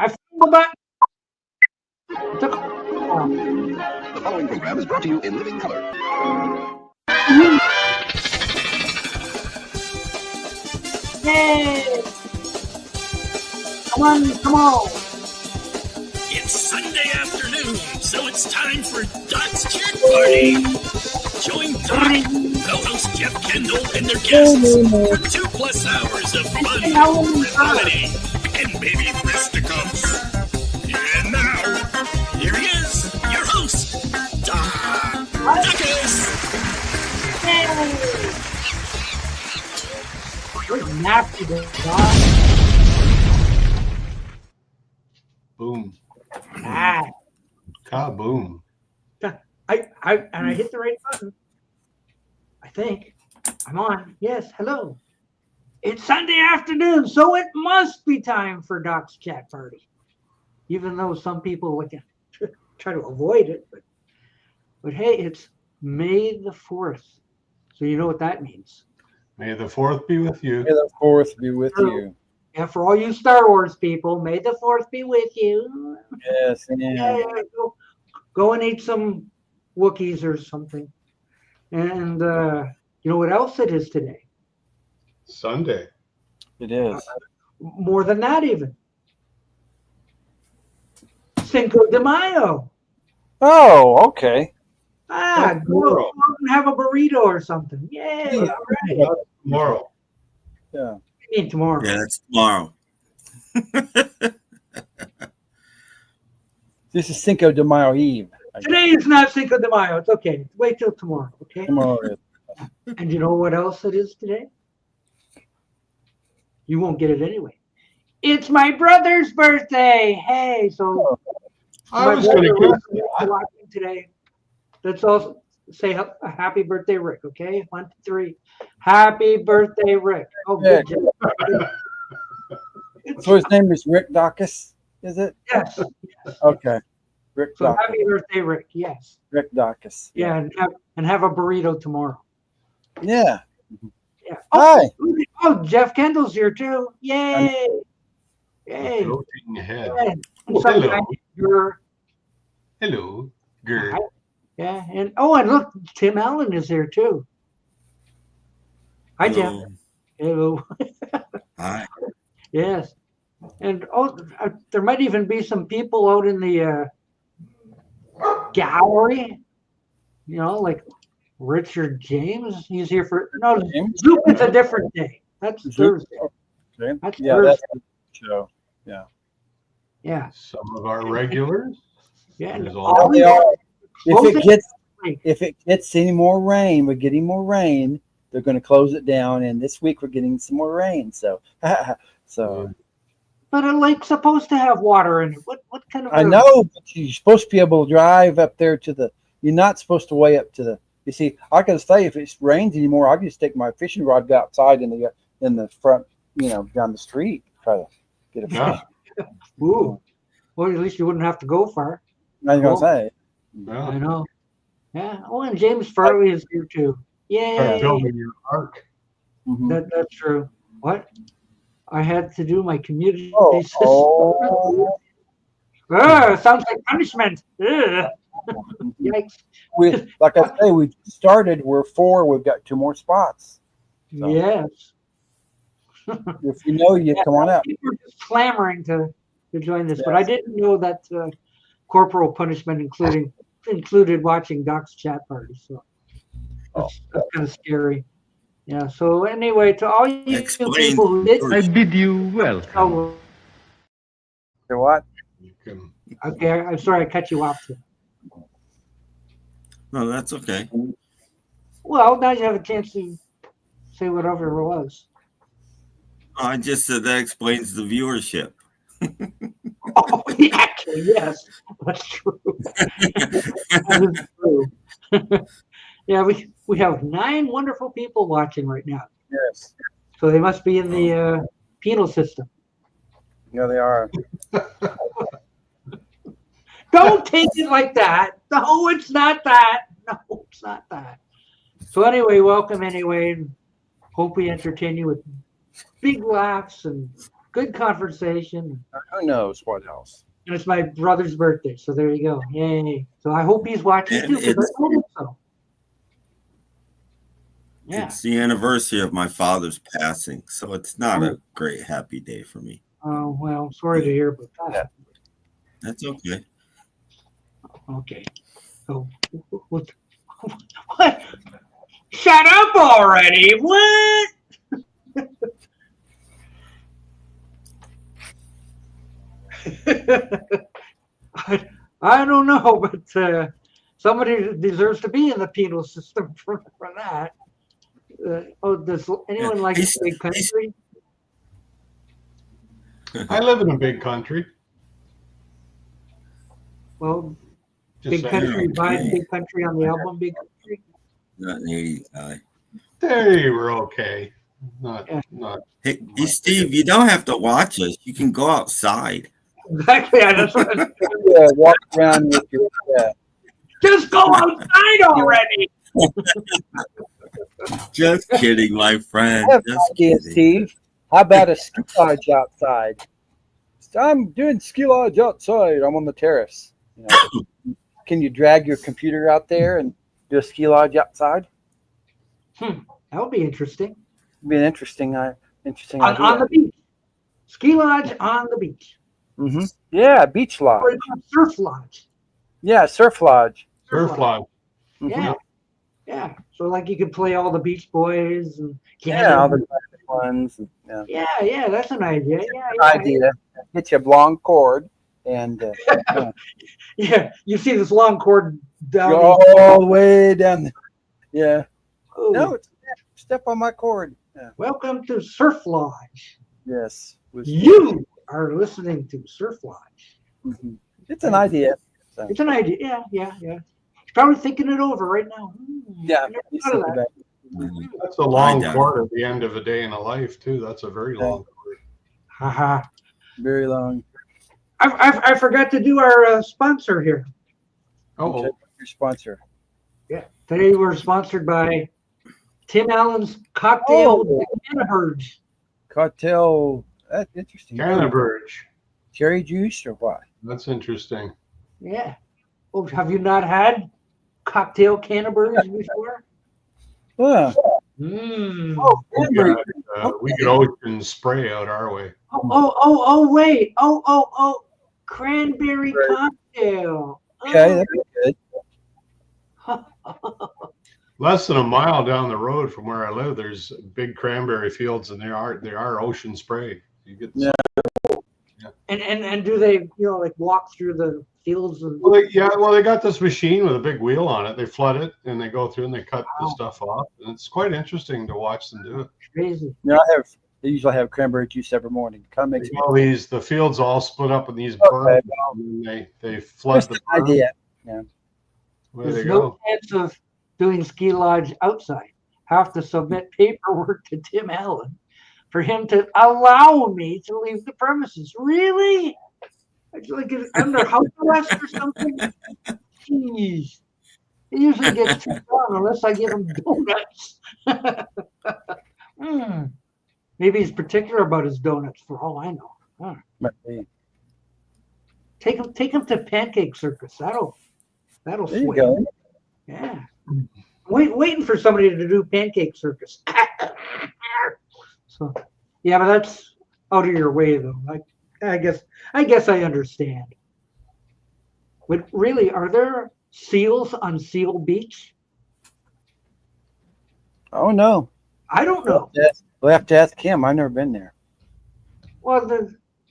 I feel back. The following program is brought to you in living color. Yay! Come on. It's Sunday afternoon, so it's time for Doc's Chat Party. Join Doc, co-host Jeff Kendall, and their guests for 2+ hours of fun, frivolity, and maybe fisticuffs. And now, here he is, your host, Doc. Docus! We're nasty, Doc. Boom. Ah. Kaboom. I hit the right button. I think I'm on. Yes, hello. It's Sunday afternoon, so it must be time for Doc's Chat Party. Even though some people would try to avoid it, but hey, it's May the 4th. So you know what that means. May the 4th be with you. May the 4th be with you. Yeah, for all you Star Wars people, May the 4th be with you. Yes, yeah. Go and eat some Wookiees or something. And you know what else it is today? Sunday. It is. More than that even. Cinco de Mayo. Oh, okay. Go and have a burrito or something. Yay, all right. Tomorrow. Yeah. I mean tomorrow. Yeah, that's tomorrow. This is Cinco de Mayo Eve. Today is not Cinco de Mayo. It's okay. Wait till tomorrow, okay? Tomorrow is. And you know what else it is today? You won't get it anyway. It's my brother's birthday. Hey, so I was going to brother guess is watching today. Let's also say a happy birthday, Rick. Okay, 1, 2, 3. Happy birthday, Rick. Oh, good job. So his name is Rick Dacus, is it? Yes. Okay. Rick So Dacus. happy birthday, Rick. Yes. Rick Dacus. Yeah, and have a burrito tomorrow. Yeah. Yeah. Hi. Oh, Jeff Kendall's here too. Yay! Yay! floating ahead. Yeah. Oh, Some hello. guy named Hello, Gert. Yeah, and look, Tim Allen is here too. Hi, Jeff. Hello. Hi. Yes, and there might even be some people out in the gallery. You know, like Richard James. He's here for Zoom is a different day. That's Thursday. Okay. That's Yeah, Thursday. that's the show. Yeah. Yeah. Some of our regulars. Yeah. There's all all They are. Close If it gets any more rain, we're getting more rain. They're going to close it down, and this week we're getting some more rain. So, But a lake's supposed to have water in it. What kind of? I know, but you're supposed to be able to drive up there to the. You're not supposed to way up to the. You see, I can say if it rains anymore, I can just take my fishing rod, go outside in the front, down the street, try to get a fish. Yeah. Ooh. Well, at least you wouldn't have to go far. I was going to say. Yeah. I know. Yeah. Oh, and James Farley is here too. Yay! Building your ark. Mhm. That's true. What? I had to do my community system. Sounds like punishment. Ugh. Yikes. Like I say, we started. We're 4. We've got 2 more spots. So. Yes. If you know, you come on up. People are just clamoring to join this, but I didn't know that corporal punishment included watching Doc's Chat Party. So that's kind of scary. Yeah. So anyway, to all you people who did, I bid you welcome. You what? You can. Okay, I'm sorry I cut you off. No, that's okay. Well, now you have a chance to say whatever it was. I just said that explains the viewership. Oh, actually, yes, that's true. That is true. Yeah, we have 9 wonderful people watching right now. Yes. So they must be in the penal system. Yeah, they are. Don't take it like that. No, it's not that. No, it's not that. So anyway, welcome anyway. And hope we entertain you with big laughs and good conversation. Who knows what else? And it's my brother's birthday, so there you go. Yay. So I hope he's watching And too, because it's- I told him so. Yeah. It's the anniversary of my father's passing, so it's not a great happy day for me. Oh, well, sorry to hear about that. That's okay. Okay. So, what? Shut up already. What? I don't know, but somebody deserves to be in the penal system for that. Does anyone like a big country? I live in a big country. Well, Just big saying. country, buy okay. big country on the album, big country. Not an 80s guy. They were okay. Not. Hey, Steve, you don't have to watch us. You can go outside. Exactly. That's what I Walk around with your just go outside already. Just kidding, my friend. I have Just an idea, kidding. Steve. How about a ski lodge outside? I'm doing ski lodge outside. I'm on the terrace. You know, can you drag your computer out there and do a ski lodge outside? That would be interesting. It'd be an interesting On idea. the beach. Ski lodge on the beach. Mm-hmm. Yeah, beach lodge. Or surf lodge. Yeah, surf lodge. Surf lodge. Mhm. Yeah. Yeah. So like you could play all the Beach Boys and Yeah, all the classic ones. Yeah. yeah, that's an idea. Yeah. Idea. Get you a long cord and Yeah. You see this long cord down. go all the way down there. Yeah. Oh, No, it's step on my cord. Yeah. welcome to Surf Lodge. Yes. You are listening to Surf Lodge. Mhm. It's an idea. So, It's an idea. Yeah. He's probably thinking it over right now. yeah. I never thought of that. That's a long doubt cord at the end of a day in a life too. That's a very long cord. Haha. Very long. I forgot to do our sponsor here. Oh, Your sponsor. Yeah. Today we're sponsored by Tim Allen's Cocktail Canterbury. Cocktail. That's interesting. Canterbury. Cherry juice or what? That's interesting. Yeah. Oh, have you not had cocktail Canterbury before? Yeah. Mm. We get ocean spray out our way. Wait. Cranberry cocktail. Okay, that'd be good. Less than a mile down the road from where I live, there's big cranberry fields, and they are ocean spray. You get And do they like walk through the fields and well, they got this machine with a big wheel on it. They flood it and they go through and they cut the stuff off. And it's quite interesting to watch them do it. crazy? No, they usually have cranberry juice every morning. Kind of makes me All the fields all split up in these Okay. berms, and they flood just the an berm. idea. There they There's go. no chance of doing ski lodge outside. Have to submit paperwork to Tim Allen for him to allow me to leave the premises. Really? Like under house arrest or something? Jeez. He usually gets turned down unless I give him donuts. Maybe he's particular about his donuts for all I know. Might be. Take him to Pancake Circus. That'll There you sway. go. Yeah. Waiting for somebody to do Pancake Circus. So yeah, but that's out of your way though. I guess I understand. But really, are there seals on Seal Beach? Oh no. I don't know. We'll have to ask him. I've never been there. Well,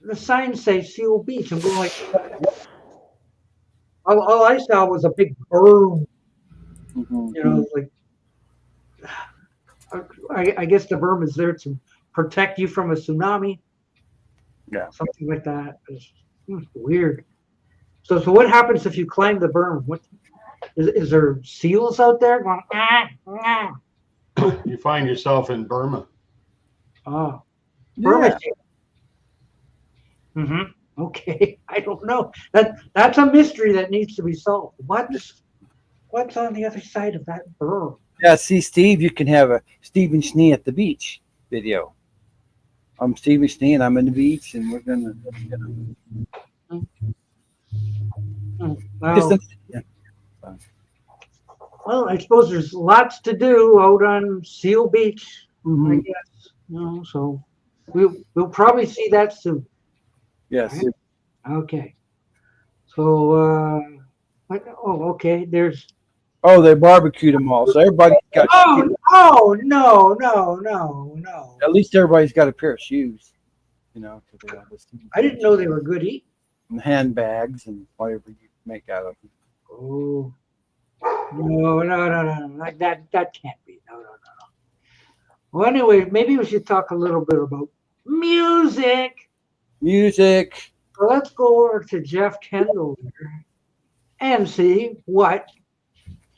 the signs say Seal Beach. I'm going like, all I saw was a big berm. Mhm. You know, like I guess the berm is there to protect you from a tsunami. Yeah. Something like that. It's weird. So what happens if you climb the berm? What is there seals out there going? You find yourself in Burma. Oh, Yeah. Burma. Okay, I don't know. That's a mystery that needs to be solved. What's on the other side of that berm? Yeah, see, Steve, you can have a Steve and Schnee at the beach video I'm Steve McSteen. I'm in the beach, and we're gonna. Well, Yeah. well, I suppose there's lots to do out on Seal Beach, I Mhm. guess. So we'll probably see that soon. Yes. Right. Okay. So okay. There's Oh, they barbecued them all, so everybody got. no. At least everybody's got a pair of shoes. You know, 'cause they have I didn't know they were good eating. and handbags and whatever you make out of them. Oh no. Like that can't be. No. Well, anyway, maybe we should talk a little bit about music. Music. So let's go over to Jeff Kendall here and see what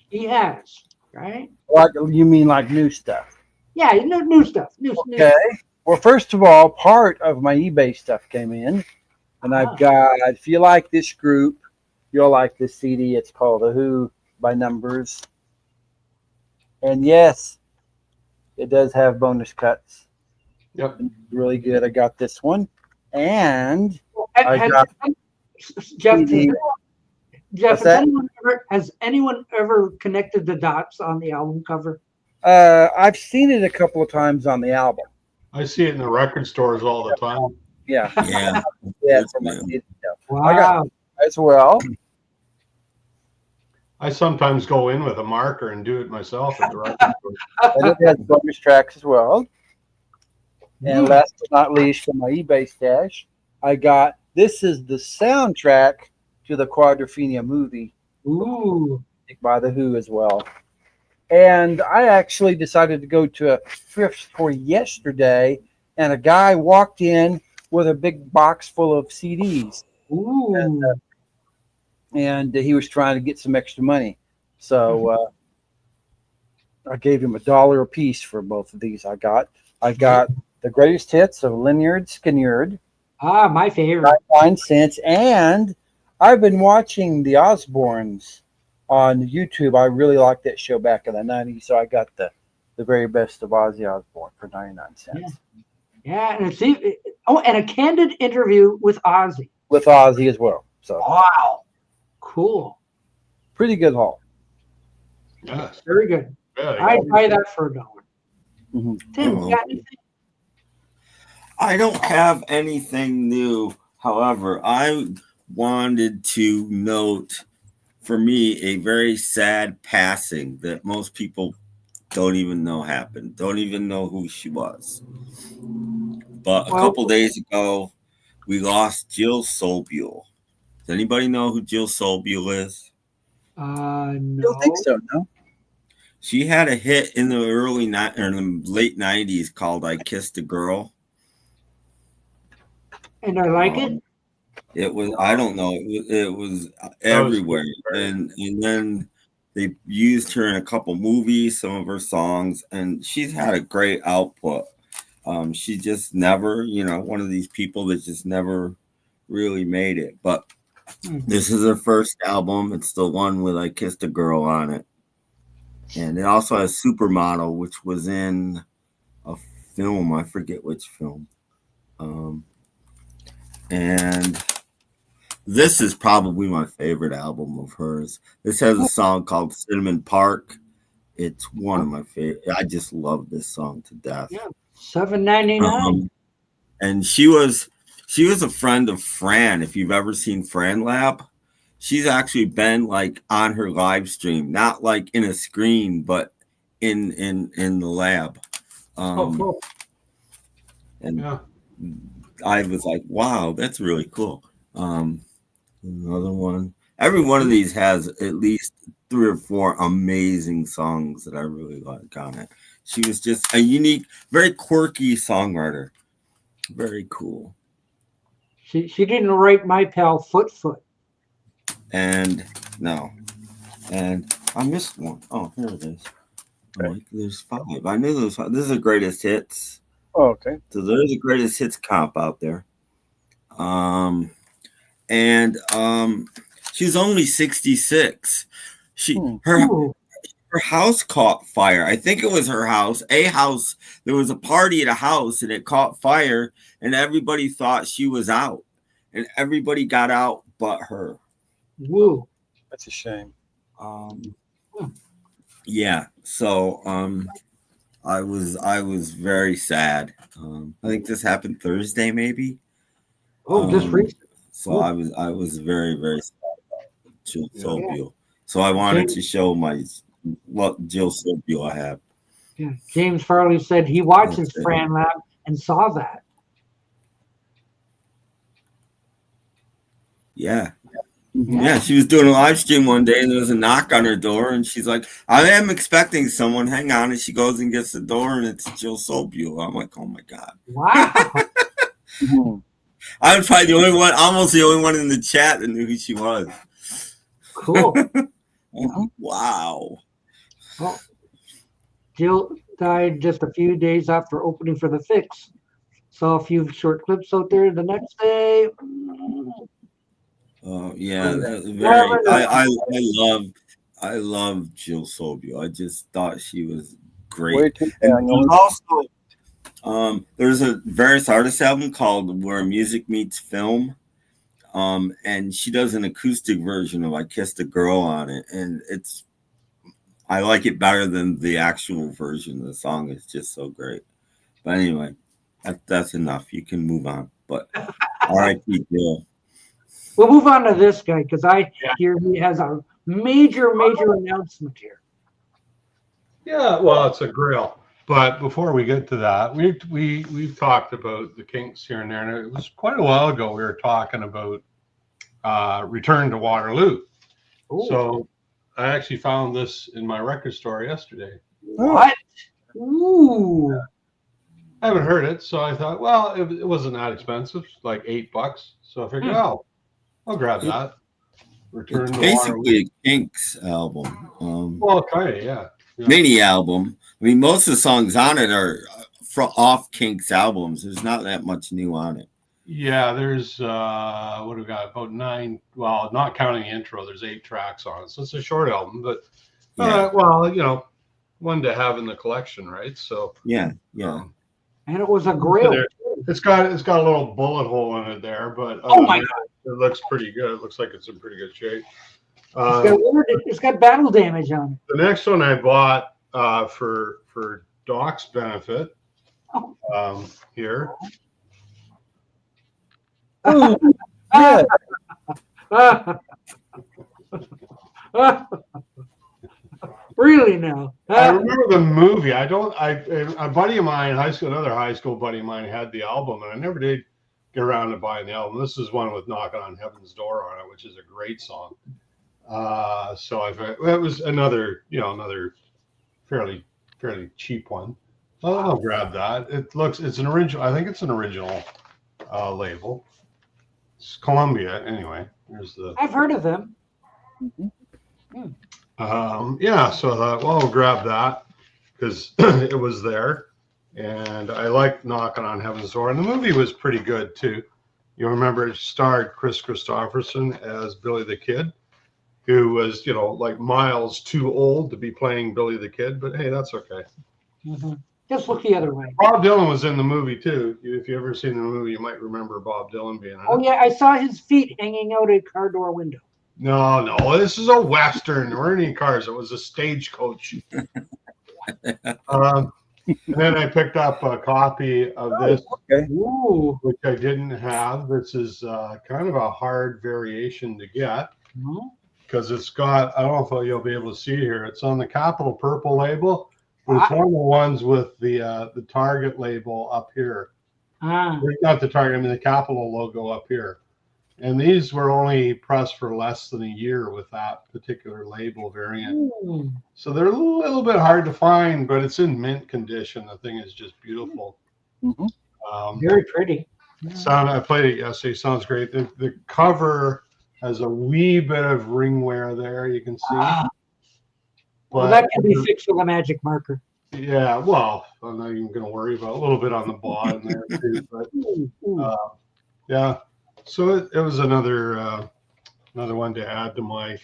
he has. Right? Like you mean like new stuff? Yeah, new stuff. New Okay. Well, first of all, part of my eBay stuff came in, and I've got. If you like this group, you'll like this CD. It's called The Who by Numbers, and yes, it does have bonus cuts. Yep. Really good. I got this one, and Has, got Jeff, CD. Jeff, What's has anyone ever connected the dots on the album cover? I've seen it a couple of times on the album. I see it in the record stores all the time. Yeah, Yeah. yeah, That's for my new. CD stuff. Wow. I got as well. I sometimes go in with a marker and do it myself at the record store. And it has bonus tracks as well. And last but not least, from my eBay stash, I got this is the soundtrack to the Quadrophenia movie Ooh. by The Who as well. And I actually decided to go to a thrift store yesterday, and a guy walked in with a big box full of CDs. Ooh. And he was trying to get some extra money. So I gave him $1 a piece for both of these. I got the greatest hits of Lynyrd Skynyrd, My favorite. 99 cents, and I've been watching the Osbournes on YouTube. I really liked that show back in the 90s, so I got the very best of Ozzy Osbourne for 99 cents. Yeah, and and a candid interview with Ozzy. With Ozzy as well. So Wow. Cool. pretty good haul. Yes. Very good. Yeah, I'd buy that for $1. Mhm. Tim, you got anything? I don't have anything new. However, I wanted to note for me a very sad passing that most people don't even know happened, don't even know who she was. But a couple days ago, we lost Jill Sobule. Does anybody know who Jill Sobule is? No. I don't think so, no. She had a hit in the late 90s called I Kissed a Girl. And I like it. It was, I don't know, it was everywhere. And then they used her in a couple movies, some of her songs, and she's had a great output. She just never, one of these people that just never really made it. But this is her first album. It's the one with I Kissed a Girl on it. And it also has Supermodel, which was in a film. I forget which film. And this is probably my favorite album of hers. This has a song called Cinnamon Park. It's one of my favorite. I just love this song to death. Yeah, $7.99. And she was a friend of Fran. If you've ever seen Fran Lab, she's actually been like on her live stream, not like in a screen, but in the lab. Cool. And Yeah. I was like, wow, that's really cool. Another one. Every one of these has at least 3 or 4 amazing songs that I really like on it. She was just a unique, very quirky songwriter. Very cool. She didn't write My Pal Foot. And no. And I missed one. Oh, here it is. Like, there's 5. I knew there was 5. This is the greatest hits. Oh, okay. So there's a greatest hits comp out there. She's only 66. Her her house caught fire. I think it was her house. A house. There was a party at a house, and it caught fire, and everybody thought she was out, and everybody got out but her. Woo. That's a shame. Yeah. So I was very sad. I think this happened Thursday, maybe. Oh, just recently. So I was very, very sad about Jill Sobule. So I wanted to show what Jill Sobule I have. Yeah. James Farley said he watches Fran Lab and saw that. Yeah. Yeah, she was doing a live stream one day and there was a knock on her door and she's like, I am expecting someone, hang on. And she goes and gets the door and it's Jill Sobule. I'm like, oh my God. Wow. I was probably the only one, almost the only one in the chat that knew who she was. Cool. Wow. Well, Jill died just a few days after opening for The Fix. Saw a few short clips out there the next day. Oh yeah, that's very. I love Jill Sobule. I just thought she was great. And also, there's a various artists album called "Where Music Meets Film," and she does an acoustic version of "I Kissed a Girl" on it, and I like it better than the actual version. The song is just so great. But anyway, that's enough. You can move on. But R.I.P. Jill. We'll move on to this guy because I hear he has a major announcement here. Yeah, well, it's a grill. But before we get to that, we've talked about the Kinks here and there, and it was quite a while ago we were talking about Return to Waterloo. Ooh. So I actually found this in my record store yesterday. What? Ooh. I haven't heard it, so I thought, well, it wasn't that expensive, like $8. So I figured, I'll grab that. Return it's to basically Waterloo. A Kinks album. Well, kind of, yeah. Mini album. I mean, most of the songs on it are off Kinks albums. There's not that much new on it. Yeah, there's what do we got? About 9. Well, not counting the intro, there's 8 tracks on it, so it's a short album. But well, one to have in the collection, right? So yeah. And it was a grill. It's got a little bullet hole in it there, but oh my God, it looks pretty good. It looks like it's in pretty good shape. It's got battle damage on it. The next one I bought for Doc's benefit here. Oh, yeah. Really now? I remember the movie. A buddy of mine, another high school buddy of mine had the album, and I never did get around to buying the album. This is one with "Knocking on Heaven's Door" on it, which is a great song. So it was another fairly cheap one. I'll grab that. It's an original. I think it's an original label. It's Columbia, anyway. I've heard of them. So I thought, well, I'll grab that because it was there, and I liked Knocking on Heaven's Door, and the movie was pretty good too. You remember it starred Chris Christopherson as Billy the Kid, who was like miles too old to be playing Billy the Kid, but hey, that's okay. Mm-hmm. Just look the other way. Bob Dylan was in the movie too. If you ever seen the movie, you might remember Bob Dylan being in it. Oh yeah, I saw his feet hanging out a car door window. No, this is a Western. There weren't any cars. It was a stagecoach. And then I picked up a copy of this, which I didn't have. This is kind of a hard variation to get because it's got, I don't know if you'll be able to see here. It's on the Capital Purple label, but it's one of the ones with the Target label up here. Not the Target, I mean the Capital logo up here. And these were only pressed for less than a year with that particular label variant. So they're a little bit hard to find, but it's in mint condition. The thing is just beautiful. Very pretty. I played it yesterday. Sounds great. The cover has a wee bit of ring wear there. You can see. Well, that can be fixed with a magic marker. Yeah, well, I'm not even going to worry about a little bit on the bottom there too. But yeah. So it was another one to add to my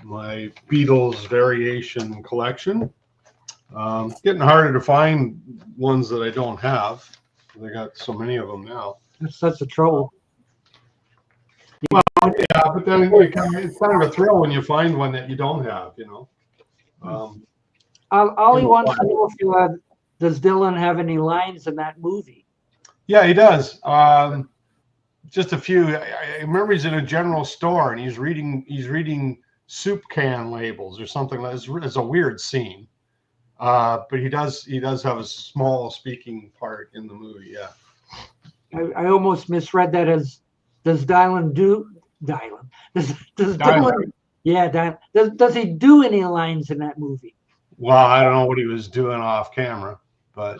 my Beatles variation collection. Getting harder to find ones that I don't have. I got so many of them now. That's such a trouble. Well, yeah, but then it's kind of a thrill when you find one that you don't have, you know. Ollie wants to know if does Dylan have any lines in that movie? Yeah, he does. Just a few. I remember he's in a general store and he's reading soup can labels or something. It's a weird scene. But he does have a small speaking part in the movie. Yeah. I almost misread that as does Dylan? Does Dylan? Yeah, does he do any lines in that movie? Well, I don't know what he was doing off camera, but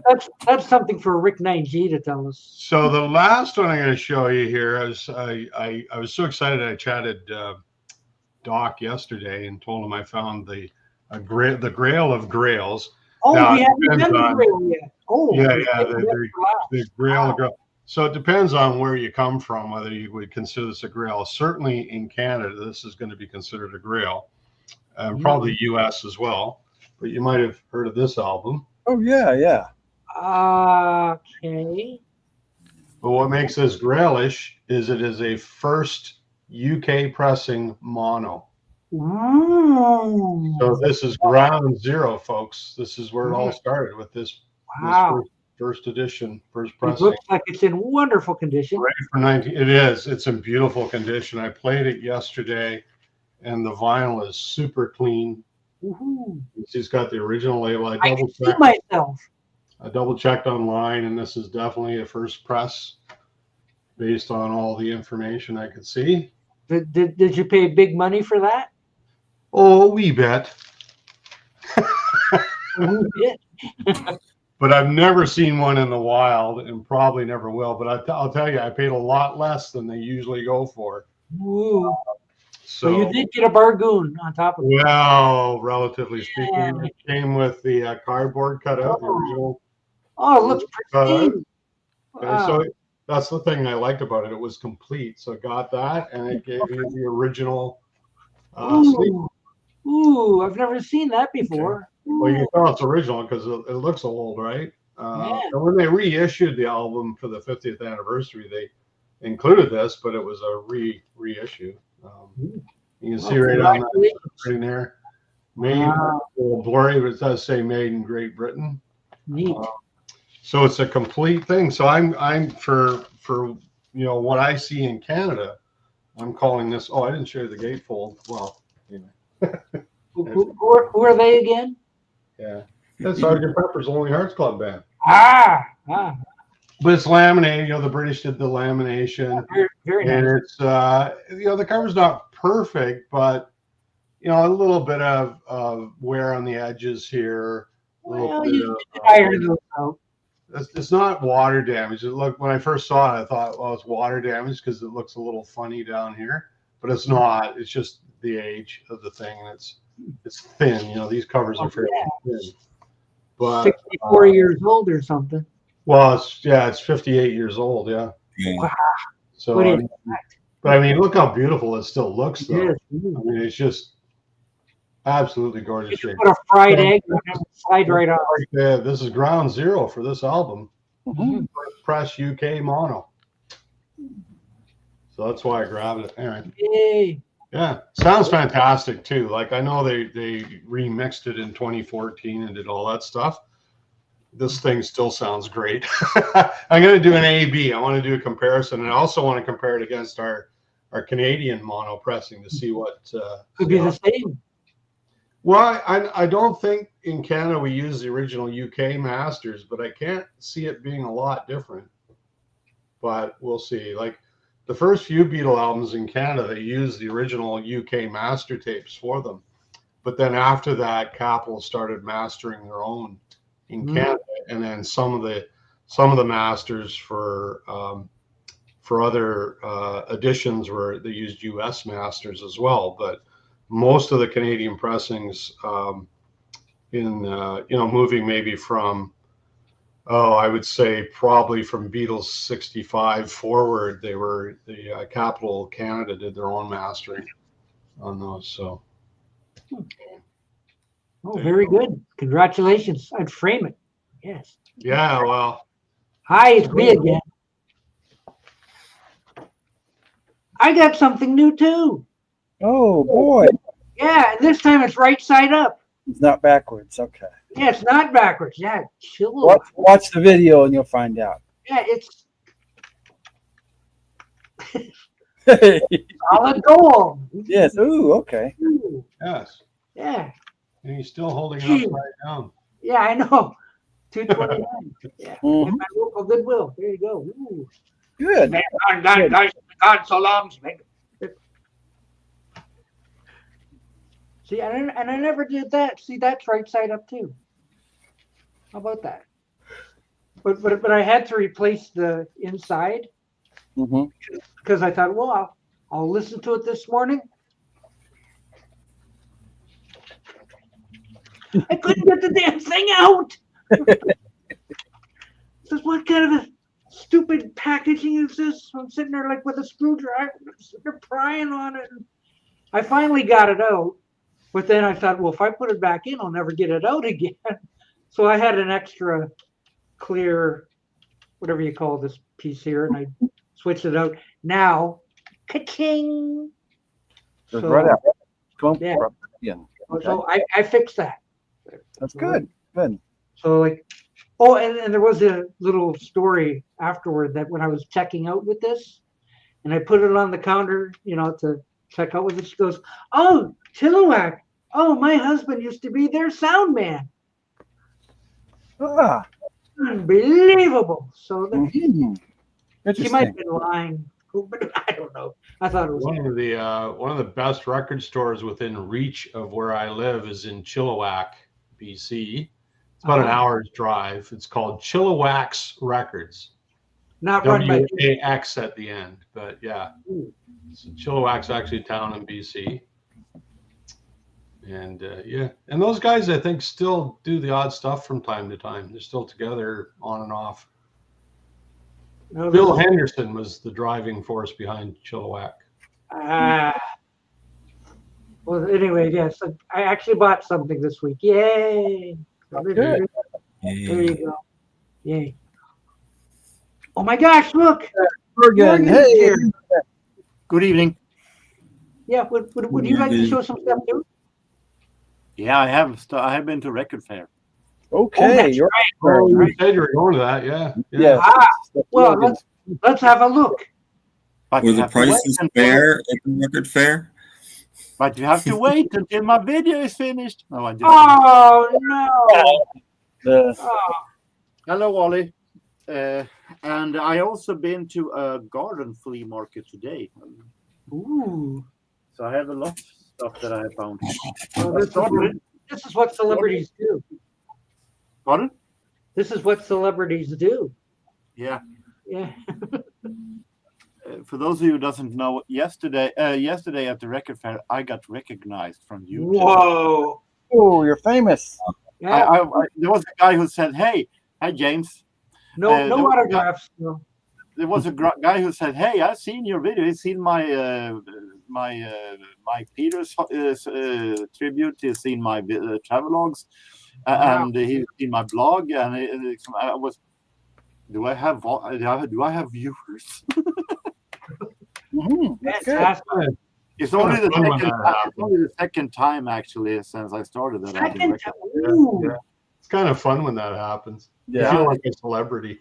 that's something for Rick 9G to tell us. So the last one I'm going to show you here is I was so excited. I chatted Doc yesterday and told him I found the Grail of Grails. Oh, now, we haven't done the Grail yet. Oh, yeah, the Grail of Grail. So it depends on where you come from, whether you would consider this a Grail. Certainly in Canada, this is going to be considered a Grail. Probably U.S. as well. But you might have heard of this album. Oh, yeah. Okay. But what makes this Grailish is it is a first UK pressing mono. Ooh. So this is ground zero, folks. This is where it all started with this. Wow. This first edition, first pressing. It looks like it's in wonderful condition. Right for 19. It is. It's in beautiful condition. I played it yesterday, and the vinyl is super clean. Woohoo. She's got the original label. I can see myself. I double checked online, and this is definitely a first press based on all the information I could see. Did you pay big money for that? Oh, a wee bit. But I've never seen one in the wild and probably never will. But I'll tell you, I paid a lot less than they usually go for. Ooh. So you did get a bargoon on top of it. Well, relatively speaking, it came with the cardboard cutout, the original. Oh, it looks pristine. Wow. So that's the thing I liked about it. It was complete. So it got that, and it gave you the original sleeve. Ooh, I've never seen that before. Okay. Well, you can tell it's original because it looks old, right? And when they reissued the album for the 50th anniversary, they included this, but it was a reissue. You can see right on that screen there. Made a little blurry, but it does say made in Great Britain. Neat. So it's a complete thing. So I'm for what I see in Canada, I'm calling this. Oh, I didn't show you the gatefold. Well, anyway. Who are they again? Yeah, that's Sgt. Pepper's Lonely Hearts Club Band. But it's laminated. The British did the lamination, very and nice. it's the cover's not perfect, but a little bit of wear on the edges here. It's not water damage. When I first saw it, I thought, well, it's water damage because it looks a little funny down here, but it's not. It's just the age of the thing, and it's thin. These covers are fairly thin. But 64 years old or something. Well, it's 58 years old. Yeah. Wow. So, but look how beautiful it still looks, though. It's just absolutely gorgeous. You put a fried egg and slide right off. Yeah, this is ground zero for this album. First press UK mono. So that's why I grabbed it. Anyway. Yay. Yeah, sounds fantastic too. Like I know they remixed it in 2014 and did all that stuff. This thing still sounds great. I'm going to do an A/B. I want to do a comparison, and I also want to compare it against our Canadian mono pressing to see what could be the same. Well, I don't think in Canada we use the original UK masters, but I can't see it being a lot different. But we'll see. Like the first few Beatle albums in Canada, they used the original UK master tapes for them. But then after that, Capitol started mastering their own in Canada, and then some of the masters for other editions were they used US masters as well. But most of the Canadian pressings moving maybe from I would say probably from Beatles 65 forward, the Capitol Canada did their own mastering. on those. So. Oh, very good. Congratulations. I'd frame it. Yes. Yeah, well. Hi, it's me again. I got something new too. Oh boy. Yeah, this time it's right side up. It's not backwards. Okay. Yeah, it's not backwards. Yeah, chill. Watch the video and you'll find out. Yeah, it's solid gold. Yes. Ooh, okay. Ooh, Yes. yeah. And he's still holding it Gee. upside down. Yeah, I know. 229. Yeah. Mhm. And my local Goodwill. There you go. Ooh. Good. Man, God, so long. See, and I never did that. See, that's right side up too. How about that? But I had to replace the inside Mm-hmm. because I thought, well, I'll listen to it this morning. I couldn't get the damn thing out. Says, what kind of a stupid packaging is this? I'm sitting there like with a screwdriver, sitting there prying on it. And I finally got it out, but then I thought, well, if I put it back in, I'll never get it out again. So I had an extra clear, whatever you call this piece here, and I switched it out. Now, ka-ching! Goes So, right out. Boom. yeah. Right in. Okay. So I fixed that. That's good. Good. So like, oh, and there was a little story afterward that when I was checking out with this, and I put it on the counter, to check out with it, she goes, "Oh, Chilliwack. Oh, my husband used to be their sound man." Ah. Unbelievable. So Mhm. she might Interesting. have been lying, but I don't know. I thought it was. One of the best record stores within reach of where I live is in Chilliwack, BC. It's about an hour's drive. It's called Chilliwack's Records. Not run by. WAX at the end, but yeah. So Chilliwack's actually a town in BC. And yeah, and those guys I think still do the odd stuff from time to time. They're still together on and off. No, Bill Henderson was the driving force behind Chilliwack. Well, anyway, yes, I actually bought something this week. Yay! Good. There you go. Yay! Oh my gosh! Look. Morgan, Morgan's hey. here. Good evening. Yeah. Would you like to show some stuff too? Yeah, I have been to Record Fair. Okay. that's You're Oh, you said you were going to that, yeah. Yeah. Well, let's have a look. But Were you the have to wait prices until- fair at the record fair? But you have to wait until my video is finished. No, I just. Oh no! Hello, Wally. And I also been to a garden flea market today. Ooh. So I have a lot of stuff that I have found. Well, this is what celebrities do. Pardon? This is what celebrities do. Yeah. Yeah. For those of you who doesn't know, yesterday at the record fair, I got recognized from YouTube. Whoa. Oh, you're famous. Yeah. There was a guy who said, "Hey, hi James." No there was a autographs. No. There was a guy who said, "Hey, I've seen your video. He's seen my Mike Peters tribute. He's seen my travelogues, and he's seen my blog." And I was, do I have viewers? Fantastic. It's only the second time actually since I started that. Second time. Yeah. It's kind of fun when that happens. Yeah. You feel like a celebrity.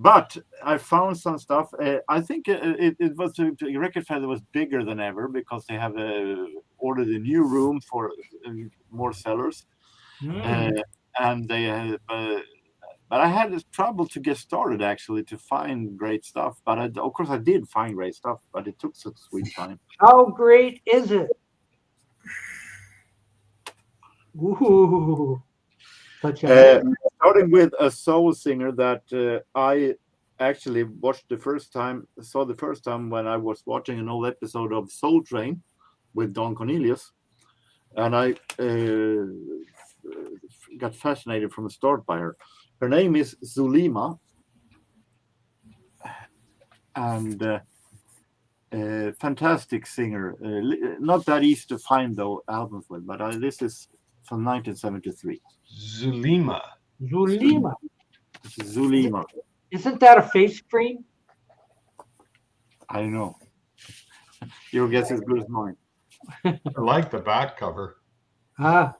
But I found some stuff. I think it was a record fair that was bigger than ever because they have ordered a new room for more sellers, and they. But I had this trouble to get started actually to find great stuff. But of course I did find great stuff, but it took such a sweet time. How great is it? Ooh. Starting with a soul singer that I actually watched saw the first time when I was watching an old episode of Soul Train with Don Cornelius, and I got fascinated from the start by her. Her name is Zulima, and Fantastic singer. Not that easy to find though albums with, but this is from 1973. Zulema. Zulema. This is Zulema. Isn't that a face cream? I know. Your guess is good as mine. I like the back cover. Ah.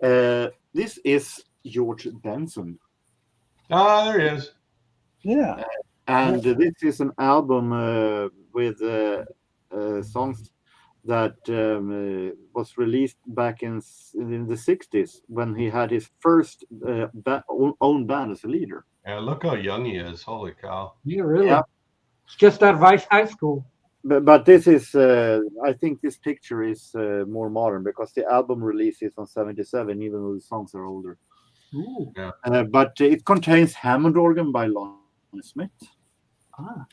This is George Benson. Ah, there he is. Yeah. And this is an album with songs that was released back in the 60s when he had his first own band as a leader. Yeah, look how young he is. Holy cow. Yeah, really? Yeah. It's just out of high school. But this is, I think this picture is more modern because the album release is on 77, even though the songs are older. Ooh. Yeah. But it contains Hammond organ by Lonnie Smith. Ah.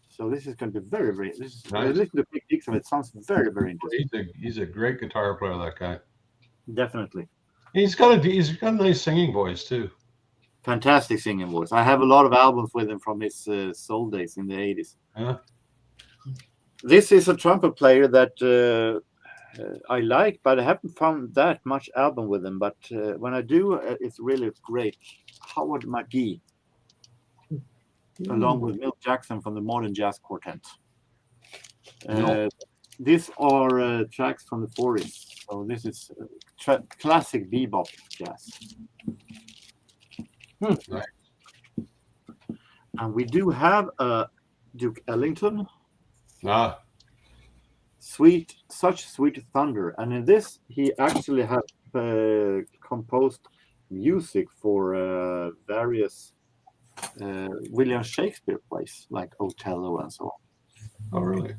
So this is going to be very, very. This is Nice. listen to the picks of it. Sounds very, very interesting. He's a great guitar player, that guy. Definitely. He's got a nice singing voice too. Fantastic singing voice. I have a lot of albums with him from his soul days in the 80s. Yeah. This is a trumpet player that I like, but I haven't found that much album with him. But when I do, it's really great. Howard McGee, along with Milt Jackson from the Modern Jazz Quartet. These are tracks from the 40s. So this is classic bebop jazz. Nice. And we do have Duke Ellington. Ah. Such sweet thunder. And in this, he actually has composed music for various William Shakespeare plays, like Othello and so on. Oh, really?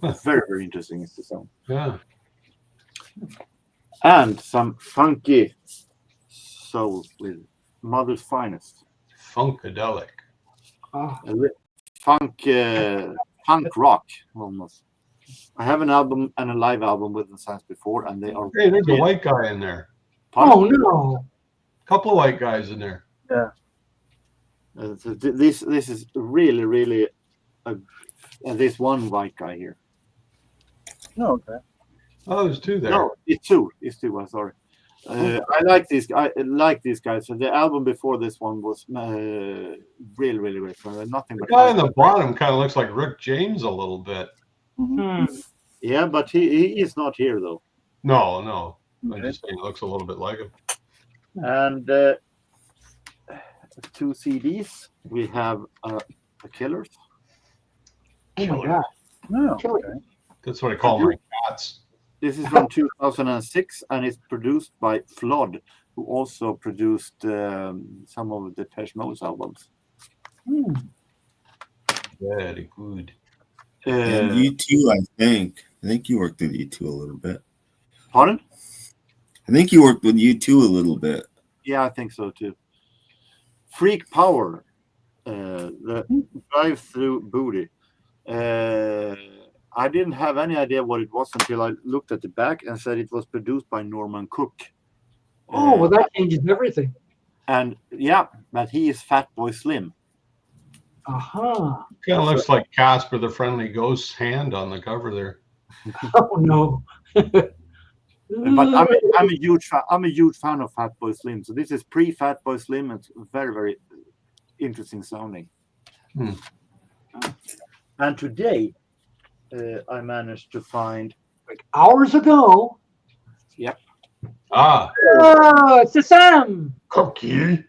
It's very, very interesting. It's the song. Yeah. And some funky soul with Mother's Finest. Funkadelic. Ah. Funk rock almost. I have an album and a live album with them since before, and they are. Hey, there's a white guy in there. Oh no! A couple of white guys in there. Yeah. So this is really this one white guy here. No, okay. Oh, there's two there. No, it's two. It's two. I'm sorry. I like this guy. I like these guys. So the album before this one was really fun. Nothing The but guy on the bottom kind of looks like Rick James a little bit. yeah, but he is not here though. No. I'm just saying, it looks a little bit like him. And 2 CDs. We have The Killers. Oh my God! No, okay. That's what I call my cats. This is from 2006, and it's produced by Flood, who also produced some of the Depeche Mode albums. Very good. And U2, I think you worked with U2 a little bit. Pardon? I think you worked with U2 a little bit. Yeah, I think so too. Freak Power, the drive-through booty. I didn't have any idea what it was until I looked at the back and said it was produced by Norman Cook. Oh, well, that changes everything. And yeah, but he is Fatboy Slim. Aha! Kind of looks like Casper the Friendly Ghost's hand on the cover there. Oh no! But I'm a huge fan of Fatboy Slim. So this is pre-Fatboy Slim. It's very, very interesting sounding. And today, I managed to find like hours ago. Yep. Ah. Oh, it's the Sam. Cookie.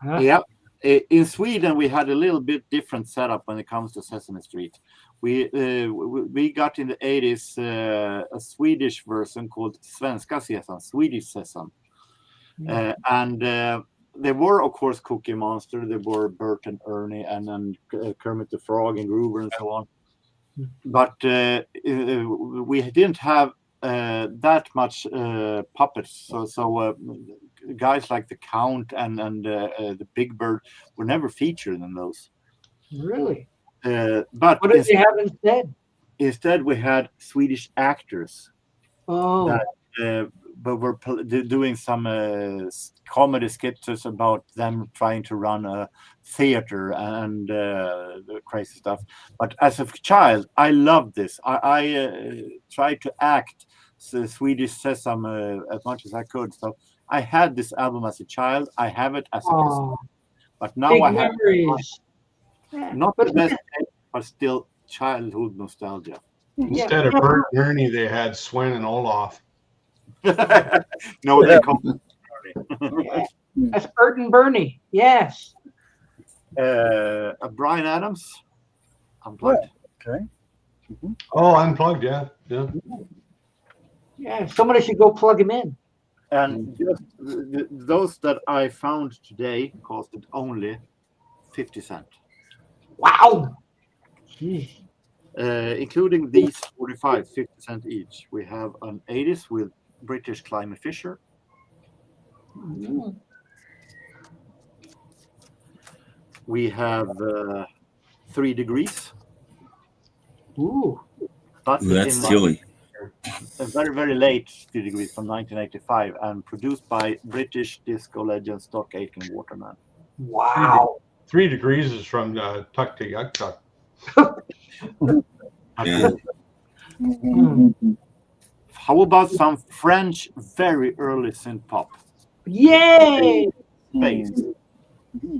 Huh? Yep. In Sweden, we had a little bit different setup when it comes to Sesame Street. We got in the 80s a Swedish version called Svenska Sesam, Swedish Sesam. And there were, of course, Cookie Monster. There were Bert and Ernie and Kermit the Frog and Groover and so on. But we didn't have that much puppets. So guys like the Count and the Big Bird were never featured in those. Really? But what did they have instead? Instead, we had Swedish actors. Oh. That were doing some comedy sketches about them trying to run a theater and the crazy stuff. But as a child, I loved this. I tried to act Swedish Sesame as much as I could. So I had this album as a child. I have it as a cassette. But now big I have memories. not the best, but still childhood nostalgia. Instead of Bert and Ernie, they had Sven and Olaf. No, they call That's Bert and Bernie. Yes. Brian Adams. Unplugged. Okay. Oh, Unplugged, yeah. Yeah. Somebody should go plug him in. And just those that I found today costed only 50 cents. Wow. Jeez. Including these 45, 50 cents each. We have an 80s with British Climate Fisher. We have 3 Degrees. Ooh. But That's silly. A very, very late 3 Degrees from 1985 and produced by British disco legend Stock Aitken Waterman. Wow. 3 Degrees is from Tuck to Yuck Tuck. Yeah. How about some French very early synth pop? Yay! Space.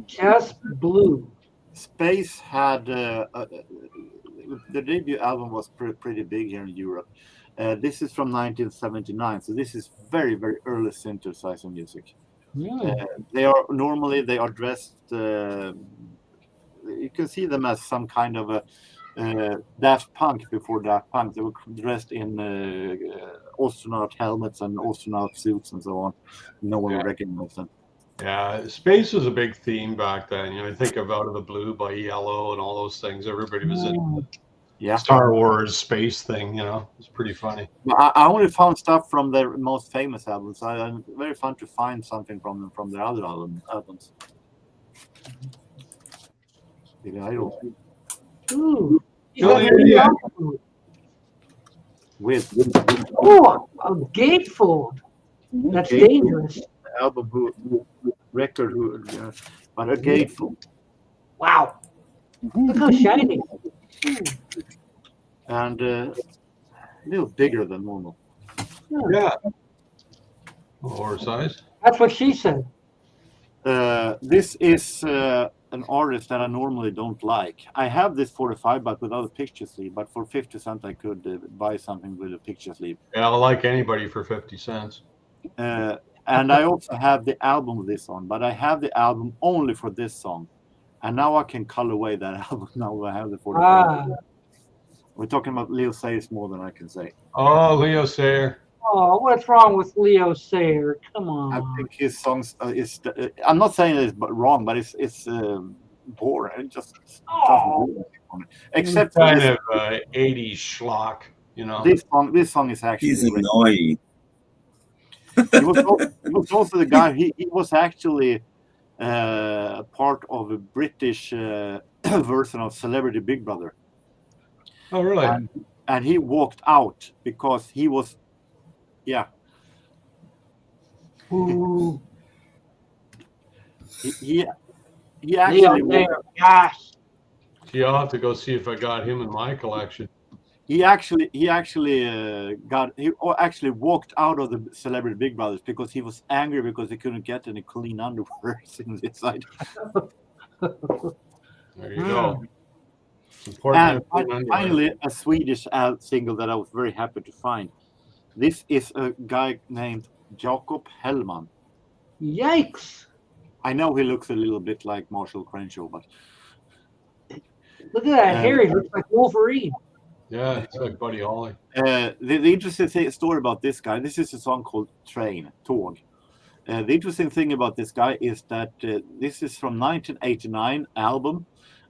Just blue. Space had the debut album was pretty big here in Europe. This is from 1979, so this is very, very early synthesizer music. They are dressed. You can see them as some kind of a Daft Punk before Daft Punk. They were dressed in astronaut helmets and astronaut suits and so on. No one would recognize them. Yeah, space was a big theme back then. You know, I think of Out of the Blue by Yellow and all those things. Everybody was in Star Wars space thing. You know, it's pretty funny. I only found stuff from their most famous albums. It's very fun to find something from them from their other albums. Ooh. With a gatefold. That's dangerous. Album record but a gatefold. Wow. Look how shiny. And a little bigger than normal. Yeah. Lower size. That's what she said. This is an artist that I normally don't like. I have this 45, but without a picture sleeve. But for 50 cents, I could buy something with a picture sleeve. Yeah, I like anybody for 50 cents. And I also have the album with this on, but I have the album only for this song. And now I can color away that album. Now I have the 45. We're talking about Leo Sayers more than I can say. Oh, Leo Sayer. Oh, what's wrong with Leo Sayer? Come on. I think his songs I'm not saying it's wrong, but it's boring. It just doesn't. Except kind of 80s schlock, you know. This song is actually. He's annoying. He was also the guy. He was actually part of a British version of Celebrity Big Brother. Oh, really? And he walked out because he was. Yeah. Ooh. He actually. Gosh. See, I'll have to go see if I got him in my collection. He actually walked out of the Celebrity Big Brothers because he was angry because he couldn't get any clean underwear inside. There you go. And finally, a Swedish single that I was very happy to find. This is a guy named Jakob Hellman. Yikes. I know he looks a little bit like Marshall Crenshaw, but look at that hair. He looks like Wolverine. Yeah, it's like Buddy Holly. The interesting story about this guy, this is a song called Tåg. The interesting thing about this guy is that this is from 1989 album,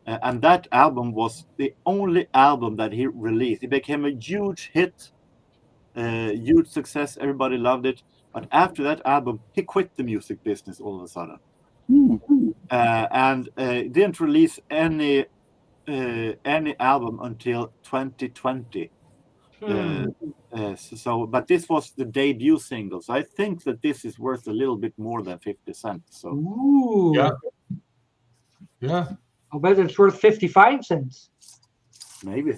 and that album was the only album that he released. It became a huge hit, huge success. Everybody loved it. But after that album, he quit the music business all of a sudden, and didn't release any album until 2020. But this was the debut single, so I think that this is worth a little bit more than 50 cents. So Ooh. Yeah. I'll bet it's worth 55 cents. maybe.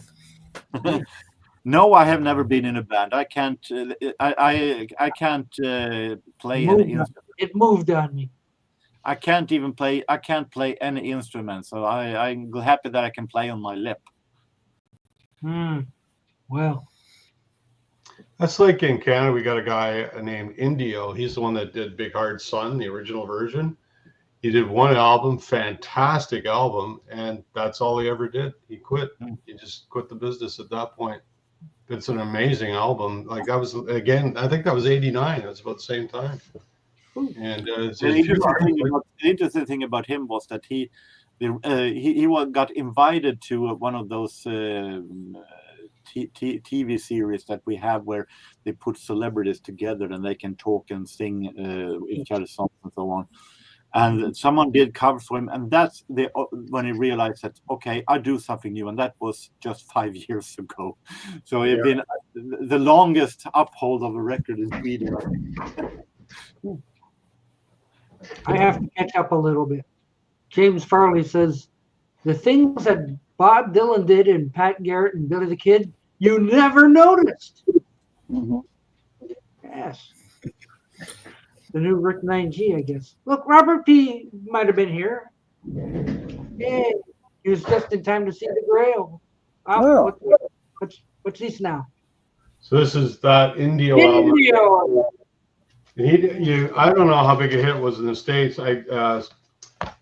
No, I have never been in a band. I can't. I can't play any instrument. It moved on me. I can't even play. I can't play any instrument. So I'm happy that I can play on my lip. Well, that's like in Canada, we got a guy named Indio. He's the one that did Big Hard Sun, the original version. He did one album, fantastic album, and that's all he ever did. He quit. He just quit the business at that point. It's an amazing album. Like that was, again, I think that was 89. That's about the same time. And the interesting thing about him was that he got invited to one of those TV series that we have where they put celebrities together and they can talk and sing each other's songs and so on. And someone did covers for him, and that's when he realized that, okay, I do something new, and that was just 5 years ago. So it's been the longest uphold of a record in Sweden. I have to catch up a little bit. James Farley says, the things that Bob Dylan did and Pat Garrett and Billy the Kid, you never noticed. Yes. The new Rick 9G, I guess. Look, Robert P. might have been here. Hey, he was just in time to see the Grail. What's this now? So this is that Indio album. I don't know how big a hit it was in the States.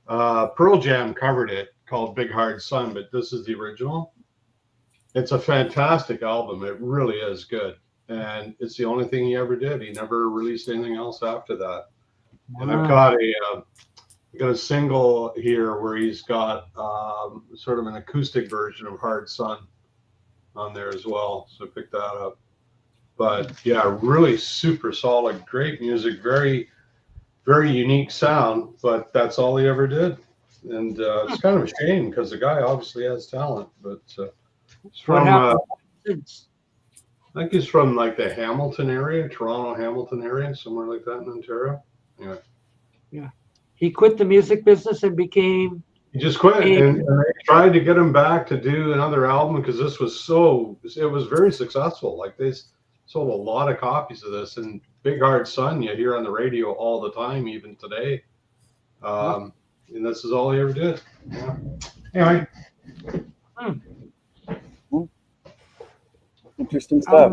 Pearl Jam covered it, called Big Hard Sun, but this is the original. It's a fantastic album. It really is good. And it's the only thing he ever did. He never released anything else after that. Wow. And I've got a single here where he's got sort of an acoustic version of Hard Sun on there as well. So pick that up. But yeah, really super solid, great music, very, very unique sound. But that's all he ever did. And it's kind of a shame because the guy obviously has talent. But it's from I think he's from like the Hamilton area, Toronto, Hamilton area, somewhere like that in Ontario. Anyway. Yeah. He quit the music business and became. He just quit. And they tried to get him back to do another album because this was it was very successful. Like they sold a lot of copies of this. And Big Hard Sun, you hear on the radio all the time, even today. And this is all he ever did. Yeah. Anyway. Interesting stuff.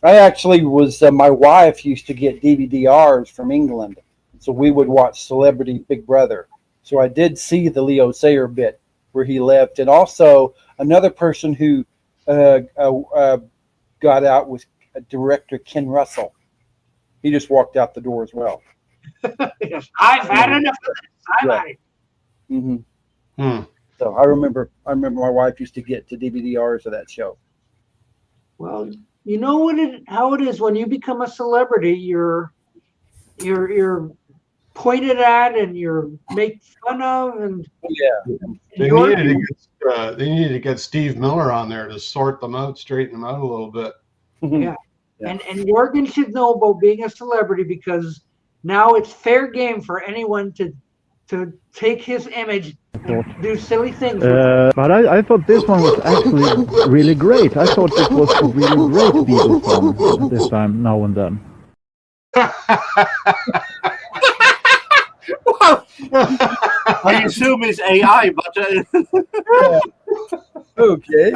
I actually was, my wife used to get DVD-Rs from England, so we would watch Celebrity Big Brother. So I did see the Leo Sayer bit where he left, and also another person who got out was director Ken Russell. He just walked out the door as well. Yes, I've had enough of this. So I remember my wife used to get the DVD-Rs of that show. Well, you know how it is when you become a celebrity, you're pointed at and you're made fun of, and they needed to get Steve Miller on there to sort them out, straighten them out a little bit. And Jorgen should know about being a celebrity because now it's fair game for anyone to take his image and do silly things. But I thought this one was actually really great. I thought it was a really great Beatles song this time, now and then. I assume it's AI, but okay.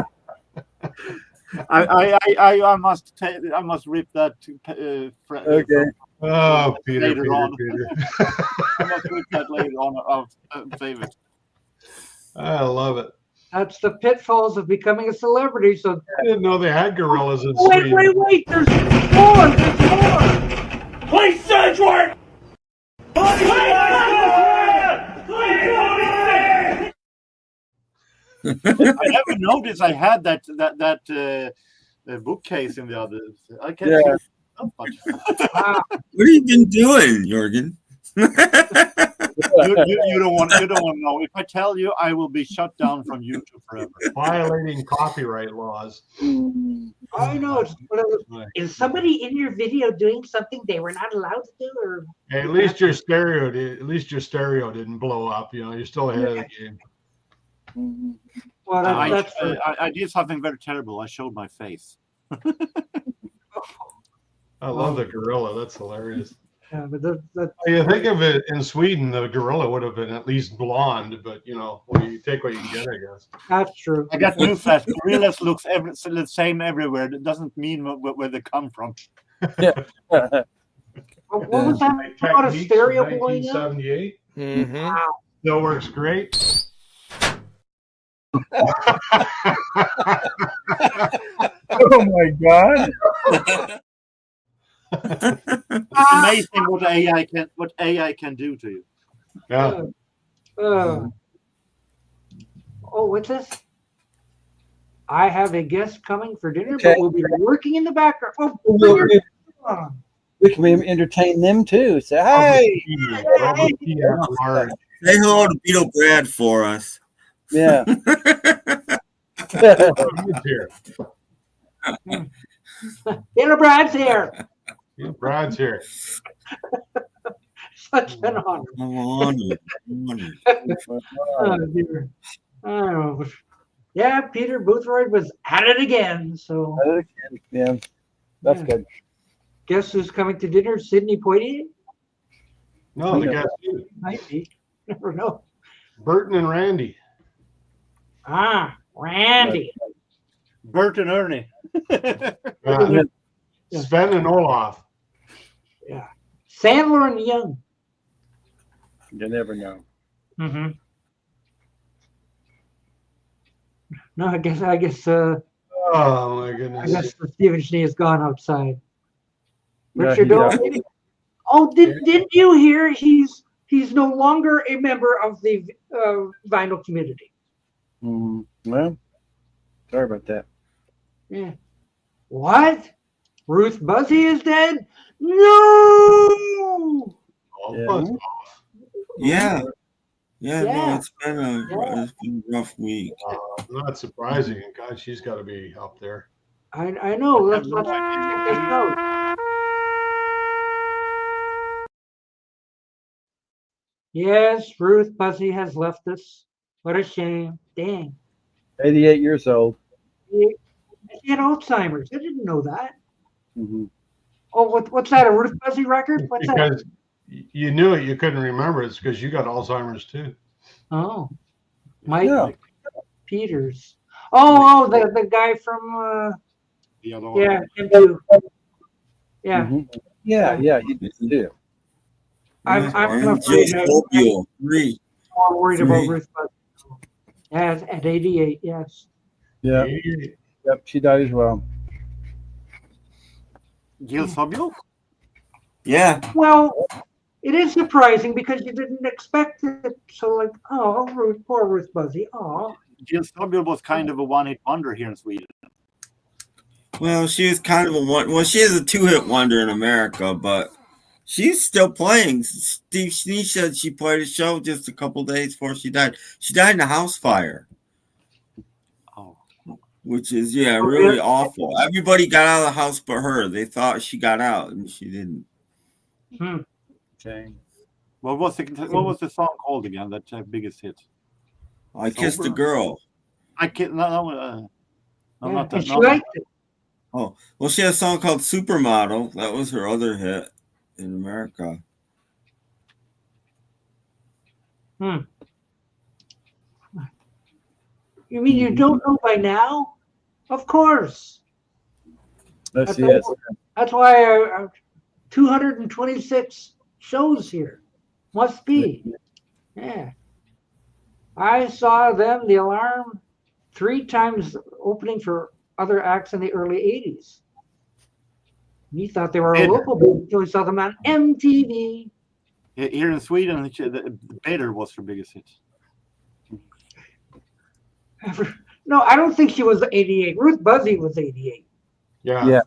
I must rip that. Okay. Oh, Peter. I must rip that later on. I'll save it. I love it. That's the pitfalls of becoming a celebrity. So I didn't know they had gorillas in Sweden. Wait! There's more! Please search work! I never noticed I had that bookcase in the other. I can't see it. What have you been doing, Jorgen? You don't want to know. If I tell you, I will be shut down from YouTube forever. Violating copyright laws. I know. Is somebody in your video doing something they were not allowed to do, or Hey, at least your stereo didn't blow up. You know, you're still ahead of the game. Well, I did something very terrible. I showed my face. I love the gorilla. That's hilarious. Yeah, but You think of it in Sweden, the gorilla would have been at least blonde, but you know, well, you take what you get, I guess. That's true. I got newsflash. Gorillas looks the same everywhere. That doesn't mean where they come from. Yeah. What was that about a stereo blowing up? 1978. Mm-hmm. Wow. Still works great. Oh my God! It's amazing what AI can do to you. Yeah. Oh, what's this? I have a guest coming for dinner, Okay. but we'll be working in the background. Oh, We can entertain them too. Say hey. Say hello to Beetle Brad for us. Yeah. Dinner Brad's here. Yeah, Brad's here. Such an honor. Oh, dear. Oh, yeah, Peter Boothroyd was at it again. So, Yeah, that's good. Guess who's coming to dinner? Sidney Poitier? No, the guys, Might be. Never know. Burton and Randy. Ah, Randy. Bert and Ernie. Sven and Olaf. Yeah. Sandler and Young. You never know. Mm-hmm. No, I guess. Oh my goodness. I guess Stephen Schnee has gone outside. Yeah, Richard Dawes. Oh, didn't you hear? He's no longer a member of the vinyl community. Well, sorry about that. Yeah. What? Ruth Buzzy is dead? No. Yeah. Yeah. No, it's been a rough week. Not surprising. God, she's got to be up there. I know. Let's check this out. Yes, Ruth Buzzy has left us. What a shame. Dang. 88 years old. She had Alzheimer's. I didn't know that. Mm-hmm. Oh, what's that? A Ruth Buzzy record? What's that? Because you knew it, you couldn't remember it. It's because you got Alzheimer's too. Oh, Mike Peters. Oh, the guy from The other one. yeah, him too. Yeah. Mm-hmm. Yeah, he did too. I'm Just hope you agree. more worried about Ruth Buzzy. Yes, at 88, yes. Yeah. Yep, she died as well. Gil Sobel? Yeah. Well, it is surprising because you didn't expect it. So, like, oh, poor Ruth Buzzy. Oh. Gil Sobel was kind of a one-hit wonder here in Sweden. Well, she was kind of a one. Well, she is a two-hit wonder in America, but she's still playing. Steve Schnee said she played a show just a couple days before she died. She died in a house fire. Oh. Which is, really awful. Everybody got out of the house but her. They thought she got out, and she didn't. Okay. What was the song called again? That biggest hit? I Kissed a Girl. I can't. No, not that. She liked it. Oh, well, she had a song called Supermodel. That was her other hit in America. You mean you don't know by now? Of course. That's why 226 shows here. Must be. Yeah. I saw them, the Alarm, 3 times opening for other acts in the early 80s. You thought they were a local band until you saw them on MTV. Here in Sweden, the Bader was her biggest hit. No, I don't think she was 88. Ruth Buzzy was 88. Yeah.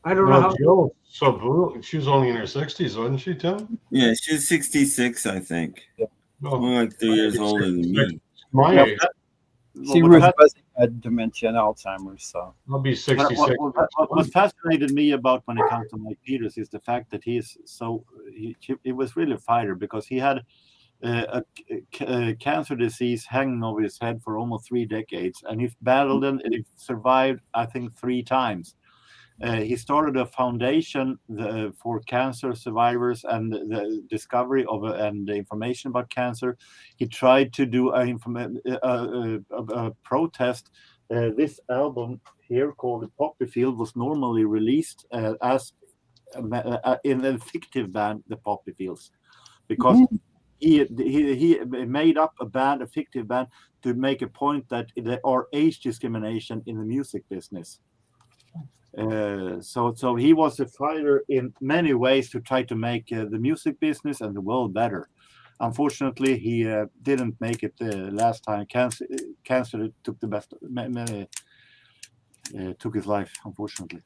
I don't know how. Jill, so she was only in her 60s, wasn't she, Tim? Yeah, she's 66, I think. Yeah. Only like 3 years older than me. My age. See, Ruth Buzzy had dementia and Alzheimer's, so I'll be 66. What fascinated me about when it comes to Mike Peters is the fact that he was really a fighter, because he had a cancer disease hanging over his head for almost 3 decades, and he battled it and he survived, I think, 3 times. He started a foundation for cancer survivors and the discovery of and the information about cancer. He tried to do a protest. This album here called "The Poppy Field" was normally released as in a fictive band, the Poppy Fields, because he made up a fictive band, to make a point that there are age discrimination in the music business. So he was a fighter in many ways to try to make the music business and the world better. Unfortunately, he didn't make it last time. Cancer took took his life, unfortunately.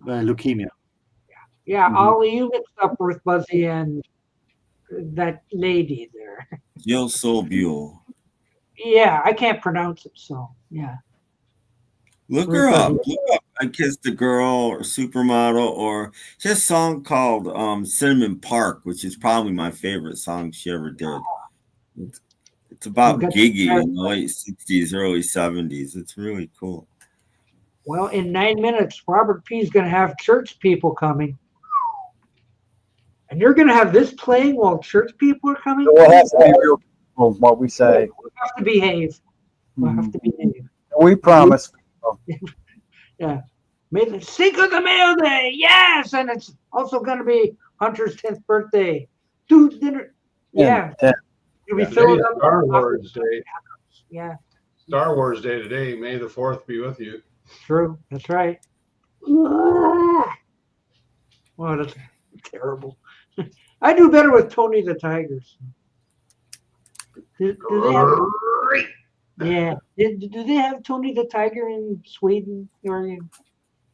Leukemia. Yeah, Ollie, you mixed up Ruth Buzzy and that lady there. Jill Sobule. Yeah, I can't pronounce it, so yeah. Look her up. Look up I Kissed a Girl or Supermodel, or just a song called Cinnamon Park, which is probably my favorite song she ever did. It's about Giggy in the late 60s, early 70s. It's really cool. Well, in 9 minutes, Robert P. is going to have church people coming. And you're going to have this playing while church people are coming? We'll have to be real careful what we say. We'll have to behave. We'll have to behave. We promise. Yeah. May the Cinco de Mayo Day. Yes. And it's also going to be Hunter's 10th birthday. Dude, dinner. Yeah. You'll be filling up. Star Wars Day. Yeah. Star Wars Day today. May the 4th be with you. True. That's right. Wow, that's terrible. I do better with Tony the Tigers. Do they have, yeah. Do they have Tony the Tiger in Sweden?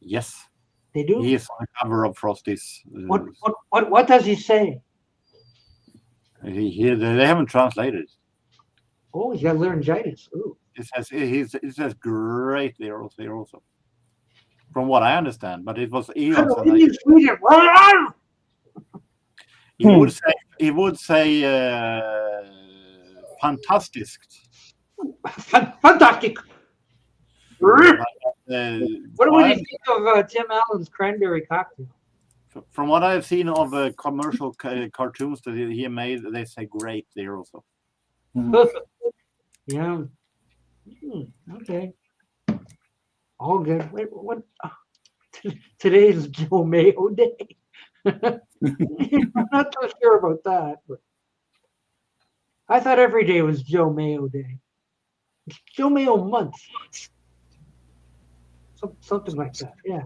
Yes. They do? He is on the cover of Frosty's. What does he say? They haven't translated it. Oh, he's got laryngitis. Ooh. It says great there also. From what I understand, but it was He would say fantastic. Fantastic. What do you think of Tim Allen's cranberry cocktail? From what I've seen of commercial cartoons that he made, they say great there also. Yeah. Okay. All good. Wait, what? Today is Joe Mayo Day. I'm not so sure about that, but I thought every day was Joe Mayo Day. It's Joe Mayo month. Something like that. Yeah.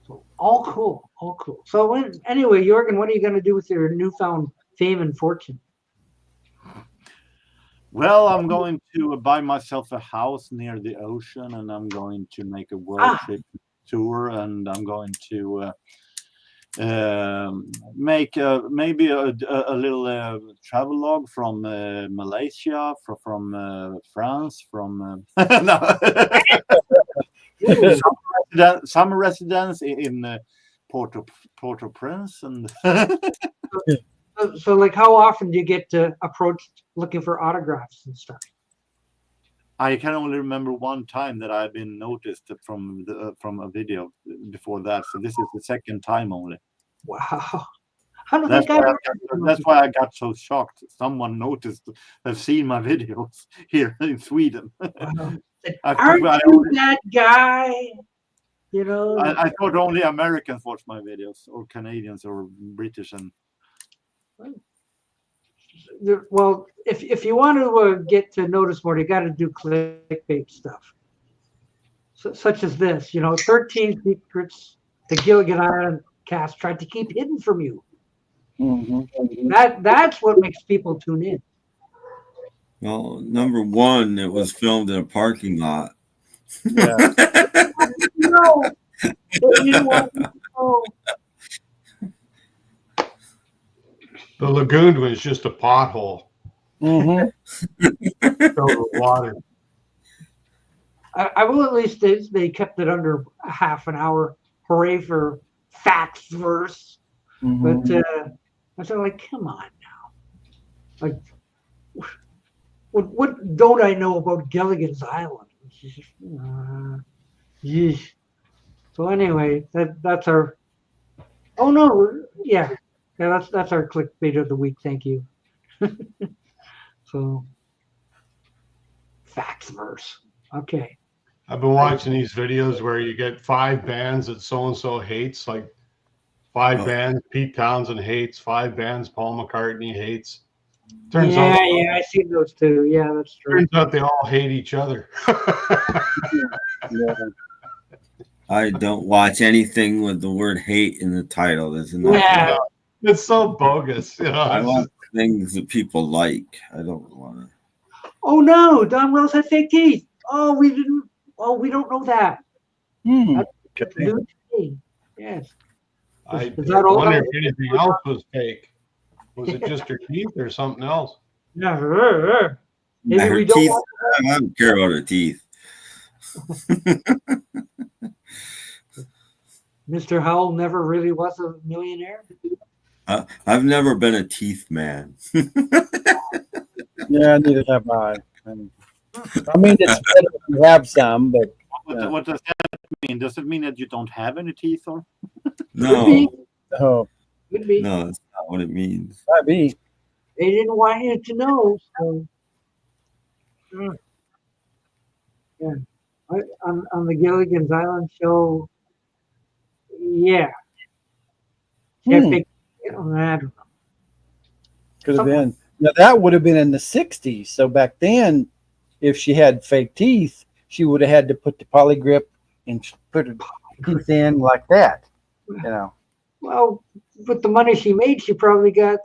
So all cool. All cool. So anyway, Jorgen, what are you going to do with your newfound fame and fortune? Well, I'm going to buy myself a house near the ocean, and I'm going to make a world trip tour, and I'm going to make maybe a little travel log from Malaysia, from France, from summer residence in Port-au-Prince, and So, like, how often do you get approached looking for autographs and stuff? I can only remember one time that I've been noticed from a video before that. So this is the second time only. Wow. That's why I got so shocked. Someone noticed, have seen my videos here in Sweden. Aren't you that guy? You know, I thought only Americans watch my videos, or Canadians, or British, and. Well, if you want to get to notice more, you got to do clickbait stuff, such as this. 13 secrets the Gilligan Island cast tried to keep hidden from you. Mm-hmm. That's what makes people tune in. Well, number one, it was filmed in a parking lot. Yeah. They didn't want me to know. The lagoon was just a pothole Mm-hmm. filled with water. I will at least they kept it under a half an hour. Hooray for facts verse. Mm-hmm. But I was like, come on now. Like, what don't I know about Gilligan's Island? Yeesh. So anyway, that's our. Oh no, yeah, that's our clickbait of the week. Thank you. So, facts verse. Okay. I've been watching these videos where you get 5 bands that so-and-so hates, like 5 bands Pete Townsend hates, 5 bands Paul McCartney hates. Turns out I see those too. Yeah, that's true. Turns out they all hate each other. Yeah. I don't watch anything with the word hate in the title. There's enough. Yeah. It's so bogus. You know, I want things that people like. I don't want to. Oh no, Don Wells had fake teeth. Oh, we didn't. Oh, we don't know that. Hmm. That's new to me. Yes. I Is that all wonder that- if anything else was fake. Was it just her teeth or something else? Yeah. Maybe Her we don't teeth. want I don't care about her teeth. Mr. Howell never really was a millionaire. I've never been a teeth man. Yeah, neither have I. I mean, it's better if you have some, but What does that mean? Does it mean that you don't have any teeth, or? No, oh, Could be. no, that's not what it means. might be. They didn't want you to know. So. Yeah. On the Gilligan's Island show, yeah. Yeah, Hmm. I don't know. Could have been. Now that would have been in the 60s. So back then, if she had fake teeth, she would have had to put the polygrip and put her teeth in like that. You know. Well, with the money she made, she probably got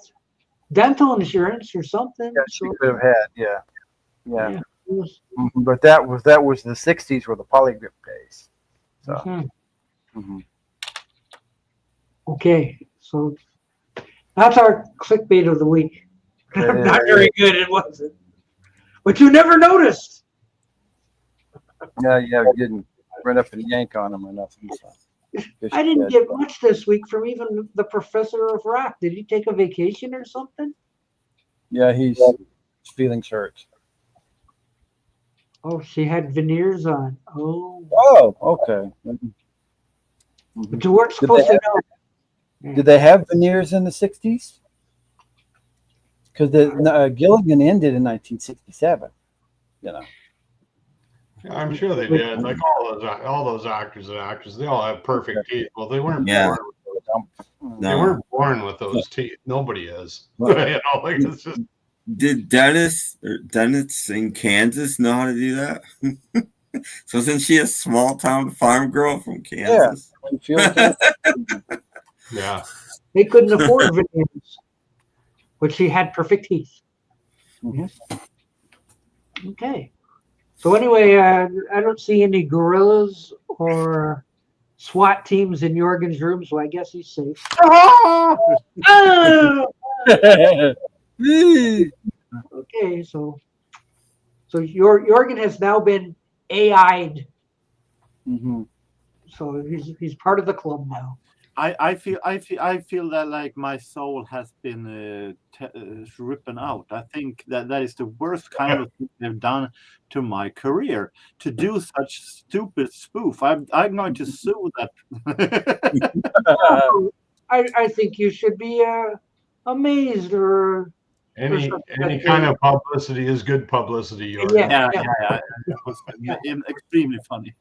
dental insurance or something. Yeah, she could have had. Yeah. Yeah. Mhm. But that was the 60s were the polygrip days. So. Mhm. Mhm. Okay, so that's our clickbait of the week. Not very good, it wasn't. But you never noticed. Yeah, we didn't run up and yank on them or nothing. So. I didn't get much this week from even the professor of rock. Did he take a vacation or something? Yeah, his feelings hurt. Oh, she had veneers on. Oh, Oh, okay. Mhm. but you weren't supposed to know. Did they have veneers in the 60s? Because the Gilligan ended in 1967. You know. I'm sure they did. Like all those actors and actresses, they all have perfect teeth. Well, they weren't Yeah. born with those. They No. weren't born with those teeth. Nobody is. You know, like it's just. Did Dennis in Kansas know how to do that? So isn't she a small town farm girl from Kansas? Yeah. They couldn't afford veneers, but she had perfect teeth. Mhm. Okay. So anyway, I don't see any gorillas or SWAT teams in Jorgen's room, so I guess he's safe. Oh! Okay, so Jorgen has now been AI'd, Mhm. so he's part of the club now. I feel that like my soul has been ripped out. I think that is the worst kind of thing they've done to my career, to do such stupid spoof. I'm going to sue that. I think you should be amazed or Any kind of publicity is good publicity. Yeah. It was extremely funny.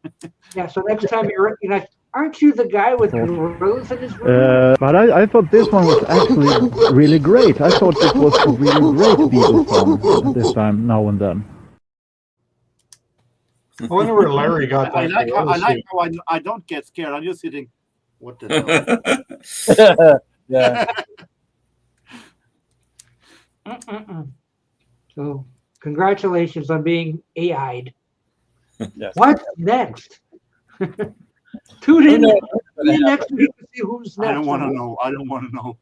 Yeah, so next time you recognize, aren't you the guy with gorillas in his room? But I thought this one was actually really great. I thought it was a really great Beatles song this time, now and then. I wonder where Larry got I that. like how I don't get scared. I'm just sitting. What the hell? Yeah. So, congratulations on being AI'd. Yes. What's next? Tune in next week to see who's next. I don't want to know. I don't want to know.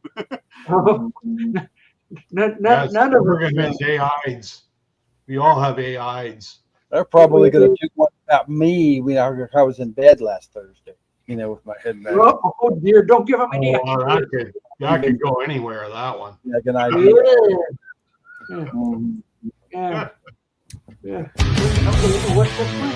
None of we're going to miss AIs. We all have AIs. They're probably going to do one about me when I was in bed last Thursday. You know, with my head back. Oh dear! Don't give them any. That could go anywhere. That one. Yeah, good idea. Yeah. Okay, what's this one?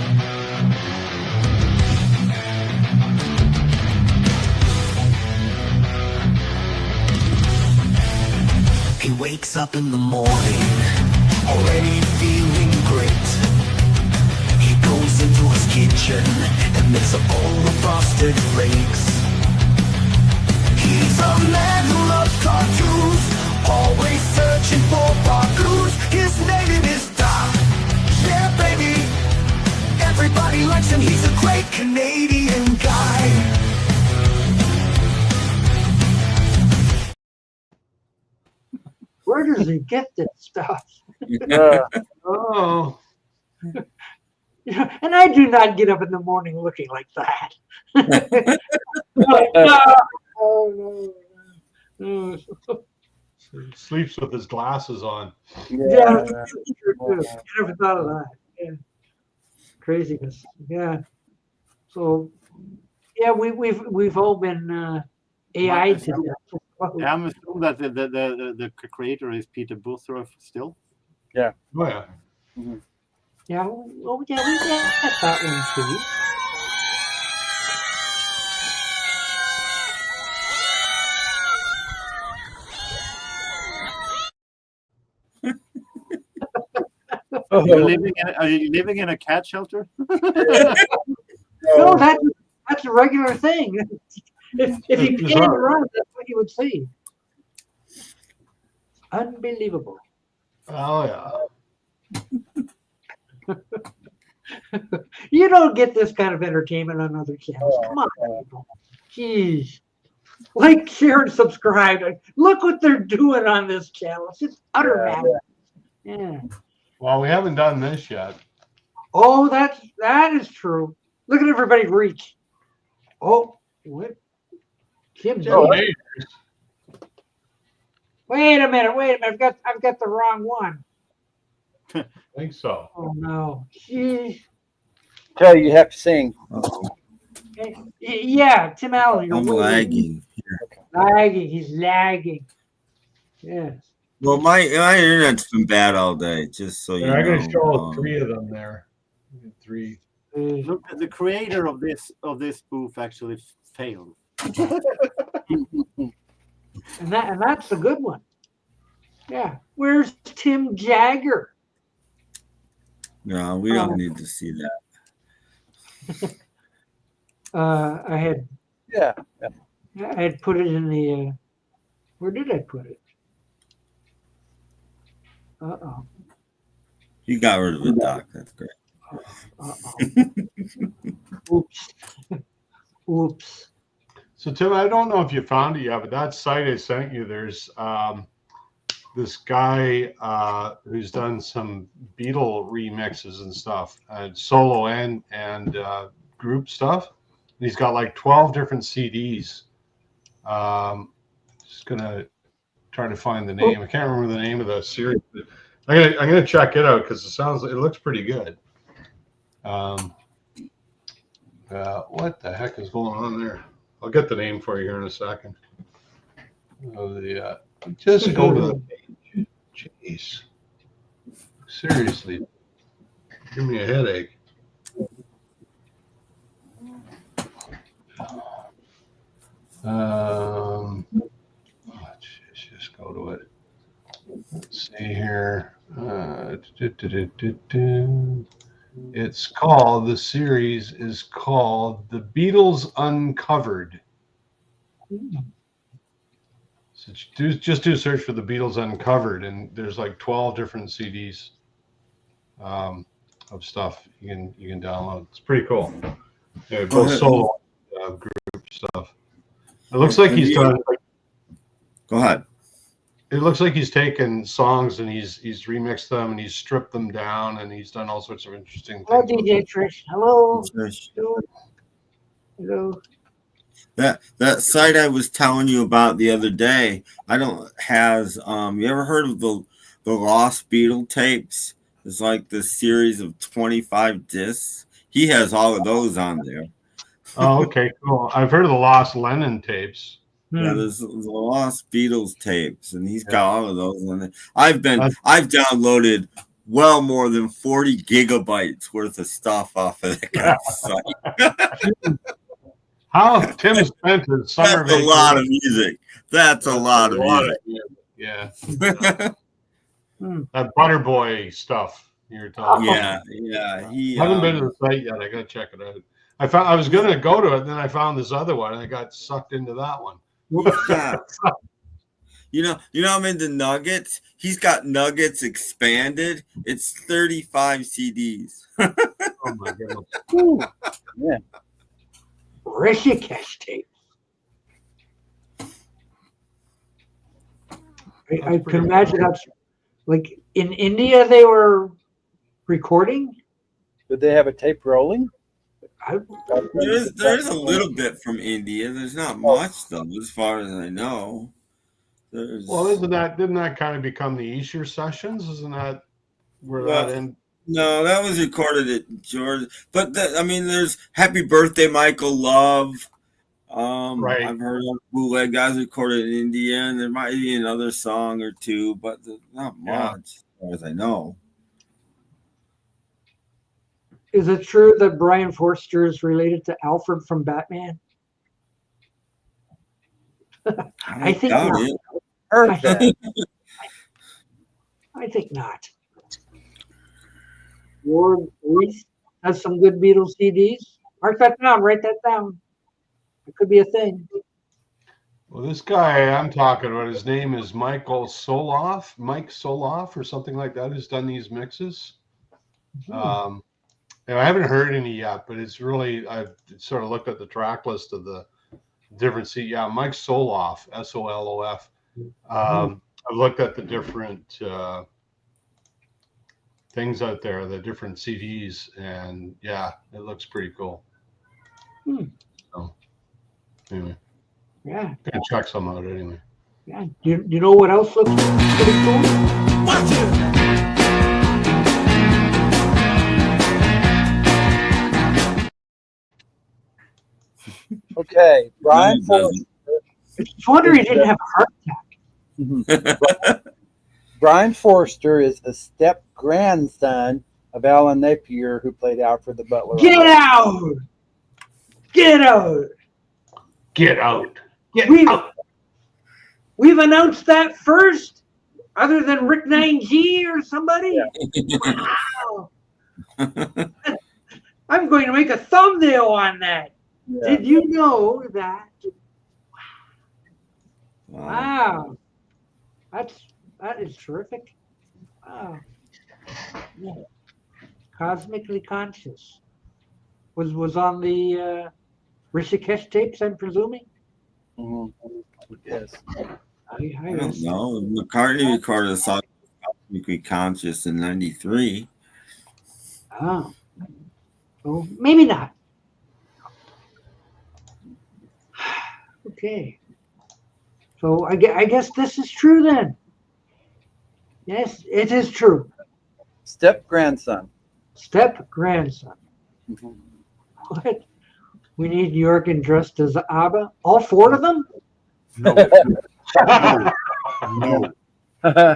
He wakes up in the morning, already feeling great. He goes into his kitchen and makes a bowl of frosted flakes. He's a man who loves cartoons, always searching for clues. His name is Doc. Yeah, baby. Everybody likes him. He's a great Canadian guy. Where does he get this stuff? Oh. And I do not get up in the morning looking like that. No. He sleeps with his glasses on. Yeah, I never thought of that. Yeah. Craziness. Yeah. So, yeah, we've all been AI to death. Yeah, I'm assuming that the creator is Peter Boothroff still. Yeah. Oh yeah. Mm-hmm. Yeah. Well, yeah, we got that one too. Are you living in a cat shelter? No, that's a regular thing. If he panned around, that's what you would see. Unbelievable. Oh yeah. You don't get this kind of entertainment on other channels. Come on, people. Jeez. Like, share, and subscribe. Look what they're doing on this channel. It's just utter madness. Yeah. Well, we haven't done this yet. Oh, that is true. Look at everybody reach. Oh, what? Kim. Wait a minute. I've got the wrong one. I think so. Oh no. Jeez. Tell you have to sing. Yeah, Tim Allen. I'm lagging. Lagging. He's lagging. Yes. Well, my internet's been bad all day. Just so you know. I'm going to show 3 of them there. 3. Look, the creator of this spoof actually failed. And that's a good one. Yeah. Where's Tim Jagger? No, we don't need to see that. I had I had put it in the where did I put it? You got rid of it, Doc. That's great. Oops. Oops. So Tim, I don't know if you found it yet, but that site I sent you, there's this guy who's done some Beatle remixes and stuff, solo and group stuff. And he's got like 12 different CDs. Just gonna try to find the name. I can't remember the name of the series. But I'm gonna check it out because it looks pretty good. What the heck is going on there? I'll get the name for you here in a second. Just go to the page. Jeez. Seriously. Give me a headache. Let's just go to it. Let's see here. It's called, the series is called The Beatles Uncovered. So just do a search for The Beatles Uncovered, and there's like 12 different CDs of stuff you can download. It's pretty cool. Yeah, both solo group stuff. It looks like he's done. Go ahead. It looks like he's taken songs and he's remixed them and he's stripped them down and he's done all sorts of interesting things. Hello, DJ Trish. Hello. Hello. That site I was telling you about the other day, has you ever heard of the Lost Beatle tapes? It's like this series of 25 discs. He has all of those on there. Oh, okay, cool. I've heard of the Lost Lennon tapes. Yeah, there's the Lost Beatles tapes, and he's got all of those on there. I've downloaded well more than 40 gigabytes worth of stuff off of that guy's site. How Tim spent his summer That's a lot of music. That's a lot of music. Yeah. That Butterboy stuff you're talking about. Yeah. I haven't been to the site yet. I gotta check it out. I was gonna go to it, and then I found this other one, and I got sucked into that one. Yeah. You know, I'm into Nuggets. He's got Nuggets expanded. It's 35 CDs. Oh my goodness. Ooh, yeah. Rishikesh tapes. I can imagine that's like in India they were recording. Did they have a tape rolling? There's a little bit from India. There's not much though, as far as I know. Well, didn't that kind of become the Easter sessions? Isn't that where that ended? No, that was recorded at George. But there's Happy Birthday, Michael Love. Right. I've heard of bootleg guys recorded in India, and there might be another song or two, but not much, as far as I know. Is it true that Brian Forster is related to Alfred from Batman? I think not. Heard that. I think not. Ward Reese has some good Beatles CDs. Mark that down. Write that down. It could be a thing. Well, this guy I'm talking about, his name is Mike Soloff, or something like that, who's done these mixes. And I haven't heard any yet, but it's really, I've sort of looked at the track list of the different Mike Soloff, Solof. I've looked at the different things out there, the different CDs, and yeah, it looks pretty cool. So anyway, yeah, gonna check some out anyway. Yeah, you know what else looks pretty cool? Watch it. Okay, Brian Forster. I just wonder he didn't have a heart attack. Brian Forster is the step grandson of Alan Napier, who played Alfred the Butler. Get out! Get out! Get out! Get out! We've announced that first, other than Rick 9G or somebody. Yeah. Wow! I'm going to make a thumbnail on that. Yeah. Did you know that? Wow. That is terrific. Wow. Yeah. Cosmically Conscious was on the Rishikesh tapes, I'm presuming. Yes. I don't know. McCartney recorded a song Cosmically Conscious in '93. Oh. Well, maybe not. Okay. So I guess this is true then. Yes, it is true. Step grandson. Step grandson. What? We need Jorgen dressed as ABBA? All four of them? No. No.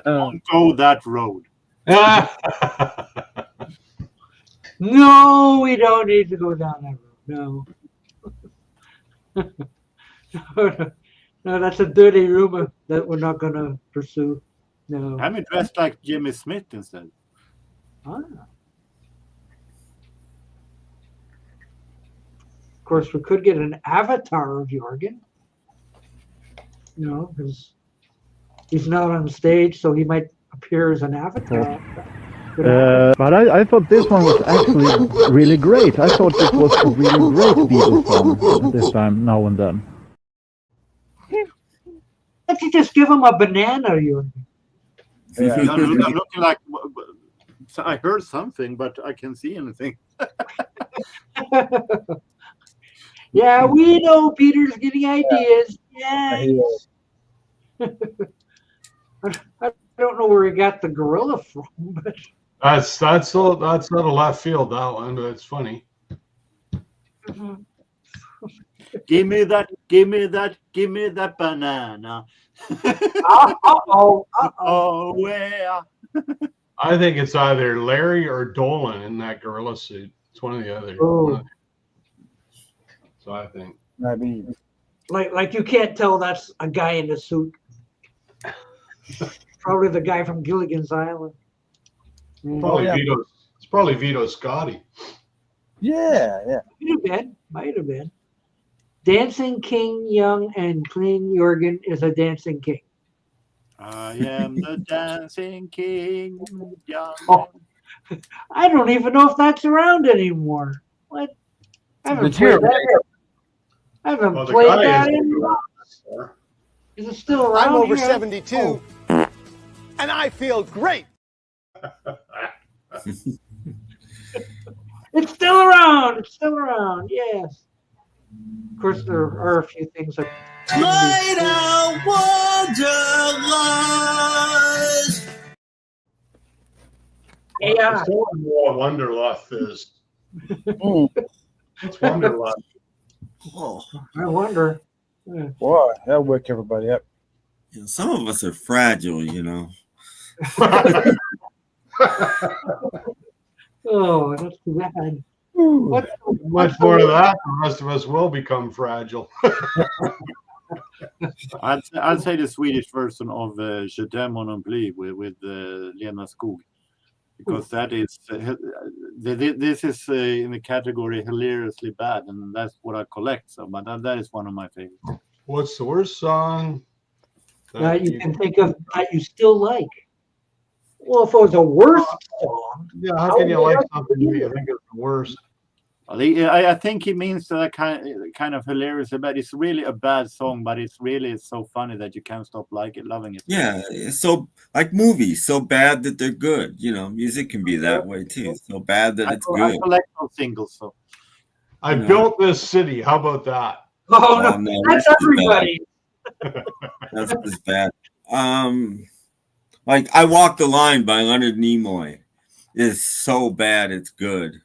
Don't go that road. No, we don't need to go down that road. No. No, that's a dirty rumor that we're not going to pursue. No. I'm dressed like Jimmy Smith instead. Ah. Of course, we could get an avatar of Jorgen. You know, because he's not on stage, so he might appear as an avatar. But I thought this one was actually really great. I thought it was a really great Beatles song this time, now and then. Why don't you just give him a banana, Jorgen? Yeah. I'm looking like I heard something, but I can't see anything. Yeah, we know Peter's getting ideas. Yes. I don't know where he got the gorilla from, but That's not a left field, that one, but it's funny. Give me that banana. Uh-oh. Oh, where? I think it's either Larry or Dolan in that gorilla suit. It's one of the other. Oh. So I think. I mean, Like you can't tell that's a guy in a suit. Probably the guy from Gilligan's Island. Probably Vito. It's probably Vito Scotti. yeah. Might have been. Dancing King, young and clean. Jorgen is a dancing king. I am the dancing king. Young. Oh, I don't even know if that's around anymore. What? I haven't played that. I haven't played that in. Is it still around? I'm over here? 72, and I feel great. It's still around. It's still around. Yes. Of course, there are a few things like. Light out Wanderlust. Yeah. I still don't know what Wanderlust is. What's Wanderlust? Oh, I wonder. Yeah. Boy, that'll wake everybody up. You know, some of us are fragile, you know. Oh, that's too bad. Much more of that, the rest of us will become fragile. I'd say the Swedish version of Je t'aime mon oubli with Lena Skog, because that is this is in the category hilariously bad, and that's what I collect. So, but that is one of my favorites. What's the worst song that you can think of that you still like? Well, if it was a worst song, yeah, how can you like something that you think is the worst? I think he means that kind of hilarious, but it's really a bad song, but it's so funny that you can't stop loving it. Yeah, so like movies, so bad that they're good. You know, music can be that way too. So bad that it's good. I collect those singles, so. I built this city. How about that? Oh no, that's everybody. That's just bad. Like I Walk the Line by Leonard Nimoy is so bad it's good.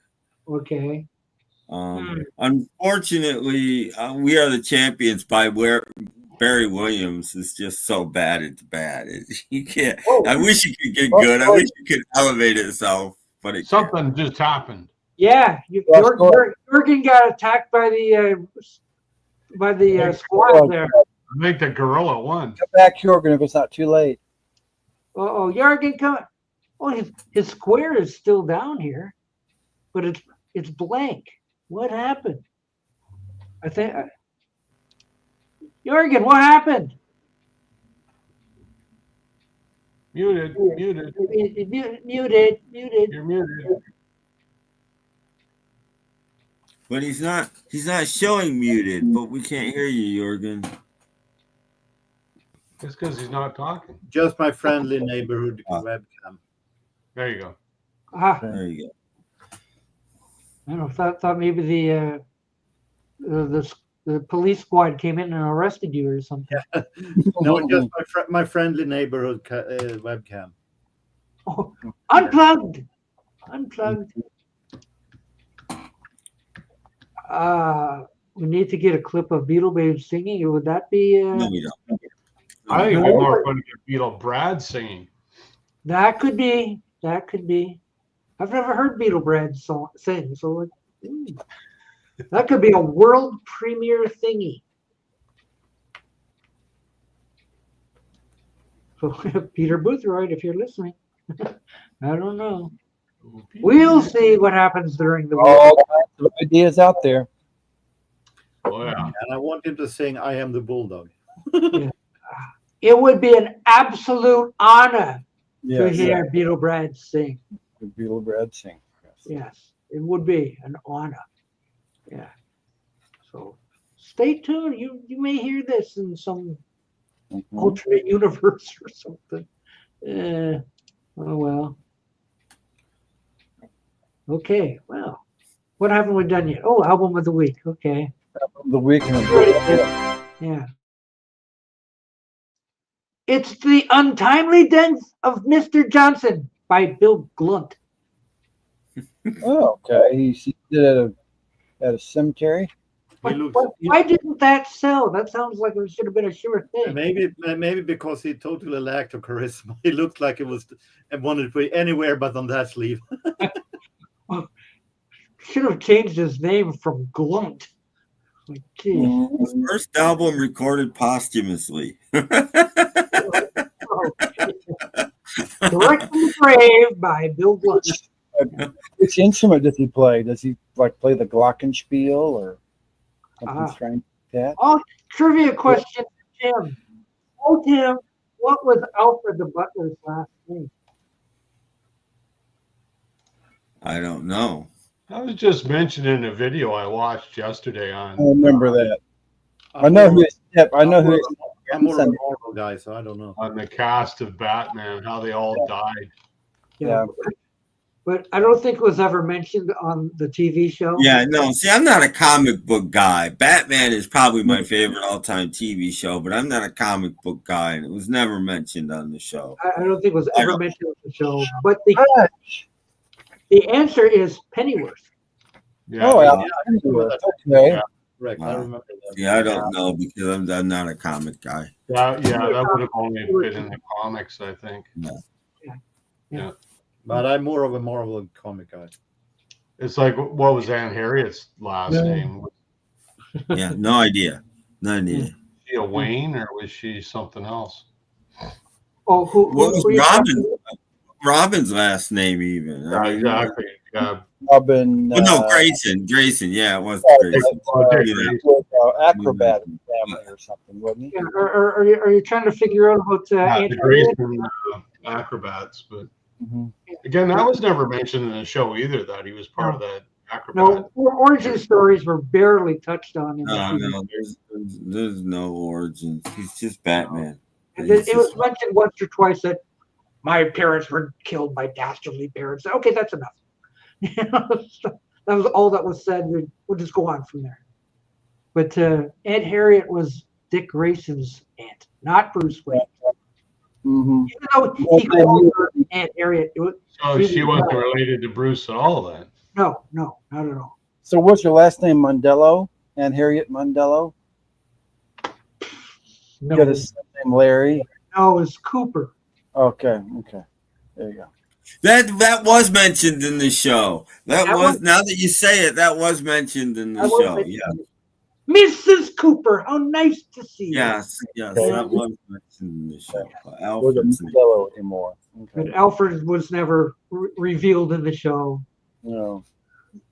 Okay. Unfortunately, We Are the Champions by Barry Williams is just so bad it's bad. You can't. I wish it could get good. I wish it could elevate itself, but something just happened. Yeah, Jorgen got attacked by the squad there. I think the gorilla won. Come back, Jorgen, if it's not too late. Oh, Jorgen, come. Oh, his square is still down here, but it's blank. What happened? I think Jorgen, what happened? Muted. Muted. You're muted. But he's not showing muted, but we can't hear you, Jorgen. It's because he's not talking. Just my friendly neighborhood webcam. There you go. There you go. I don't know. Thought maybe the police squad came in and arrested you or something. Yeah. No, just my friendly neighborhood webcam. Oh, unplugged. We need to get a clip of Beetle Babe singing. Would that be? No, we don't. I think we're more going to get Beetle Brad singing. That could be. I've never heard Beetle Brad sing, so that could be a world premiere thingy. So Peter Boothroyd, if you're listening, I don't know. We'll see what happens during the week. All kinds of ideas out there. Oh yeah. And I want him to sing "I Am the Bulldog." Yeah. It would be an absolute honor to hear Beetle Brad sing. Beetle Brad sing. Yes, it would be an honor. Yeah. So stay tuned. You may hear this in some alternate universe or something. Oh well. Okay. Well, what haven't we done yet? Oh, album of the week. Okay. The Weekend. Yeah. It's The Untimely Death of Mr. Johnson by Bill Blunt. Oh, okay. He did it at a cemetery. Why didn't that sell? That sounds like it should have been a sure thing. Maybe because he totally lacked of charisma. He looked like it was and wanted to be anywhere but on that sleeve. Should have changed his name from Glunt. Like, His first album recorded posthumously. Direct from the Grave by Bill Blunt. Which instrument does he play? Does he like play the glockenspiel or something strange like that? Oh, trivia question, Tim. Oh, Tim, what was Alfred the Butler's last name? I don't know. I was just mentioned in a video I watched yesterday on. I remember that. I know who his I'm more of a Marvel guy, so I don't know. On the cast of Batman, how they all died. Yeah. But I don't think it was ever mentioned on the TV show. Yeah, no. See, I'm not a comic book guy. Batman is probably my favorite all-time TV show, but I'm not a comic book guy, and it was never mentioned on the show. I don't think it was ever mentioned on the show. But the answer is Pennyworth. Yeah. Oh, yeah. Pennyworth. Okay. Yeah. Correct. I remember that. Yeah, I don't know because I'm not a comic guy. Yeah, that would have only been in the comics, I think. Yeah. But I'm more of a Marvel comic guy. It's like, what was Aunt Harriet's last name? Yeah, no idea. No idea. Was she a Wayne or was she something else? Oh, what was Robin's last name even? Yeah, exactly. Robin. No, Grayson. Grayson, yeah, it was Grayson. Acrobat family or something, wasn't he? Yeah, are you trying to figure out about Aunt the Harriet? Grayson acrobats, but again, that was never mentioned in the show either. That he was part of that acrobat. No, origin stories were barely touched on. In No, there's no origins. He's just Batman. It was mentioned once or twice that my parents were killed by dastardly parents. Okay, that's enough. That was all that was said. We'll just go on from there. But Aunt Harriet was Dick Grayson's aunt, not Bruce Wayne. Even though he called her Aunt Harriet. So she wasn't related to Bruce at all then? No, not at all. So what's your last name, Mondello? Aunt Harriet Mondello? No. Got his name Larry? No, it's Cooper. Okay. There you go. That was mentioned in the show. That was now that you say it, that was mentioned in the show. Yeah. Mrs. Cooper, how nice to see you. Yes, that was mentioned in the show. Wasn't Mondello anymore. But Alfred was never revealed in the show. No.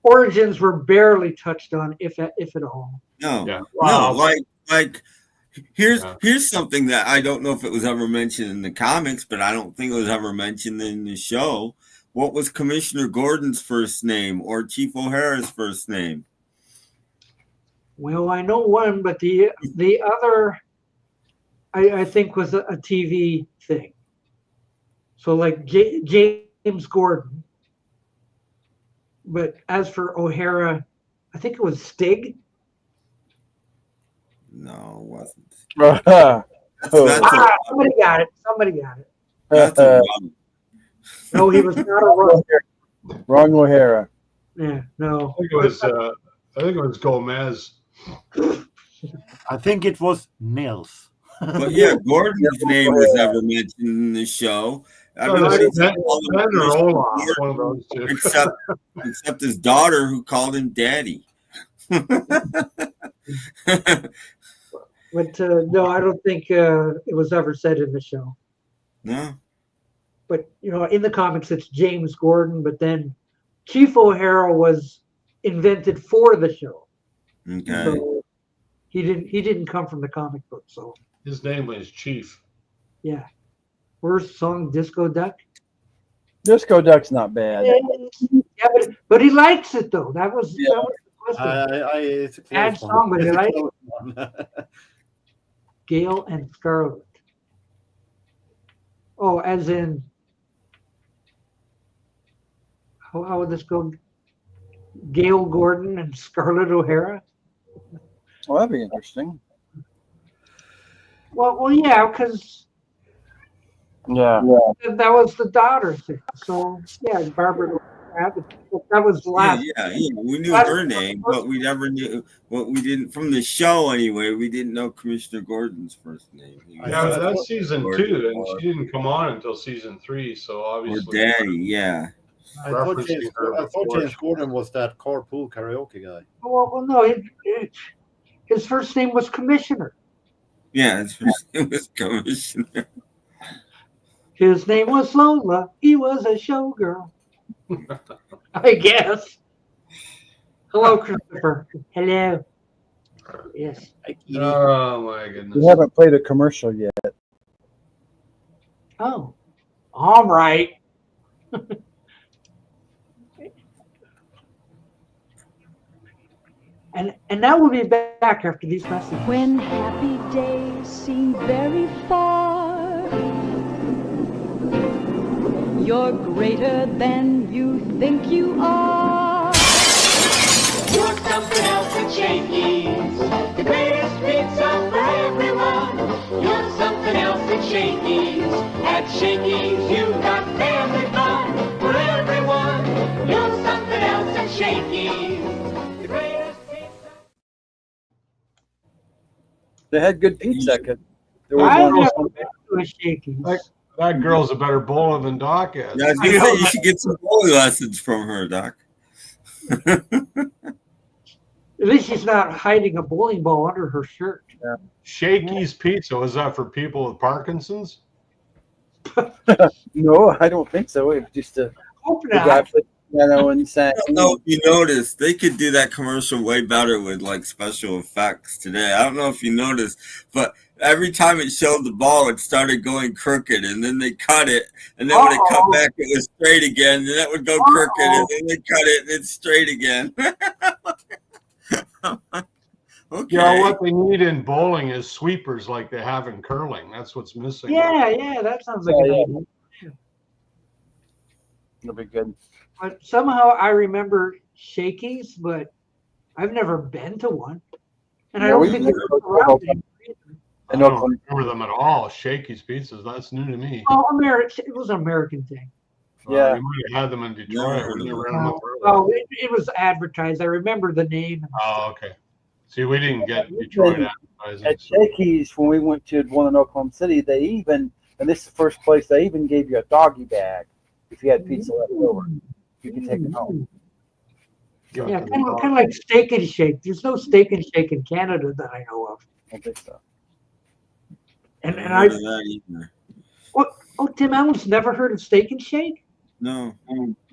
Origins were barely touched on, if at all. No, Yeah. no, like here's something that I don't know if it was ever mentioned in the comics, but I don't think it was ever mentioned in the show. What was Commissioner Gordon's first name or Chief O'Hara's first name? Well, I know one, but the other, I think, was a TV thing. So like James Gordon. But as for O'Hara, I think it was Stig. No, it wasn't. Somebody got it. That's a No, he was not a Wrong O'Hara. Yeah, no. I think it was Gomez. I think it was Nils. But yeah, Gordon's name was never mentioned in the show. I mean, except his daughter, who called him Daddy. But no, I don't think it was ever said in the show. No. But in the comics, it's James Gordon. But then Chief O'Hara was invented for the show. Okay. So he didn't come from the comic book. So his name was Chief. Yeah. Worst song, Disco Duck. Disco Duck's not bad. Yeah, but he likes it though. That was the question. It's a bad song, but he likes it. Gail and Scarlet. Oh, as in, how would this go? Gail Gordon and Scarlett O'Hara? Well, that'd be interesting. Well, yeah, because Yeah. that was the daughter thing. So yeah, Barbara. That was the last. Yeah. We knew her name, but we never knew what we didn't from the show anyway. We didn't know Commissioner Gordon's first name. Yeah, that's season 2, and she didn't come on until season 3. So Or obviously, Daddy, yeah. I thought James Gordon was that carpool karaoke guy. Well, no, his first name was Commissioner. Yeah, his first name was Commissioner. His name was Lola. He was a showgirl. I guess. Hello, Christopher. Hello. Yes. Oh my goodness. We haven't played a commercial yet. Oh, all right. And now we'll be back after these messages. When happy days seem very far, you're greater than you think you are. You're something else at Shakey's, the greatest pizza for everyone. You're something else at Shakey's. At Shakey's, you got family fun for everyone. You're something else at Shakey's, the greatest pizza. They had good pizza. I never been to a Shakey's. That girl's a better bowler than Doc is. Yeah, I was gonna say you should get some bowling lessons from her, Doc. At least she's not hiding a bowling ball under her shirt. Yeah. Shakey's Pizza, was that for people with Parkinson's? No, I don't think so. It's just a guy played piano and sang. I don't know if you noticed, they could do that commercial way better with like special effects today. I don't know if you noticed, but every time it showed the ball, it started going crooked, and then they cut it, and then when it cut back, it was straight again, and that would go crooked, and then they cut it, and it's straight again. Okay. Yeah, what they need in bowling is sweepers like they have in curling. That's what's missing. Yeah, that sounds like an idea. It'll be good. But somehow I remember Shakey's, but I've never been to one. And I don't think they're around anymore. I don't remember them at all. Shakey's Pizzas, that's new to me. Oh, it was an American thing. Yeah. You might have had them in Detroit. When you ran them Oh, it was advertised. I remember the name. Oh, okay. See, we didn't get Detroit advertising. At Shakey's, when we went to one in Oklahoma City, they even, and this is the first place, they even gave you a doggy bag if you had pizza left over. You could take it home. Yeah, kind of like Steak and Shake. There's no Steak and Shake in Canada that I know of. I think so. And oh, Tim Allen's never heard of Steak and Shake? No.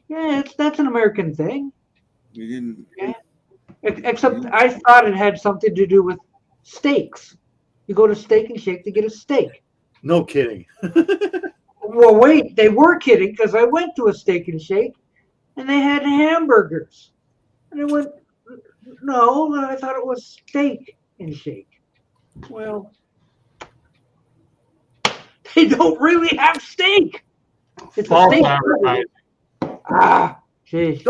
Yeah, that's an American thing. We didn't. Yeah. Except I thought it had something to do with steaks. You go to Steak and Shake to get a steak. No kidding. Well, wait, they were kidding because I went to a Steak and Shake and they had hamburgers. And I went, no, I thought it was Steak and Shake. Well, they don't really have steak. It's a steak burger. Geez.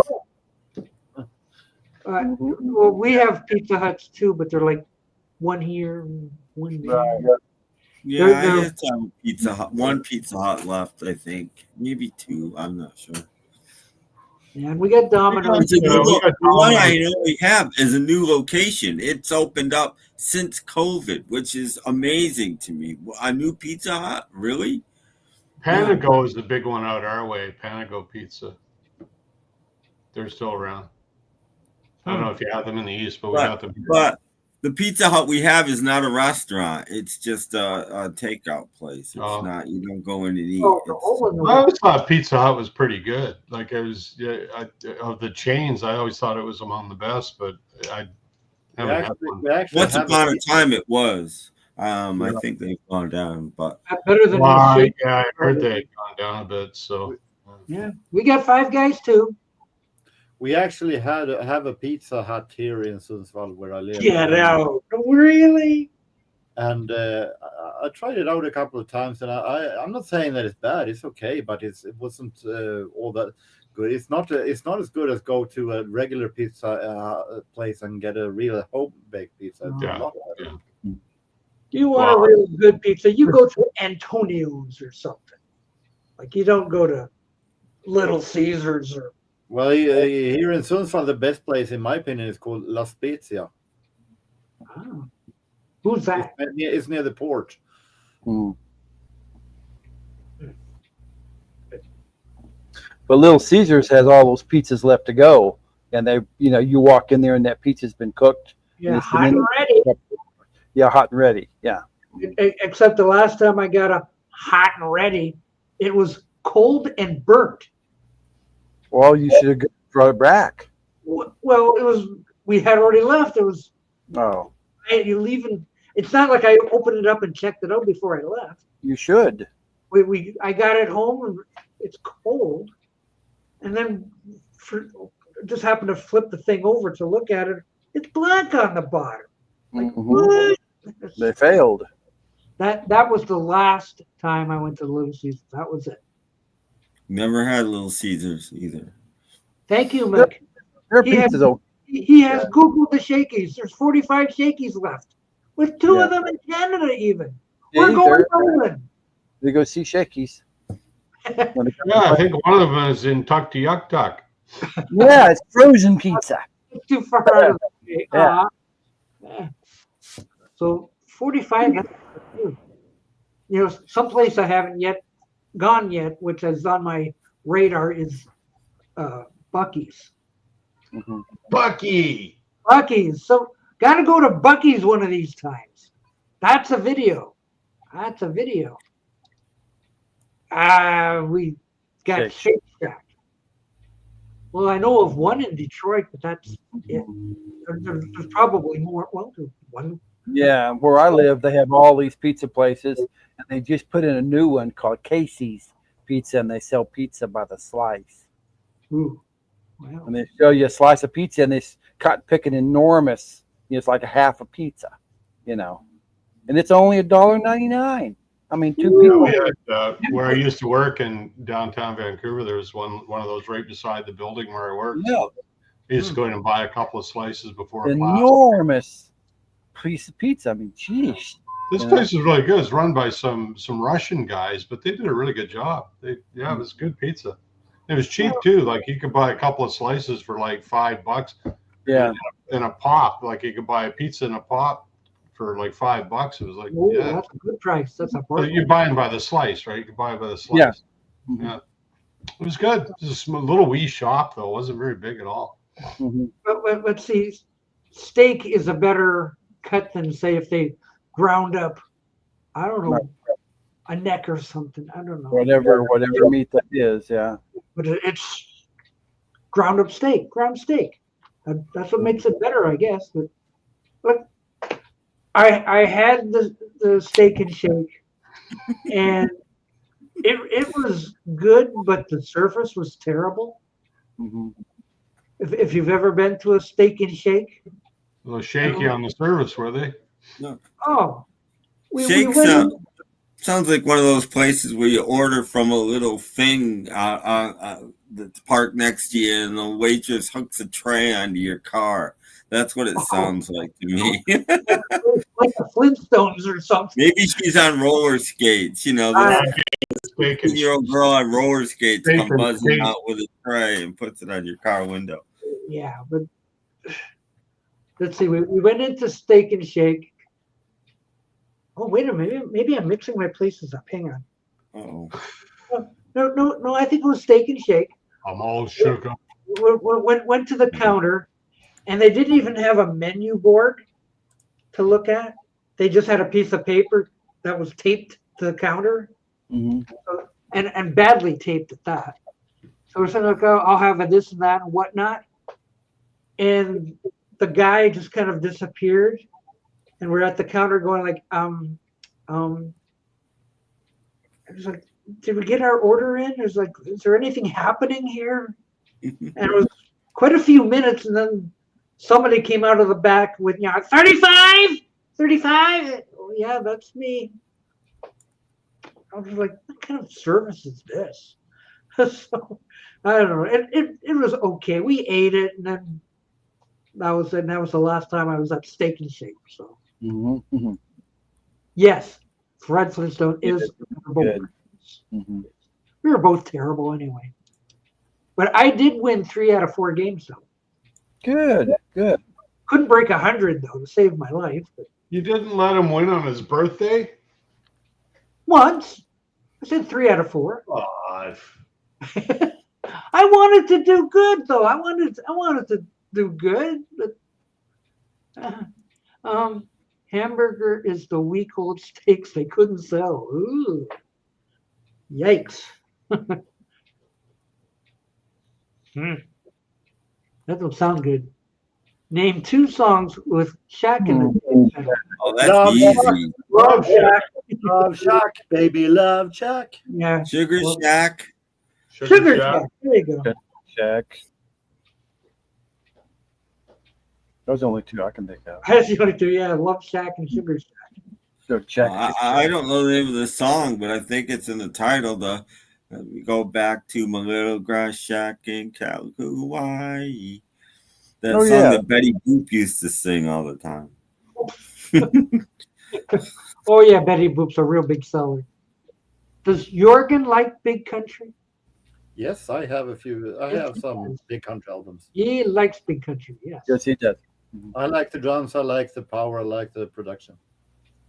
Well, we have Pizza Huts too, but they're like one here, one there. Right. Yeah, I just have Pizza Hut. One Pizza Hut left, I think. Maybe two. I'm not sure. Yeah, and we got Domino's. The one I know we have is a new location. It's opened up since COVID, which is amazing to me. A new Pizza Hut? Really? Panago is the big one out our way. Panago Pizza. They're still around. I don't know if you have them in the East, but we got them here. But the Pizza Hut we have is not a restaurant. It's just a takeout place. It's not. You don't go in and eat. I always thought Pizza Hut was pretty good. Like it was of the chains. I always thought it was among the best, but I haven't had one. Once upon a time, it was. I think they've gone down, but better than yeah, I heard they've gone down a bit. So yeah, we got Five Guys too. We actually have a Pizza Hut here in Sundsvall where I live. Get out! Really? And I tried it out a couple of times, and I'm not saying that it's bad. It's okay, but it wasn't all that good. It's not as good as go to a regular pizza place and get a real home baked pizza. It's a lot better. You want a really good pizza, you go to Antonio's or something. Like you don't go to Little Caesars or. Well, here in Sundsvall, the best place, in my opinion, is called La Spezia. Oh. Who's that? It's near the port. But Little Caesars has all those pizzas left to go, and you walk in there and that pizza's been cooked. Yeah, hot and ready. Yeah, hot and ready. Yeah. Except the last time I got a hot and ready, it was cold and burnt. Well, you should have brought it back. Well, we had already left. It was. Oh. You leaving. It's not like I opened it up and checked it out before I left. You should. I got it home and it's cold, and then just happened to flip the thing over to look at it. It's black on the bottom. Like what? They failed. That was the last time I went to Little Caesars. That was it. Never had Little Caesars either. Thank you, Mick. He has Googled the Shakey's. There's 45 Shakey's left, with 2 of them in Canada even. We're going rolling. We go see Shakey's. Yeah, I think one of them is in Tuk to Yuk Tuk. Yeah, it's frozen pizza. It's too far out of the yeah. So 45. Someplace I haven't yet gone yet, which is on my radar, is Buc-ee's. Buc-ee's. So got to go to Buc-ee's one of these times. That's a video. We got Shake Shack. Well, I know of one in Detroit, but that's it. There's probably more. Well, there's one. Yeah, where I live, they have all these pizza places, and they just put in a new one called Casey's Pizza, and they sell pizza by the slice. Ooh. Wow. And they show you a slice of pizza, and they pick an enormous, it's like a half a pizza, and it's only $1.99. I mean, 2 people. Where I used to work in downtown Vancouver, there was one of those right beside the building where I worked. Yeah. I used to go in and buy a couple of slices before class. Enormous piece of pizza. I mean, geez. This place is really good. It's run by some Russian guys, but they did a really good job. It was good pizza. It was cheap too. Like you could buy a couple of slices for like $5. Yeah. In a pop, like you could buy a pizza in a pop for like $5. It was like, that's a good price. That's a bargain. You buy them by the slice, right? You can buy it by the slice. Yeah. Yeah. It was good. It was a little wee shop though. It wasn't very big at all. But let's see. Steak is a better cut than, say, if they ground up, I don't know, a neck or something. I don't know. Whatever meat that is, yeah. But it's ground steak. That's what makes it better, I guess. But I had the Steak and Shake, and it was good, but the surface was terrible. If you've ever been to a Steak and Shake, a little shaky on the service, were they? No. Oh, Shake sounds like one of those places where you order from a little thing that's parked next to you, and the waitress hooks a tray onto your car. That's what it sounds like to me. Like the Flintstones or something. Maybe she's on roller skates. The 15-year-old girl on roller skates come buzzing out with a tray and puts it on your car window. Yeah, but let's see. We went into Steak and Shake. Oh, wait a minute. Maybe I'm mixing my places up. Hang on. Uh-oh. No. I think it was Steak and Shake. I'm all shook up. Went to the counter, and they didn't even have a menu board to look at. They just had a piece of paper that was taped to the counter, and badly taped at that. So we're saying, "Okay, I'll have this and that and whatnot," and the guy just kind of disappeared, and we're at the counter going like, I was like, did we get our order in? It was like, is there anything happening here? And it was quite a few minutes, and then somebody came out of the back with 35. yeah, that's me. I was like, what kind of service is this? So I don't know. It was okay. We ate it, and then that was the last time I was at Steak and Shake. So yes, Fred Flintstone is terrible. We were both terrible anyway. But I did win 3 out of 4 games though. Good. Couldn't break 100 though to save my life. But You didn't let him win on his birthday? once. I said 3 out of 4. Oh, I wanted to do good though. I wanted to do good. But, hamburger is the week-old steaks they couldn't sell. Ooh. Yikes. That don't sound good. Name 2 songs with Shaq in it. Oh, that's easy. Love Shack. Love Shack, baby, love Shack. Yeah. Sugar Shack. Sugar Shack. There you go. Shack. Those are the only 2 I can think of. That's the only 2. Yeah, Love Shack and Sugar Shack. So Shack. I don't know the name of the song, but I think it's in the title. We go back to my little grass shack in Calico, Hawaii. That song that Betty Boop used to sing all the time. Oh yeah, Betty Boop's a real big seller. Does Jorgen like big country? Yes, I have a few. I have some big country albums. He likes big country. Yes. Yes, he does. I like the drums. I like the power. I like the production.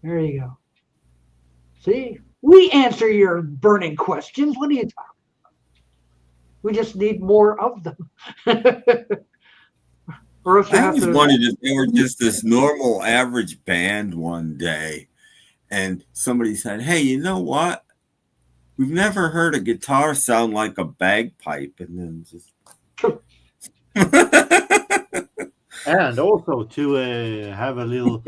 There you go. See, we answer your burning questions. What are you talking about? We just need more of them. Or else I always wondered if they were just this normal average band one day, and somebody said, "Hey, you know what? We've never heard a guitar sound like a bagpipe," and then just. And also to have a little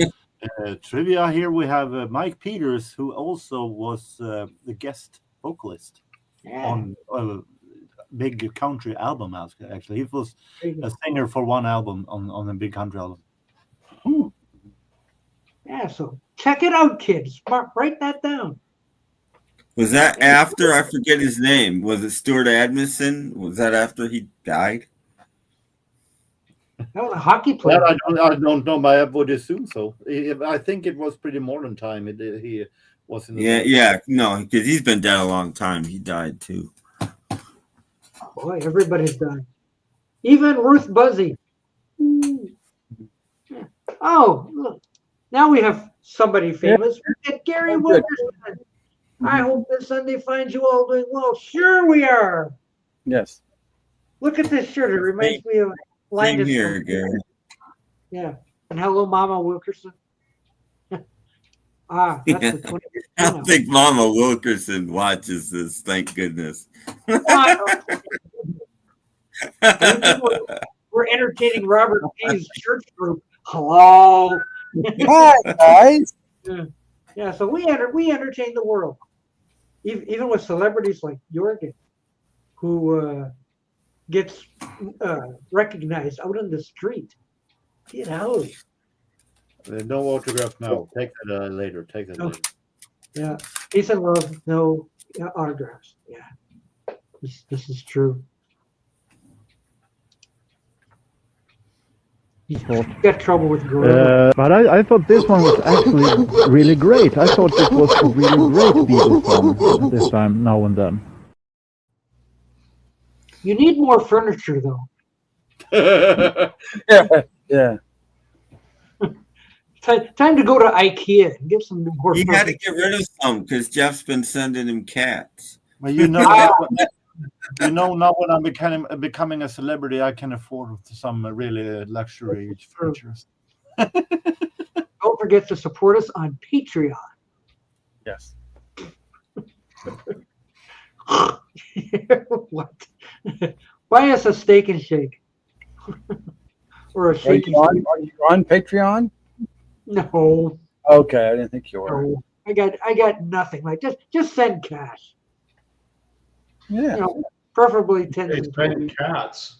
trivia here, we have Mike Peters, who also was the guest vocalist on a big country album. Actually, he was a singer for one album on a big country album. Yeah, so check it out, kids. Write that down. Was that after? I forget his name. Was it Stuart Adamson? Was that after he died? That was a hockey player. That I don't know, but I would assume so. I think it was pretty modern time. He was in the no, because he's been dead a long time. He died too. Boy, everybody's died. Even Ruth Buzzy. Oh, look. Now we have somebody famous. Get Gary Wilkerson. I hope this Sunday finds you all doing well. Sure we are. Yes. Look at this shirt. It reminds me of Same here, Gary. Yeah. And hello, Mama Wilkerson. That's the 20th. I don't think Mama Wilkerson watches this. Thank goodness. We're entertaining Robert P's church group. Hello. Hi, guys. Yeah, so we entertain the world. Even with celebrities like Jorgen, who gets recognized out on the street. Get out. No autograph now. Take that later. Take that later. Yeah, peace and love. No autographs. Yeah, this is true. You got trouble with gorilla. But I thought this one was actually really great. I thought it was a really great Beatles song this time, now and then. You need more furniture, though. Yeah. Time to go to IKEA and get some more. He had to get rid of some because Jeff's been sending him cats. Well, you know, now when I'm becoming a celebrity, I can afford some really luxury furniture. Don't forget to support us on Patreon. Yes. What? Buy us a steak and shake. Or a shake and shake. Are you on Patreon? No. Okay, I didn't think you were. No. I got nothing. Like just send cash. Yeah. You know, preferably 10 cents. Cats.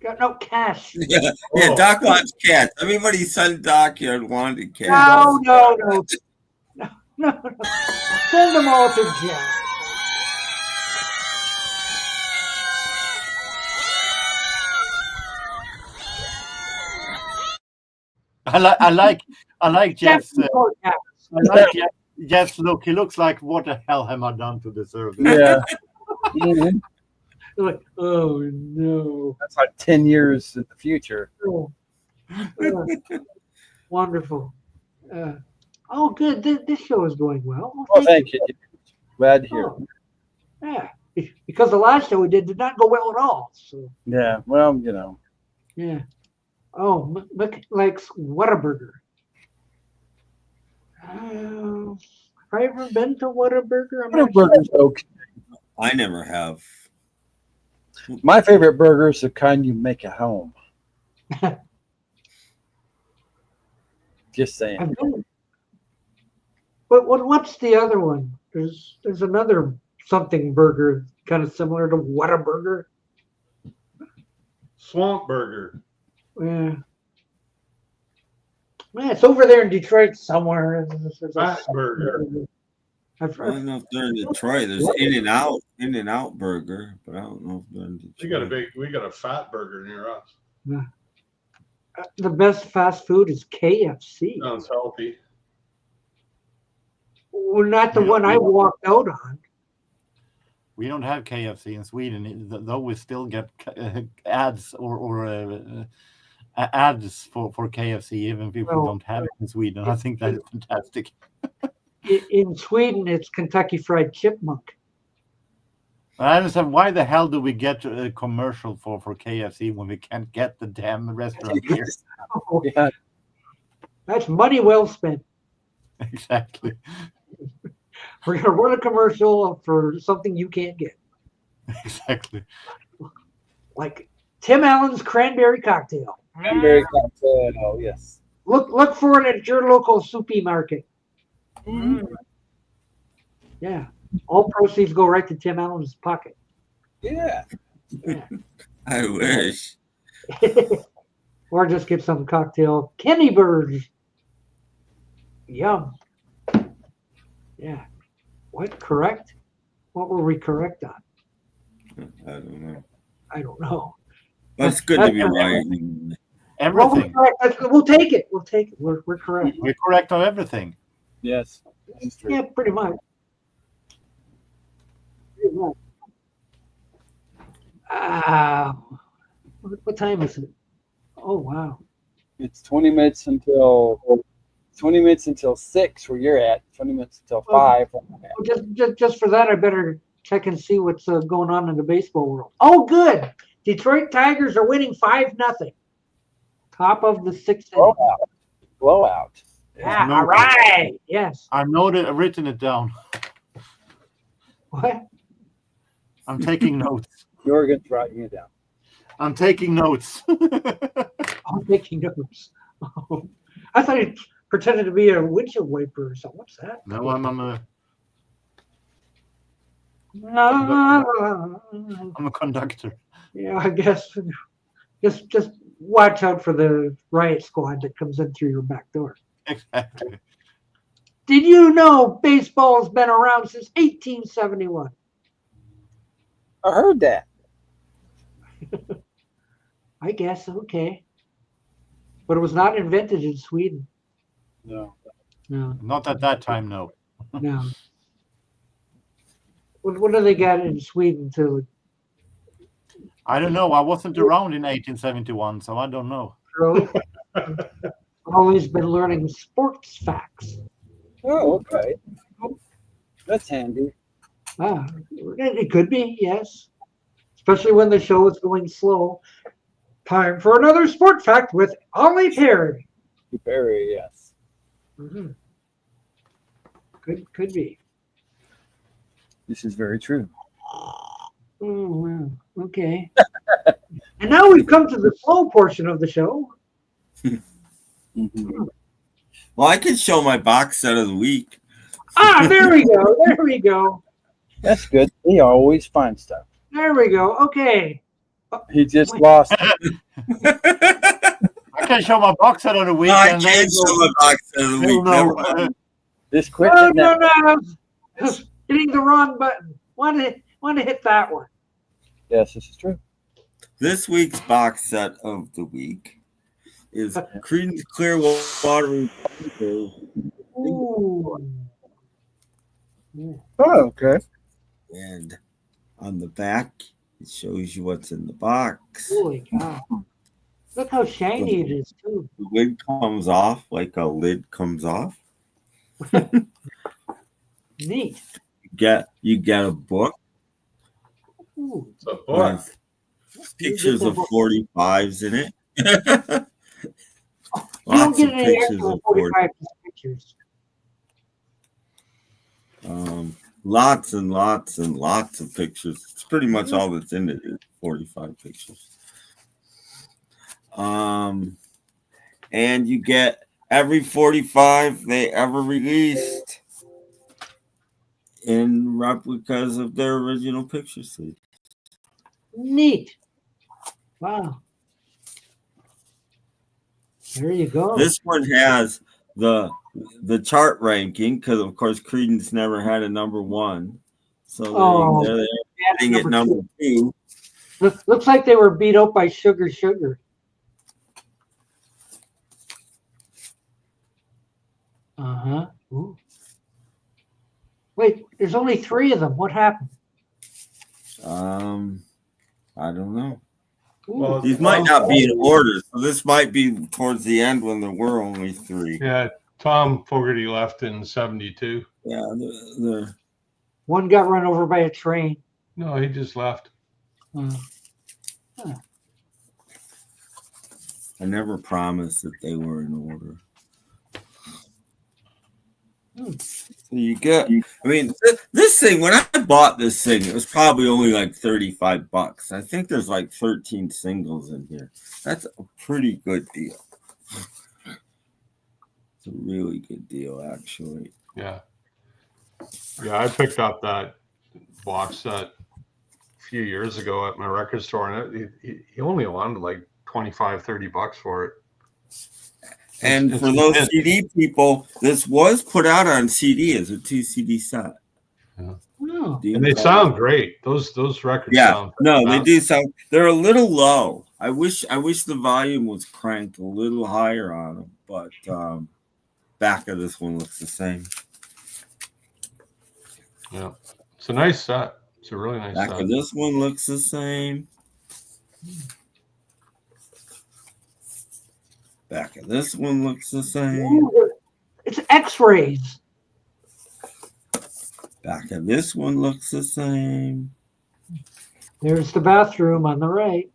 Got no cash. Yeah, Doc wants cats. Everybody sent Doc here and wanted cats. No. No. Send them all to Jeff. I like Jeff's. Jeff. I like Jeff's look. He looks like, what the hell have I done to deserve this? Yeah. Mhm. Like, oh no. That's like 10 years in the future. Oh. Wonderful. Oh, good. This show is going well. Oh, thank you. Glad to hear. Oh, yeah, because the last show we did not go well at all. So Yeah, well, you know. yeah. Oh, Mick likes Whataburger. Have I ever been to Whataburger? Whataburger's okay. I never have. My favorite burger is the kind you make at home. Just saying. I've been. But what's the other one? There's another something burger kind of similar to Whataburger. Swamp Burger. Yeah. Man, it's over there in Detroit somewhere. Fat Burger. I don't know if they're in Detroit. There's In-N-Out Burger, but I don't know if they're in Detroit. We got a Fat Burger near us. Yeah. The best fast food is KFC. Sounds healthy. Well, not the one I walked out on. We don't have KFC in Sweden, though we still get ads or ads for KFC, even if we don't have it in Sweden. I think that is fantastic. In Sweden, it's Kentucky Fried Chipmunk. I understand, why the hell do we get a commercial for KFC when we can't get the damn restaurant here? Yeah. That's money well spent. Exactly. We're going to run a commercial for something you can't get. Exactly. Like Tim Allen's cranberry cocktail. Cranberry cocktail, yes. Look for it at your local soupy market. Yeah. All proceeds go right to Tim Allen's pocket. Yeah. I wish. Or just get some cocktail Kenny Birds. Yum. Yeah. What? Correct? What were we correct on? I don't know. I don't know. But it's good to be right. Everything. We'll take it. We'll take it. We're correct. We're correct on everything. Yes. Yeah, pretty much. What time is it? Oh wow. It's 20 minutes until 6 where you're at. 20 minutes until 5. Just for that, I better check and see what's going on in the baseball world. Oh, good. Detroit Tigers are winning 5-0. Top of the 6th inning. Blowout. Yeah, all right. Yes. I've written it down. What? I'm taking notes. Jorgen's writing it down. I'm taking notes. I'm taking notes. Oh, I thought he pretended to be a windshield wiper or something. What's that? No, I'm a conductor. Yeah, I guess. Just watch out for the riot squad that comes in through your back door. Exactly. Did you know baseball's been around since 1871? I heard that. I guess, okay. But it was not invented in Sweden. No. Not at that time, no. No. What do they got in Sweden to? I don't know. I wasn't around in 1871, so I don't know. Really? Always been learning sports facts. Oh, okay. That's handy. It could be, yes. Especially when the show is going slow. Time for another sport fact with Ollie Perry. Perry, yes. Mm-hmm. Could be. This is very true. Oh, well, okay. And now we've come to the slow portion of the show. Mm-hmm. Well, I could show my box set of the week. There we go. There we go. That's good. He always finds stuff. There we go. Okay. He just lost. I can show my box set of the week. No, I can't show my box set of the week. Never mind. Just quit. Oh, hitting that. no. Just hitting the wrong button. Want to hit that one. Yes, this is true. This week's box set of the week is Creedence Clearwater. Ooh. Oh, okay. And on the back, it shows you what's in the box. Holy cow. Look how shiny it is, too. The lid comes off like a lid comes off. Neat. You get a book. Ooh. It's a book. With pictures of 45s in it. You don't Lots get of any pictures extra of 45 pictures. Lots and lots and lots of pictures. It's pretty much all that's in it is 45 pictures. And you get every 45 they ever released in replicas of their original picture sleeve. Neat. Wow. There you go. This one has the chart ranking because, of course, Creedence never had a number 1, so they're getting it number 2. Looks like they were beat up by Sugar. Ooh. Wait, there's only 3 of them. What happened? I don't know. Well, these might not be in order, so this might be towards the end when there were only 3. Yeah, Tom Fogerty left in 72. Yeah, one got run over by a train. No, he just left. I never promised that they were in order. So you get, I mean, this thing, when I bought this thing, it was probably only like $35. I think there's like 13 singles in here. That's a pretty good deal. It's a really good deal, actually. Yeah. Yeah, I picked up that box set a few years ago at my record store, and he only wanted like $25-$30 for it. And for those CD people, this was put out on CD as a 2 CD set. Yeah. And they sound great. Those records sound they do sound. They're a little low. I wish the volume was cranked a little higher on them, but back of this one looks the same. Yeah, it's a nice set. It's a really nice set. Back of this one looks the same. Back of this one looks the same. Ooh, it's X-rays. Back of this one looks the same. There's the bathroom on the right.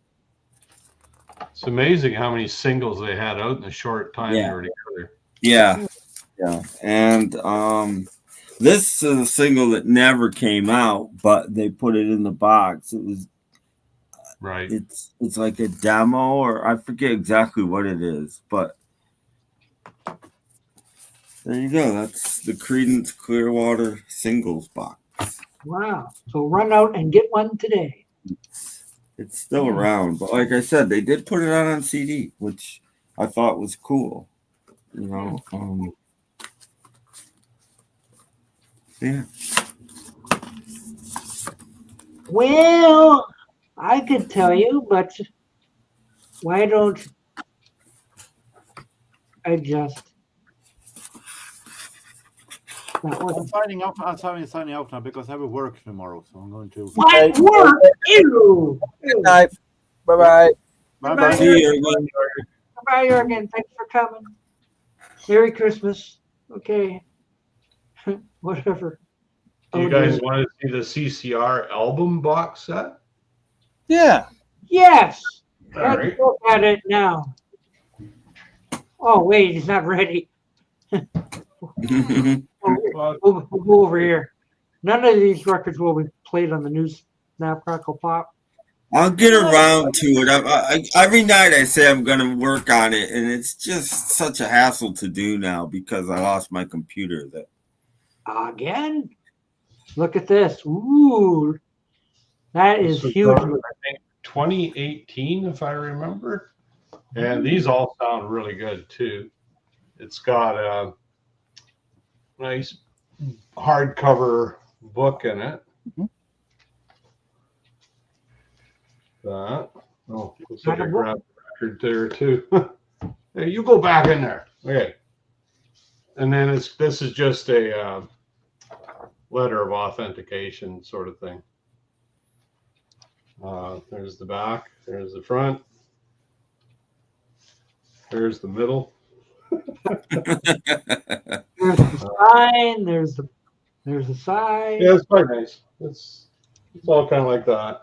It's amazing how many singles they had out in a short time they were together. Yeah. And this is a single that never came out, but they put it in the box. It was right. It's like a demo, or I forget exactly what it is, but there you go. That's the Creedence Clearwater singles box. Wow. So run out and get one today. It's still around, but like I said, they did put it out on CD, which I thought was cool. You know, yeah. Well, I could tell you, but why don't I just I'm signing off. I'm signing off now because I have work tomorrow, so I'm going to. What work? Ew. Good night. Bye-bye. Bye-bye. See you. Bye, Jorgen. Thanks for coming. Merry Christmas. Okay. Whatever. Do you guys want to see the CCR album box set? Yeah. Yes. All Let's right. look at it now. Oh, wait, he's not ready. We'll go over here. None of these records will be played on the new Snap Crackle Pop. I'll get around to it. Every night I say I'm going to work on it, and it's just such a hassle to do now because I lost my computer. Again? Look at this. Ooh. That is huge. I think 2018, if I remember. And these all sound really good, too. It's got nice hardcover book in it. That. Oh, looks like I grabbed the record there too. Hey, you go back in there. Okay. And then this is just a letter of authentication sort of thing. There's the back. There's the front. There's the middle. There's the sign. There's the side. Yeah, it's quite nice. It's all kind of like that.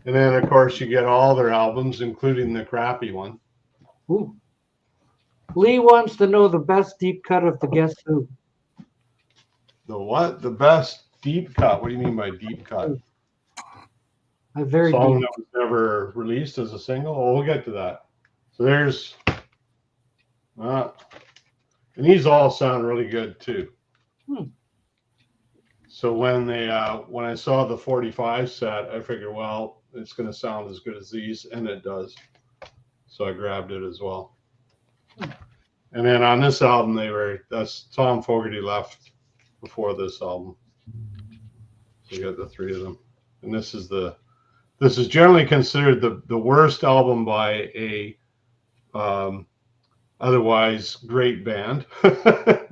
And then of course you get all their albums, including the crappy one. Ooh. Lee wants to know the best deep cut of the Guess Who. The what? The best deep cut? What do you mean by deep cut? A very song deep. that was never released as a single. Oh, we'll get to that. So there's, and these all sound really good too. So when I saw the 45 set, I figured, well, it's going to sound as good as these, and it does. So I grabbed it as well. And then on this album, that's Tom Fogerty left before this album. So you got the three of them, and this is generally considered the worst album by a otherwise great band.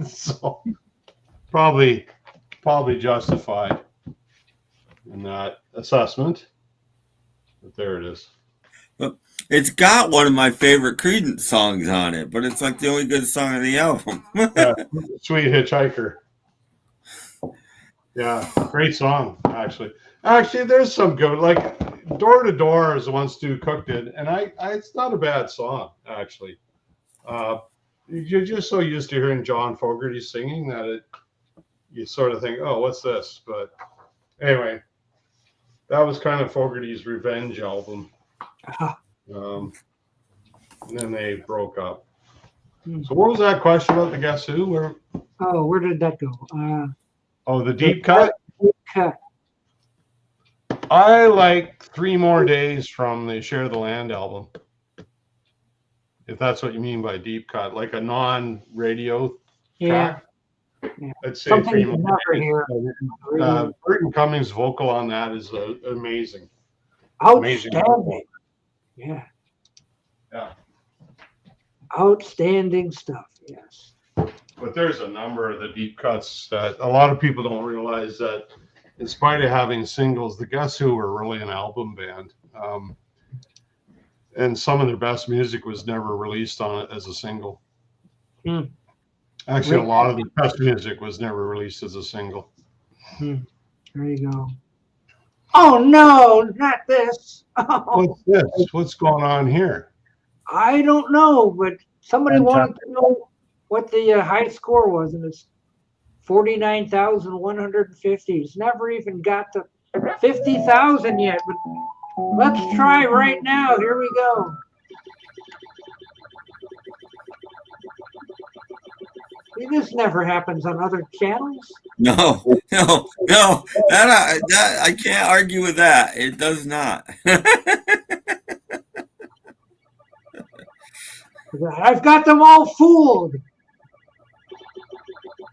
So probably justified in that assessment. But there it is. It's got one of my favorite Creedence songs on it, but it's like the only good song of the album. Yeah, Sweet Hitchhiker. Yeah, great song, actually. Actually, there's some good, like Door to Door is the one Stu Cook did, and it's not a bad song, actually. You're just so used to hearing John Fogerty singing that you sort of think, oh, what's this? But anyway, that was kind of Fogerty's revenge album. And then they broke up. So what was that question about the Guess Who? Where did that go? The deep cut? Deep cut. I like 3 More Days from the Share the Land album. If that's what you mean by deep cut, like a non-radio track. Yeah. I'd say Something 3 you More never Days. hear. Burton Cummings' vocal on that is amazing. Outstanding. Yeah. Outstanding stuff. Yes. But there's a number of the deep cuts that a lot of people don't realize that in spite of having singles, the Guess Who were really an album band. And some of their best music was never released on it as a single. Actually, a lot of the best music was never released as a single. There you go. Oh, no, not this. Oh. What's this? What's going on here? I don't know, but somebody wanted to know what the high score was, and it's 49,150. It's never even got to 50,000 yet, but let's try right now. Here we go. See, this never happens on other channels. No. That I can't argue with that. It does not. I've got them all fooled.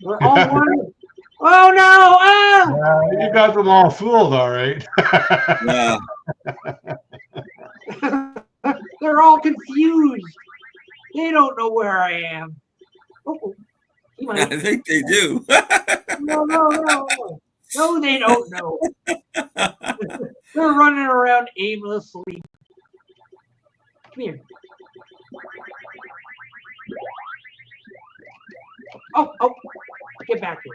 We're all worried. Oh no! Ah! Yeah, you got them all fooled, all right. Yeah. They're all confused. They don't know where I am. Oh, I think they do. No, they don't know. They're running around aimlessly. Come here. Oh, get back here.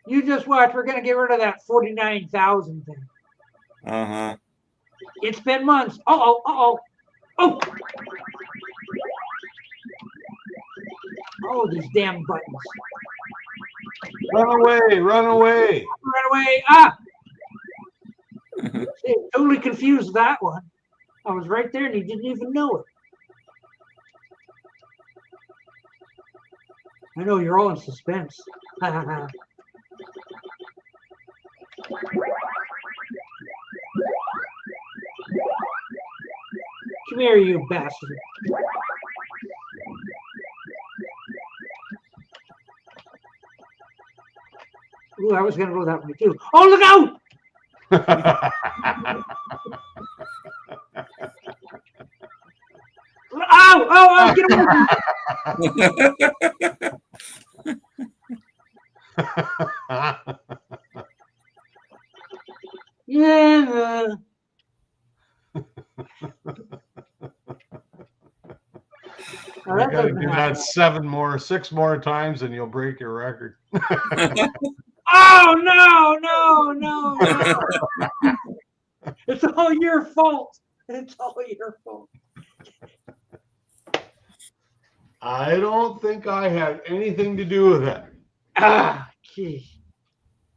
You just watch. We're going to get rid of that 49,000 thing. Uh-huh. It's been months. Oh. Oh, these damn buttons. Run away. Ah! They totally confused that one. I was right there and he didn't even know it. I know you're all in suspense. Come here, you bastard. Ooh, I was going to go that way too. Oh, look out! Oh, get away! Yeah. You got to do that 6 more times, and you'll break your record. Oh no! It's all your fault. It's all your fault. I don't think I had anything to do with it. Geez.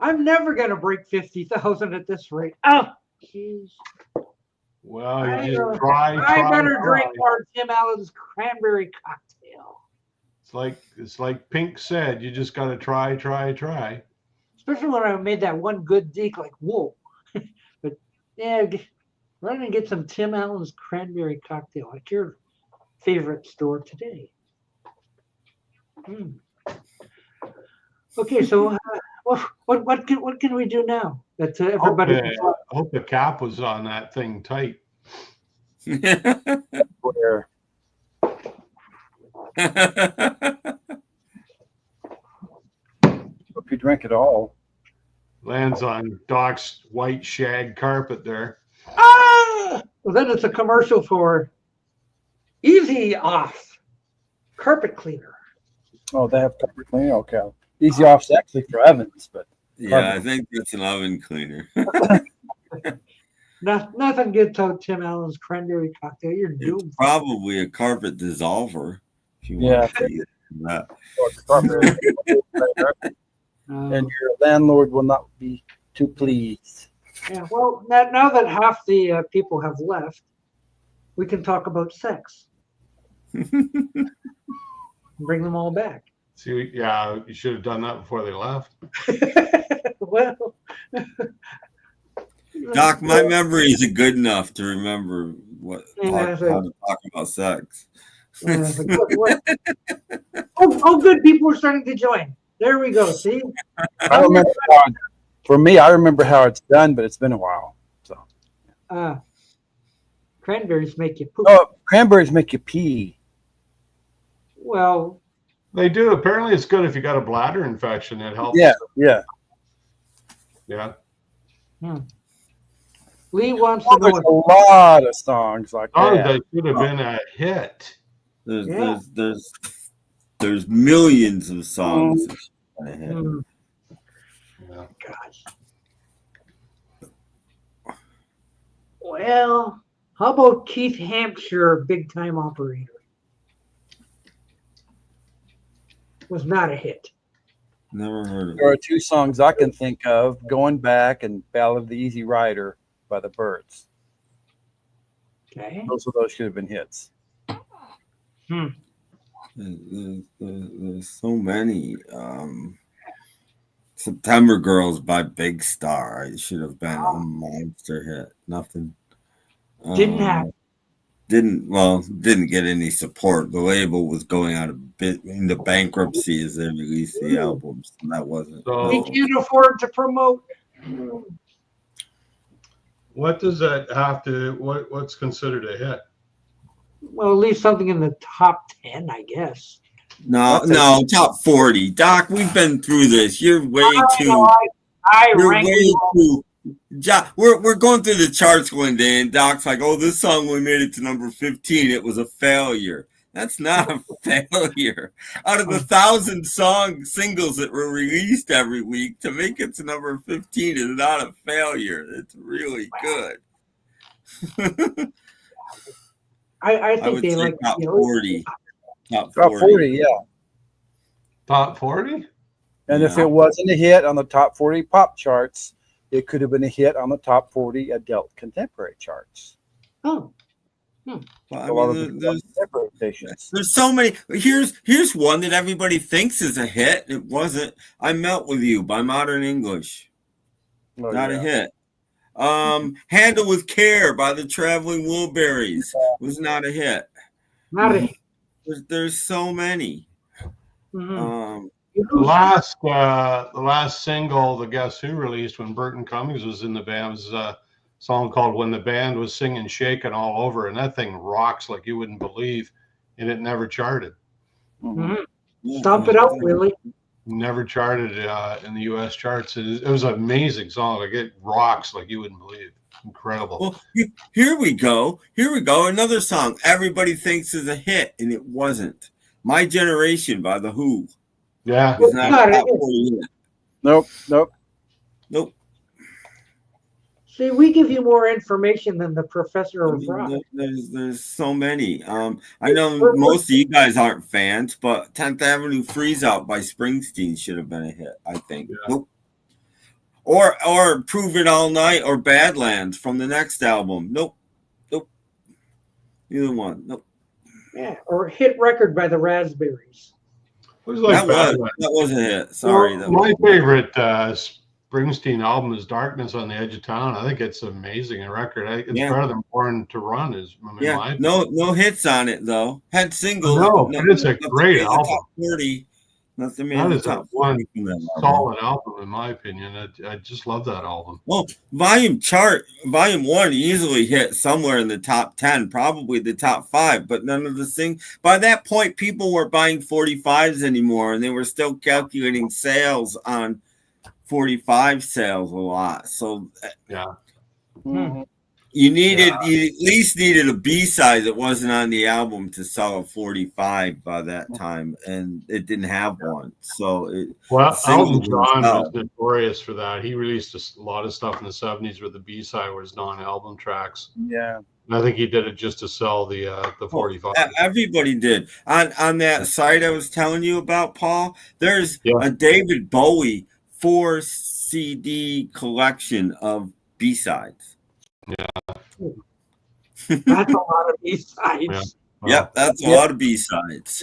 I'm never gonna break 50,000 at this rate. Oh, jeez. Well, you just try. I better drink more Tim Allen's cranberry cocktail. It's like Pink said. You just got to try. Especially when I made that one good deke, like whoa. But yeah, run and get some Tim Allen's cranberry cocktail at your favorite store today. Okay, so what can we do now? That everybody. I hope the cap was on that thing tight. Where? Hope you drink it all. Lands on Doc's white shag carpet there. Well, then it's a commercial for Easy Off carpet cleaner. Oh, they have carpet cleaner. Okay, Easy Off's actually for ovens, but yeah, I think that's an oven cleaner. Nothing gets out Tim Allen's cranberry cocktail. You're doomed. It's probably a carpet dissolver. If you want to use that. And your landlord will not be too pleased. Yeah, well, now that half the people have left, we can talk about sex. Bring them all back. See, yeah, you should have done that before they left. Well, Doc, my memory isn't good enough to remember how to talk about sex. Oh, good. People are starting to join. There we go. See? I remember for me, I remember how it's done, but it's been a while. So, cranberries make you poop. Oh, cranberries make you pee. Well, they do. Apparently, it's good if you got a bladder infection. It helps. Yeah. Lee wants to know. There's a lot of songs like that. That should have been a hit. There's millions of songs. Gosh. Well, how about Keith Hampshire, Big Time Operator? Was not a hit. Never heard of it. There are two songs I can think of, Going Back and Ballad of the Easy Rider by the Byrds. Okay. Both of those should have been hits. There's so many. September Girls by Big Star. It should have been a monster hit. Nothing. Didn't happen. Didn't get any support. The label was going out into bankruptcy as they released the albums, and that wasn't. They can't afford to promote. What does that have to? What's considered a hit? Well, at least something in the top 10, I guess. No, top 40. Doc, we've been through this. You're way too. We're going through the charts one day, and Doc's like, "Oh, this song we made it to number 15. It was a failure." That's not a failure. Out of the 1,000 singles that were released every week, to make it to number 15 is not a failure. It's really good. I think would they say like top 40. Top 40. 40, yeah. Top 40? And if it wasn't a hit on the top 40 pop charts, it could have been a hit on the top 40 adult contemporary charts. Oh. Well, there's so many. Here's one that everybody thinks is a hit. It wasn't. I Melt With You by Modern English. Not a hit. Handle With Care by the Traveling Wilburys was not a hit. Not a hit. There's so many. The last single the Guess Who released when Burton Cummings was in the band was a song called "When the Band Was Singing Shakin' All Over," and that thing rocks like you wouldn't believe, and it never charted. Stomp it out, Willie. Never charted in the U.S. charts. It was an amazing song. Like it rocks like you wouldn't believe. Incredible. Well, here we go. Another song everybody thinks is a hit, and it wasn't. "My Generation" by The Who. Yeah. It's not a top 40 hit. Nope. See, we give you more information than the professor of rock. There's so many. I know most of you guys aren't fans, but 10th Avenue Freeze Out by Springsteen should have been a hit, I think. Yeah. Nope. Or Prove It All Night or Badlands from the next album. Nope. Either one. Nope. Yeah, or Hit Record by the Raspberries. That was a hit. Sorry. Well, my favorite Springsteen album is "Darkness on the Edge of Town." I think it's amazing a record. It's better than "Born to Run." No hits on it though. Had singles. No, it's a great album. Top 40. Nothing that is a one solid album in my opinion. I just love that album. Well, Volume 1 easily hit somewhere in the top 10, probably the top 5, but none of the things. By that point, people weren't buying 45s anymore, and they were still calculating sales on 45 sales a lot. So yeah. You at least needed a B-side that wasn't on the album to sell a 45 by that time, and it didn't have one. So Elton John was notorious for that. He released a lot of stuff in the 70s where the B-side was non-album tracks. Yeah. And I think he did it just to sell the 45. Everybody did. On that site I was telling you about, Paul, there's a David Bowie 4 CD collection of B-sides. Yeah. That's a lot of B-sides. Yep, that's a lot of B-sides.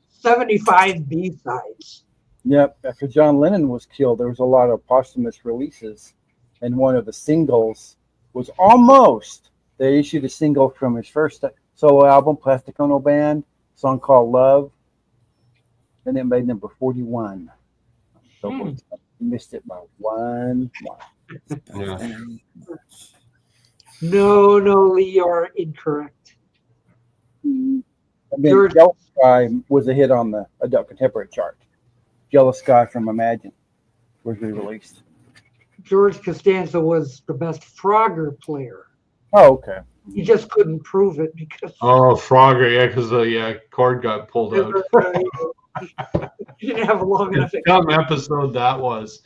75 B-sides. Yep, after John Lennon was killed, there was a lot of posthumous releases, and one of the singles was they issued a single from his first solo album, Plastic Ono Band, a song called Love, and it made number 41. So missed it by one. No, Lee, you're incorrect. And then Yellow Sky was a hit on the adult contemporary chart. Yellow Sky from Imagine was re-released. George Costanza was the best Frogger player. Oh, okay. He just couldn't prove it because. Oh, Frogger, because the cord got pulled out. He didn't have a long enough. Some episode that was.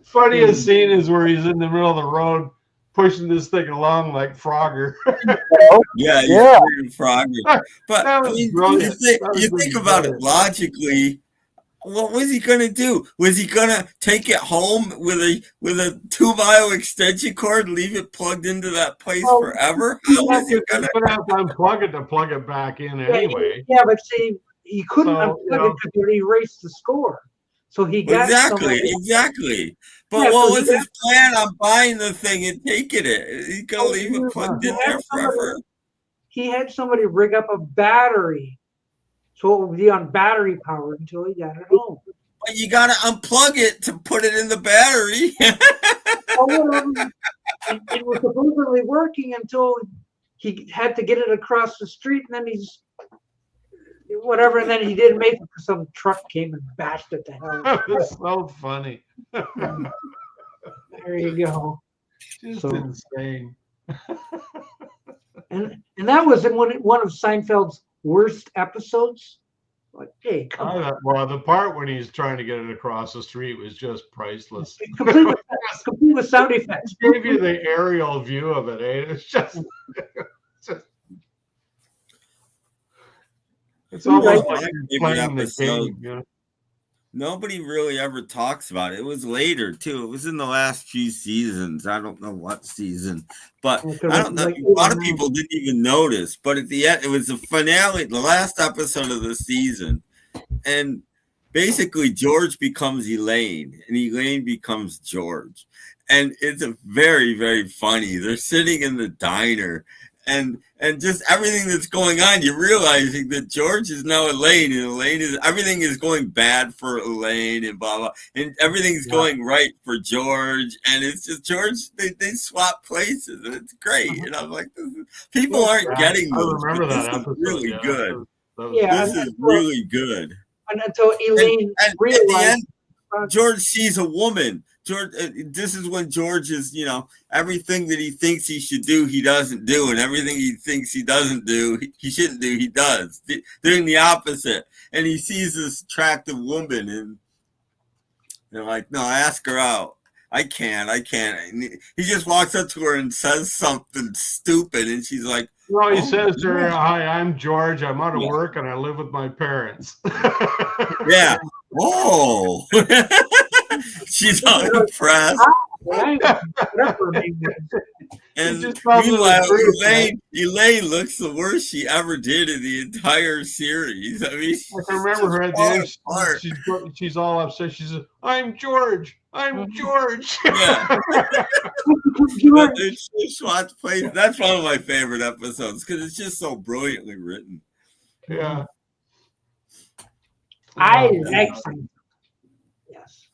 Funniest scene is where he's in the middle of the road pushing this thing along like Frogger. Yeah. Frogger. But you think about it logically. What was he gonna do? Was he gonna take it home with a 2-mile extension cord and leave it plugged into that place forever? How was he gonna have to unplug it to plug it back in anyway? Yeah, but see, he couldn't unplug it because he erased the score. So he got exactly. But what was his plan on buying the thing and taking it? He's gonna leave it plugged in there forever. He had somebody rig up a battery, so it would be on battery power until he got it home. But you gotta unplug it to put it in the battery. It was supposedly working until he had to get it across the street, and then and then he didn't make it because some truck came and bashed it to hell. That was so funny. There you go. Just insane. And that was in one of Seinfeld's worst episodes. Like, hey, come on. Well, the part when he's trying to get it across the street was just priceless. Complete with sound effects. It gave you the aerial view of it, eh? It's just it's almost like playing the game. Yeah. Nobody really ever talks about it. It was later too. It was in the last few seasons. I don't know what season, but I don't know. A lot of people didn't even notice. But at the end, it was the finale, the last episode of the season, and basically George becomes Elaine, and Elaine becomes George, and it's a very, very funny. They're sitting in the diner, and just everything that's going on, you're realizing that George is now Elaine, and Elaine is everything is going bad for Elaine, and blah blah, and everything's going right for George, and it's just George. They swap places, and it's great. And I'm like, people aren't getting this. I remember that this episode. Is really good. Yeah, this is really good. And until Elaine realized, at the end, George sees a woman. George, this is when George is, everything that he thinks he should do, he doesn't do, and everything he thinks he doesn't do, he shouldn't do, he does, doing the opposite. And he sees this attractive woman, and they're like, "No, ask her out." I can't. And he just walks up to her and says something stupid, and she's like, "Well, he says to her, 'Hi, I'm George. I'm out of work, and I live with my parents.'" Yeah. Oh. She's all impressed. And meanwhile, Elaine looks the worst she ever did in the entire series. I mean, I remember her at the end. She's all upset. She says, "I'm George. I'm George." Yeah. That's one of my favorite episodes because it's just so brilliantly written. Yeah. I like Seinfeld. Yes.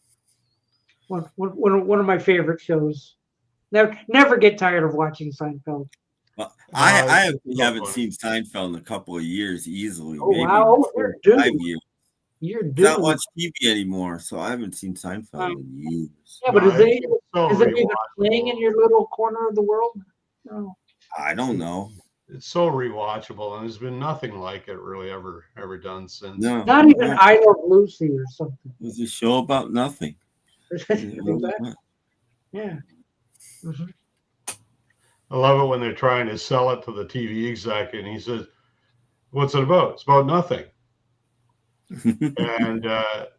One of my favorite shows. Never get tired of watching Seinfeld. Well, I haven't seen Seinfeld in a couple of years easily. Oh, maybe wow. You're due. 5 years. You're I due. don't watch TV anymore, so I haven't seen Seinfeld in years. Yeah, but is it even playing in your little corner of the world? No. I don't know. It's so rewatchable, and there's been nothing like it really ever done since. No, not even I Love Lucy or something. It was a show about nothing. Yeah. Mm-hmm. I love it when they're trying to sell it to the TV exec, and he says, "What's it about?" "It's about nothing." And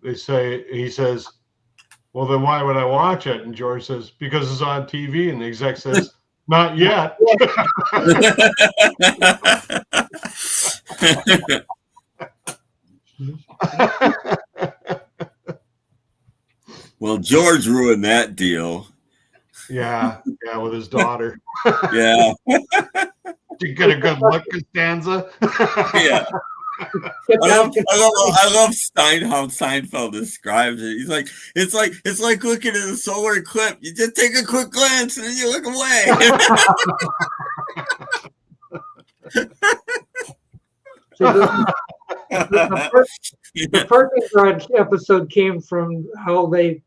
he says, "Well, then why would I watch it?" And George says, "Because it's on TV." And the exec says, "Not yet." Well, George ruined that deal. Yeah, with his daughter. Yeah. Did you get a good look, Costanza? Yeah. I love how Seinfeld describes it. He's like, it's like looking at a solar eclipse. You just take a quick glance and then you look away. The Parking Garage episode came from how they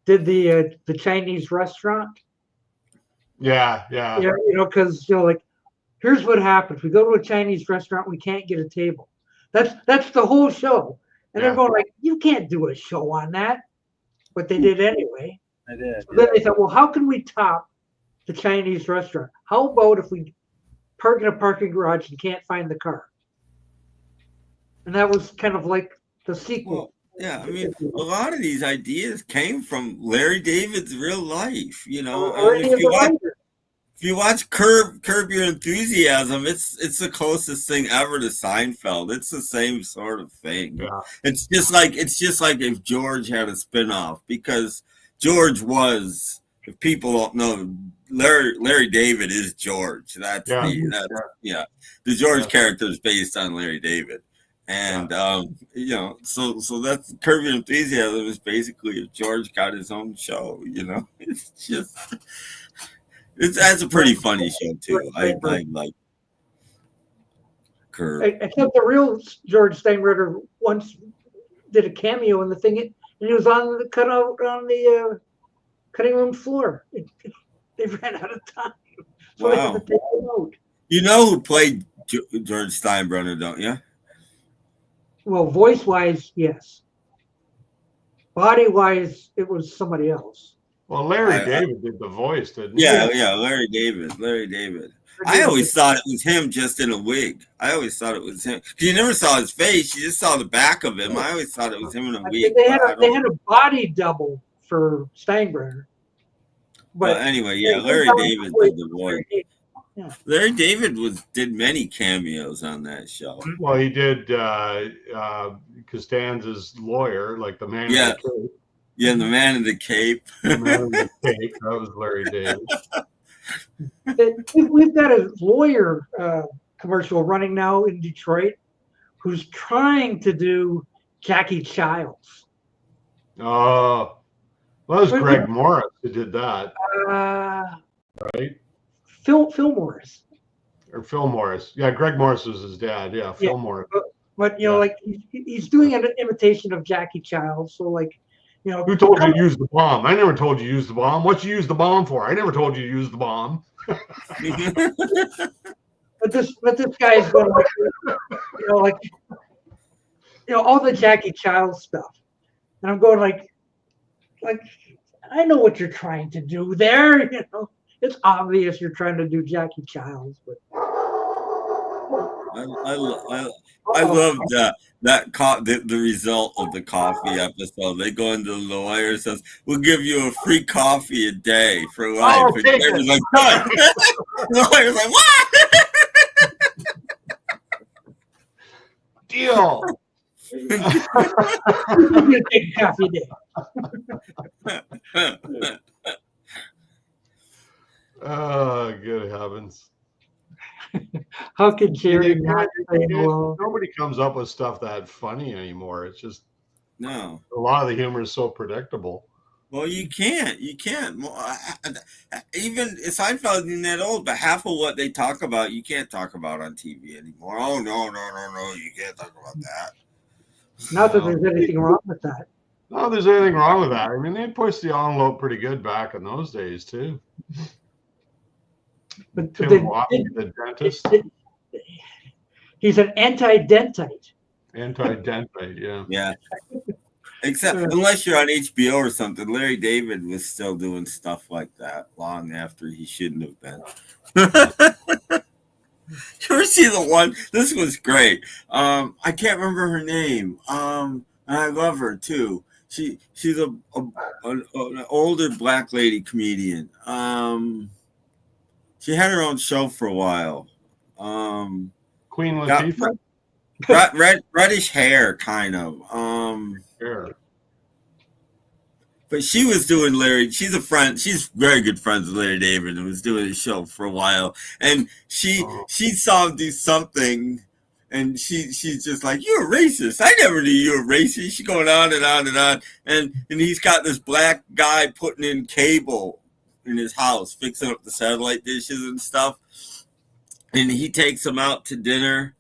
did the Chinese restaurant. Yeah. Because like, here's what happens: we go to a Chinese restaurant, we can't get a table. That's the whole show, and they're going like, "You can't do a show on that," but they did anyway. They did. So then they thought, "Well, how can we top the Chinese restaurant? How about if we park in a parking garage and can't find the car?" And that was kind of like the sequel. Well, yeah, I mean, a lot of these ideas came from Larry David's real life. If you watch Curb Your Enthusiasm, it's the closest thing ever to Seinfeld. It's the same sort of thing. Yeah. It's just like if George had a spinoff, because George was, if people don't know, Larry David is George. The George character is based on Larry David. And so that's Curb Your Enthusiasm is basically if George got his own show. It's just that's a pretty funny show too. I like Curb. Except the real George Steinbrenner once did a cameo in the thing, and he was on the cutout on the cutting room floor. They ran out of time. So wow. they had to take him out. You know who played George Steinbrenner, don't you? Well, voice-wise, yes. Body-wise, it was somebody else. Well, Larry David did the voice, didn't he? Yeah, Larry David. I always thought it was him just in a wig. I always thought it was him. You never saw his face. You just saw the back of him. I always thought it was him in a wig. They had a body double for Steinbrenner. But anyway, Larry David did the voice. Yeah. Larry David did many cameos on that show. Well, he did Costanza's lawyer, like the man in the cape. Yeah, the man in the cape. The man in the cape. That was Larry David. We've got a lawyer commercial running now in Detroit who's trying to do Jackie Childs. Oh, well, that was Greg Morris who did that, right? Phil Morris. Or Phil Morris. Yeah, Greg Morris was his dad. Yeah, Phil Morris. But you know, like he's doing an imitation of Jackie Childs. So like, you know, who told you to use the bomb? I never told you to use the bomb. What you use the bomb for? I never told you to use the bomb. but this guy's going like, all the Jackie Childs stuff, and I'm going like I know what you're trying to do there. You know, it's obvious you're trying to do Jackie Childs, but. I love the result of the coffee episode. They go into the lawyer and says, "We'll give you a free coffee a day for life." Oh, and David's like, "Done." The lawyer's like, "What?" Deal. You take a coffee day. Oh, good heavens. How can Jerry not say hello? Nobody comes up with stuff that funny anymore. It's just no. A lot of the humor is so predictable. Well, you can't. Even Seinfeld isn't that old, but half of what they talk about, you can't talk about on TV anymore. Oh no, you can't talk about that. Not that there's anything wrong with that. No, there's anything wrong with that. I mean, they pushed the envelope pretty good back in those days too. But Tim Watley, the dentist. He's an anti-dentite. Anti-dentite, yeah. Yeah. Except unless you're on HBO or something, Larry David was still doing stuff like that long after he shouldn't have been. You ever see the one? This was great. I can't remember her name. And I love her too. She's an older black lady comedian. She had her own show for a while. Queen Latifah? Reddish hair, kind of. Sure. But she was doing Larry. She's a friend. She's very good friends with Larry David and was doing his show for a while. And she saw him do something, and she's just like, "You're a racist. I never knew you were racist." She's going on and on and on. And he's got this black guy putting in cable in his house, fixing up the satellite dishes and stuff. And he takes him out to dinner.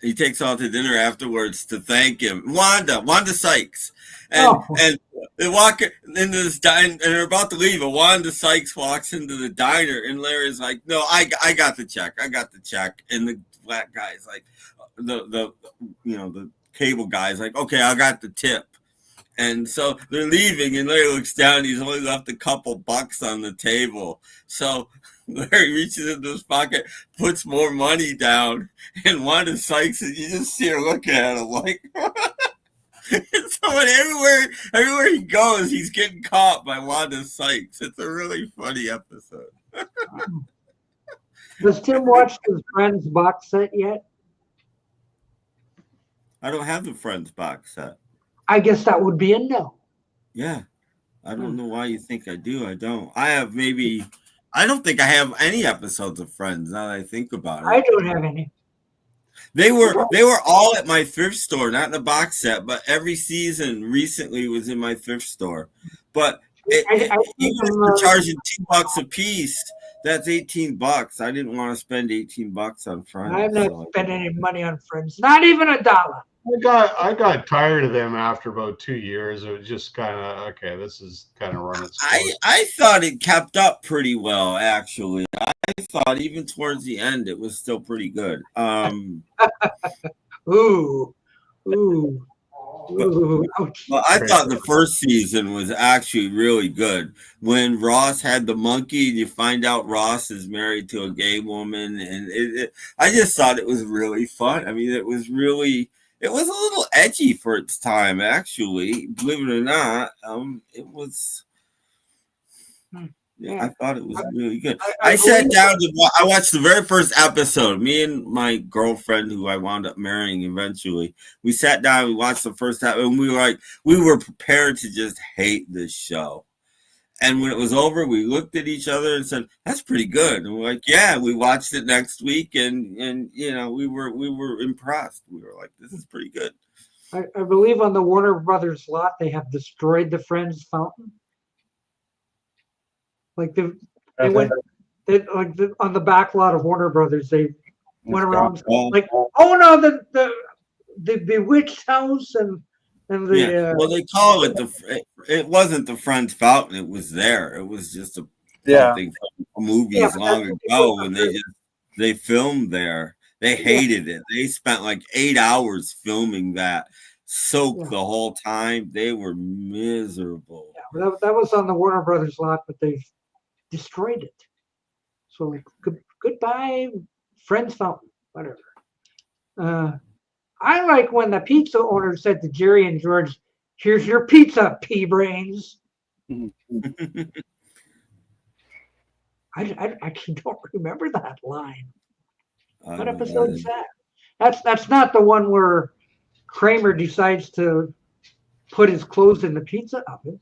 He takes out to dinner afterwards to thank him. Wanda Sykes. And they walk into this diner, and they're about to leave. And Wanda Sykes walks into the diner, and Larry's like, "No, I got the check. I got the check." And the black guy's like, the cable guy's like, "Okay, I got the tip." And so they're leaving, and Larry looks down. He's only left a couple bucks on the table. So Larry reaches into his pocket, puts more money down, and Wanda Sykes, and you just see her looking at him like. And so everywhere he goes, he's getting caught by Wanda Sykes. It's a really funny episode. Has Tim watched his Friends box set yet? I don't have the Friends box set. I guess that would be a no. Yeah. I don't know why you think I do. I don't. I don't think I have any episodes of Friends now that I think about it. I don't have any. They were all at my thrift store, not in the box set, but every season recently was in my thrift store. But even if you're charging $2 a piece, that's $18. I didn't want to spend $18 on Friends. I'm not spending any money on Friends, not even $1. I got tired of them after about 2 years. It was just kind of okay. This is kind of run its course. I thought it kept up pretty well, actually. I thought even towards the end it was still pretty good. Ooh. Well, I thought the first season was actually really good. When Ross had the monkey, and you find out Ross is married to a gay woman, and I just thought it was really fun. I mean, it was a little edgy for its time, actually. Believe it or not, it was. Yeah, I thought it was really good. I sat down I watched the very first episode. Me and my girlfriend, who I wound up marrying eventually, we sat down, we watched the first episode, and we were prepared to just hate this show. And when it was over, we looked at each other and said, "That's pretty good." And we're like, "Yeah." We watched it next week, and we were impressed. We were like, "This is pretty good." I believe on the Warner Brothers lot they have destroyed the Friends fountain. Like they went on the back lot of Warner Brothers. They went around like, oh no, the Bewitched house and the well, they call it it wasn't the Friends fountain. It was there. It was just something from movies long ago when they filmed there. They hated it. They spent like 8 hours filming that, soaked the whole time. They were miserable. Yeah, that was on the Warner Brothers lot, but they've destroyed it. So like, goodbye, Friends fountain, whatever. I like when the pizza owner said to Jerry and George, "Here's your pizza, pea brains." I actually don't remember that line. What episode is that? That's not the one where Kramer decides to put his clothes in the pizza oven.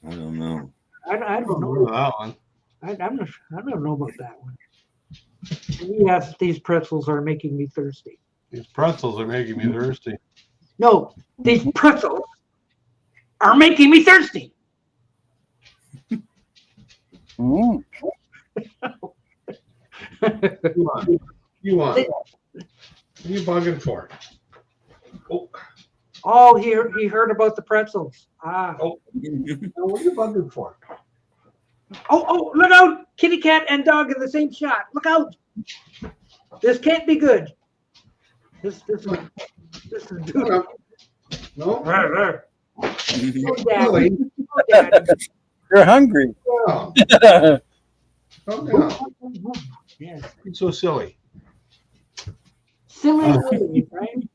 I don't know. I don't know that one. I don't know about that one. Yes, these pretzels are making me thirsty. These pretzels are making me thirsty. No, these pretzels are making me thirsty. You want? What are you bugging for? Oh, he heard about the pretzels. Ah. Oh, what are you bugging for? Oh, look out! Kitty cat and dog in the same shot. Look out! This can't be good. This is duty. No. Oh, Daddy. Oh, Daddy. You're hungry. Oh. Yes. You're so silly. Silly, right?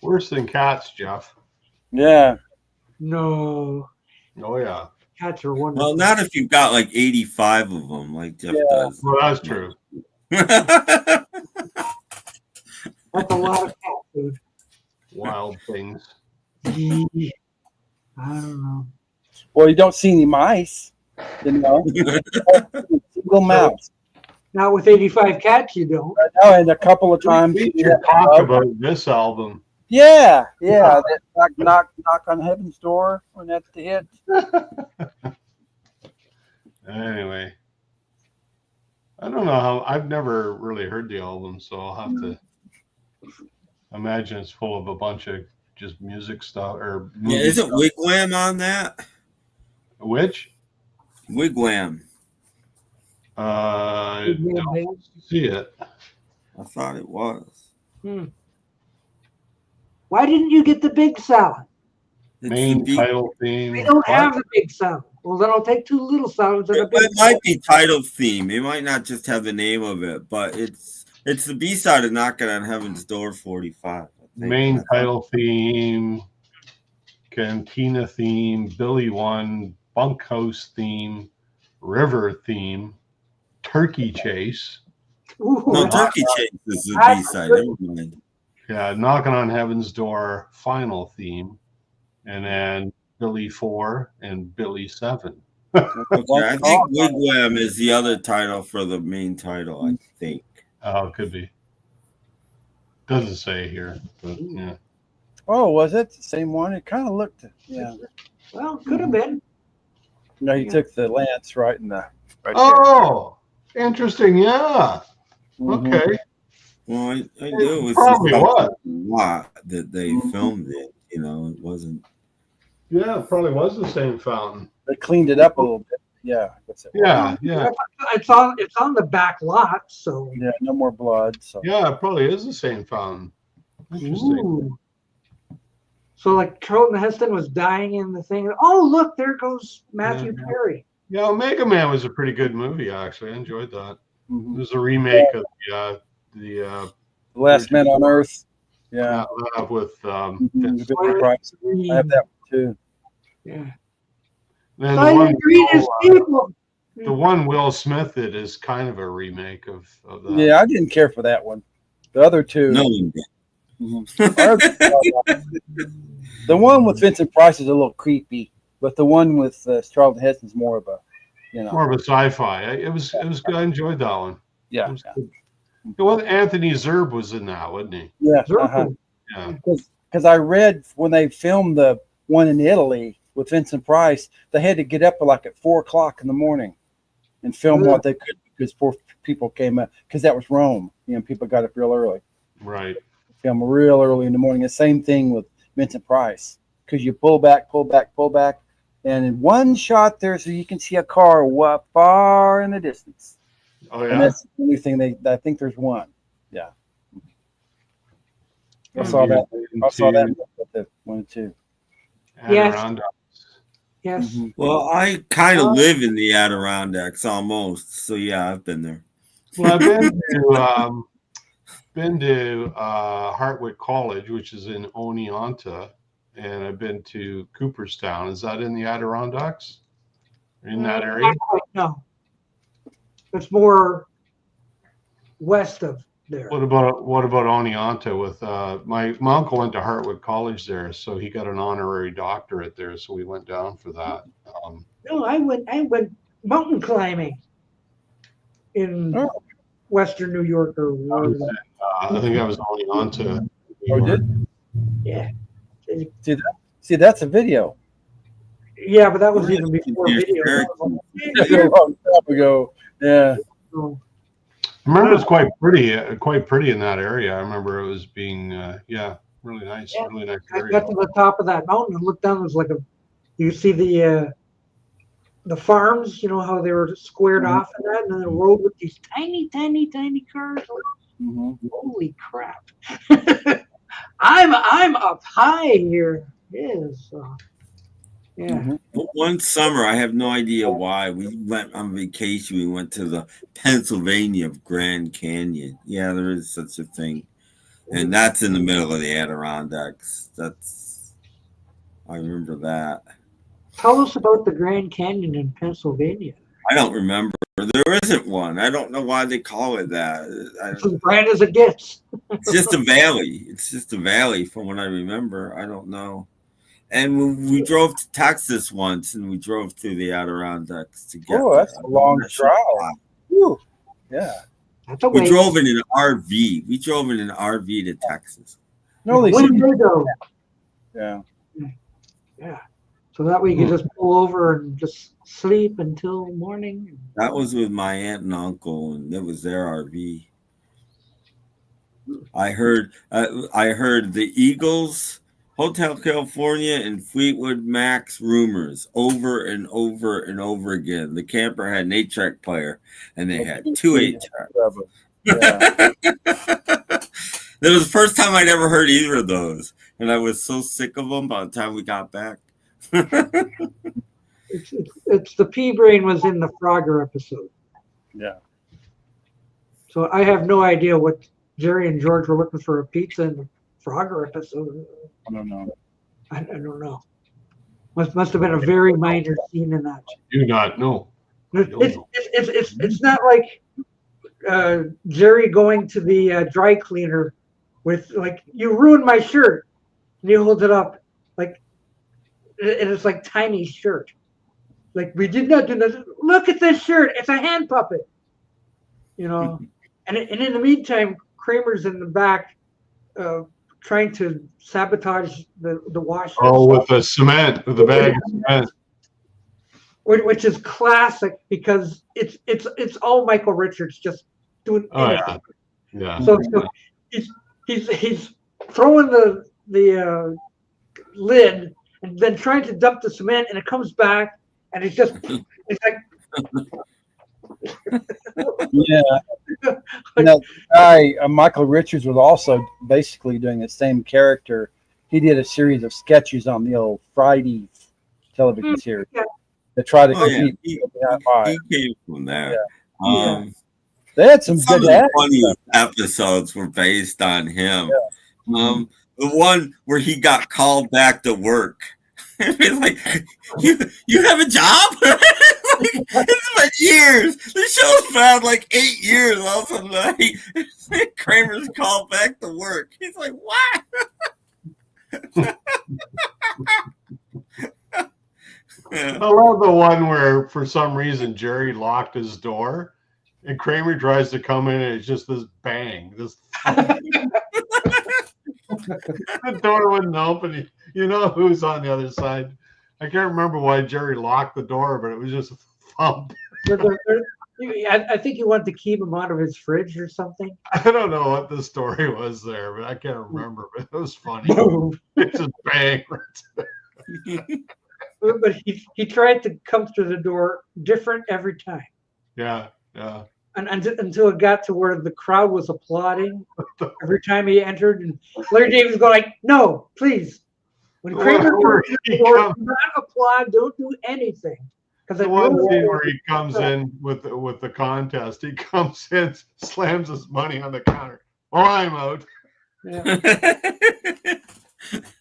Worse than cats, Jeff. Yeah. No. Oh yeah. Cats are wonderful. Well, not if you've got like 85 of them, like Jeff does. Well, that's true. That's a lot of cat food. Wild things. I don't know. Well, you don't see any mice, you know. Single mouse. Not with 85 cats, you don't. I know, and a couple of times. We should talk about this album. Yeah. That knock on heaven's door when that's the hit. Anyway, I don't know how. I've never really heard the album, so I'll have to imagine it's full of a bunch of just music stuff or isn't Wigwam on that? Which? Wigwam. Don't see it. I thought it was. Why didn't you get the big salad? Main title theme. We don't have the big salad. Well, then I'll take 2 little salads and a big. It might be title theme. It might not just have the name of it, but it's the B-side of Knocking on Heaven's Door 45. Main title theme, Cantina theme, Billy One, Bunkhouse theme, River theme, Turkey Chase. Ooh, No, Turkey Chase is the B-side. Never mind. Yeah, Knocking on Heaven's Door final theme, and then Billy 4 and Billy 7. Okay, I think Wigwam is the other title for the main title, I think. Oh, it could be. Doesn't say here, but yeah. Oh, was it the same one? It kind of looked. Yeah. Well, could have been. No, he took the lance right in the. Right Oh, interesting. Yeah. Mhm. Okay. Well, I knew it was probably just was. a lot that they filmed it. You know, it wasn't. Yeah, it probably was the same fountain. They cleaned it up a little bit. Yeah. That's it. Yeah. It's on the back lot, so. Yeah, no more blood. So. Yeah, it probably is the same fountain. Interesting. Ooh. So like Charlton Heston was dying in the thing. Oh, look, there goes Matthew Perry. Yeah, Omega Man was a pretty good movie, actually. I enjoyed that. Mhm. It was a remake of the Last Man on Earth. Yeah. with Mhm, Billy Price. I have that one too. Yeah. then So the greatest people. the one Will Smith did is kind of a remake of that. Yeah, I didn't care for that one. The other two. No one did. The one with Vincent Price is a little creepy, but the one with Charlton Heston is more of a, more of a sci-fi. It was good. I enjoyed that one. Yeah. It was good. Well, Anthony Zerbe was in that, wasn't he? Yeah. Yeah. Because I read when they filmed the one in Italy with Vincent Price, they had to get up like at 4 o'clock in the morning and film what they could because poor people came up because that was Rome. People got up real early. Right. Film real early in the morning. The same thing with Vincent Price because you pull back, and in one shot there, so you can see a car far in the distance. Oh yeah. And that's the only thing I think there's one. Yeah. I saw that with the 1 and 2. Yes. Yes. Mm-hmm. Well, I kind of live in the Adirondacks almost, so yeah, I've been there. Well, I've been to Hartwick College, which is in Oneonta, and I've been to Cooperstown. Is that in the Adirondacks? In that area? No. It's more west of there. What about Oneonta? With my uncle went to Hartwick College there, so he got an honorary doctorate there. So we went down for that. No, I went mountain climbing in Western New York or I think I was Oneonta. Oh, did? Yeah. See, that's a video. Yeah, but that was even before video. A long time ago. Yeah. So, I remember it was quite pretty in that area. I remember it was being, really nice, really nice I area. got to the top of that mountain and looked down. It was like you see the farms, how they were squared off and that, and then the road with these tiny cars. Holy crap! I'm up high here. Yes. Yeah. But one summer, I have no idea why, we went on vacation. We went to the Pennsylvania Grand Canyon. Yeah, there is such a thing. And that's in the middle of the Adirondacks. I remember that. Tell us about the Grand Canyon in Pennsylvania. I don't remember. There isn't one. I don't know why they call it that. It's as grand as it gets. It's just a valley. It's just a valley from what I remember. I don't know. And we drove to Texas once, and we drove to the Adirondacks to get. Oh, that's a long drive. Whew. Yeah. We drove in an RV. We drove in an RV to Texas. No, when did they go? Yeah. Yeah. So that way you could just pull over and just sleep until morning. That was with my aunt and uncle, and it was their RV. I heard the Eagles, Hotel California, and Fleetwood Mac's Rumors over and over and over again. The camper had an 8-track player, and they had 2 8-tracks. That was the first time I'd ever heard either of those, and I was so sick of them by the time we got back. It's the pea brain was in the Frogger episode. Yeah. So I have no idea what Jerry and George were looking for a pizza in the Frogger episode. I don't know. I don't know. Must have been a very minor scene in that. Do not know. It's not like Jerry going to the dry cleaner with like, you ruined my shirt, and he holds it up like, and it's like tiny shirt. Like, we did not do that. Look at this shirt. It's a hand puppet. And in the meantime, Kramer's in the back trying to sabotage the wash. Oh, with the cement, with the bag of cement. Which is classic because it's all Michael Richards just doing anything. Yeah. So he's throwing the lid and then trying to dump the cement, and it comes back, and it's like. Yeah. That guy, Michael Richards, was also basically doing the same character. He did a series of sketches on the old Friday television series to try to keep he came from there. Yeah. They had some good the funniest episodes were based on him. Yeah. The one where he got called back to work. It's like, you have a job? It's been years. The show's been like 8 years. All of a sudden, Kramer's called back to work. He's like, what? I love the one where, for some reason, Jerry locked his door, and Kramer tries to come in, and it's just this bang, this. The door wouldn't open. You know who's on the other side. I can't remember why Jerry locked the door, but it was just a thump. I think he wanted to keep him out of his fridge or something. I don't know what the story was there, but I can't remember. But it was funny. It's just bang. But he tried to come through the door different every time. Yeah. And until it got to where the crowd was applauding every time he entered, and Larry David was going like, "No, please." When Kramer comes to the door, do not applaud. Don't do anything. Because the one scene where he comes in with the contest, he comes in, slams his money on the counter. Well, I'm out. Yeah.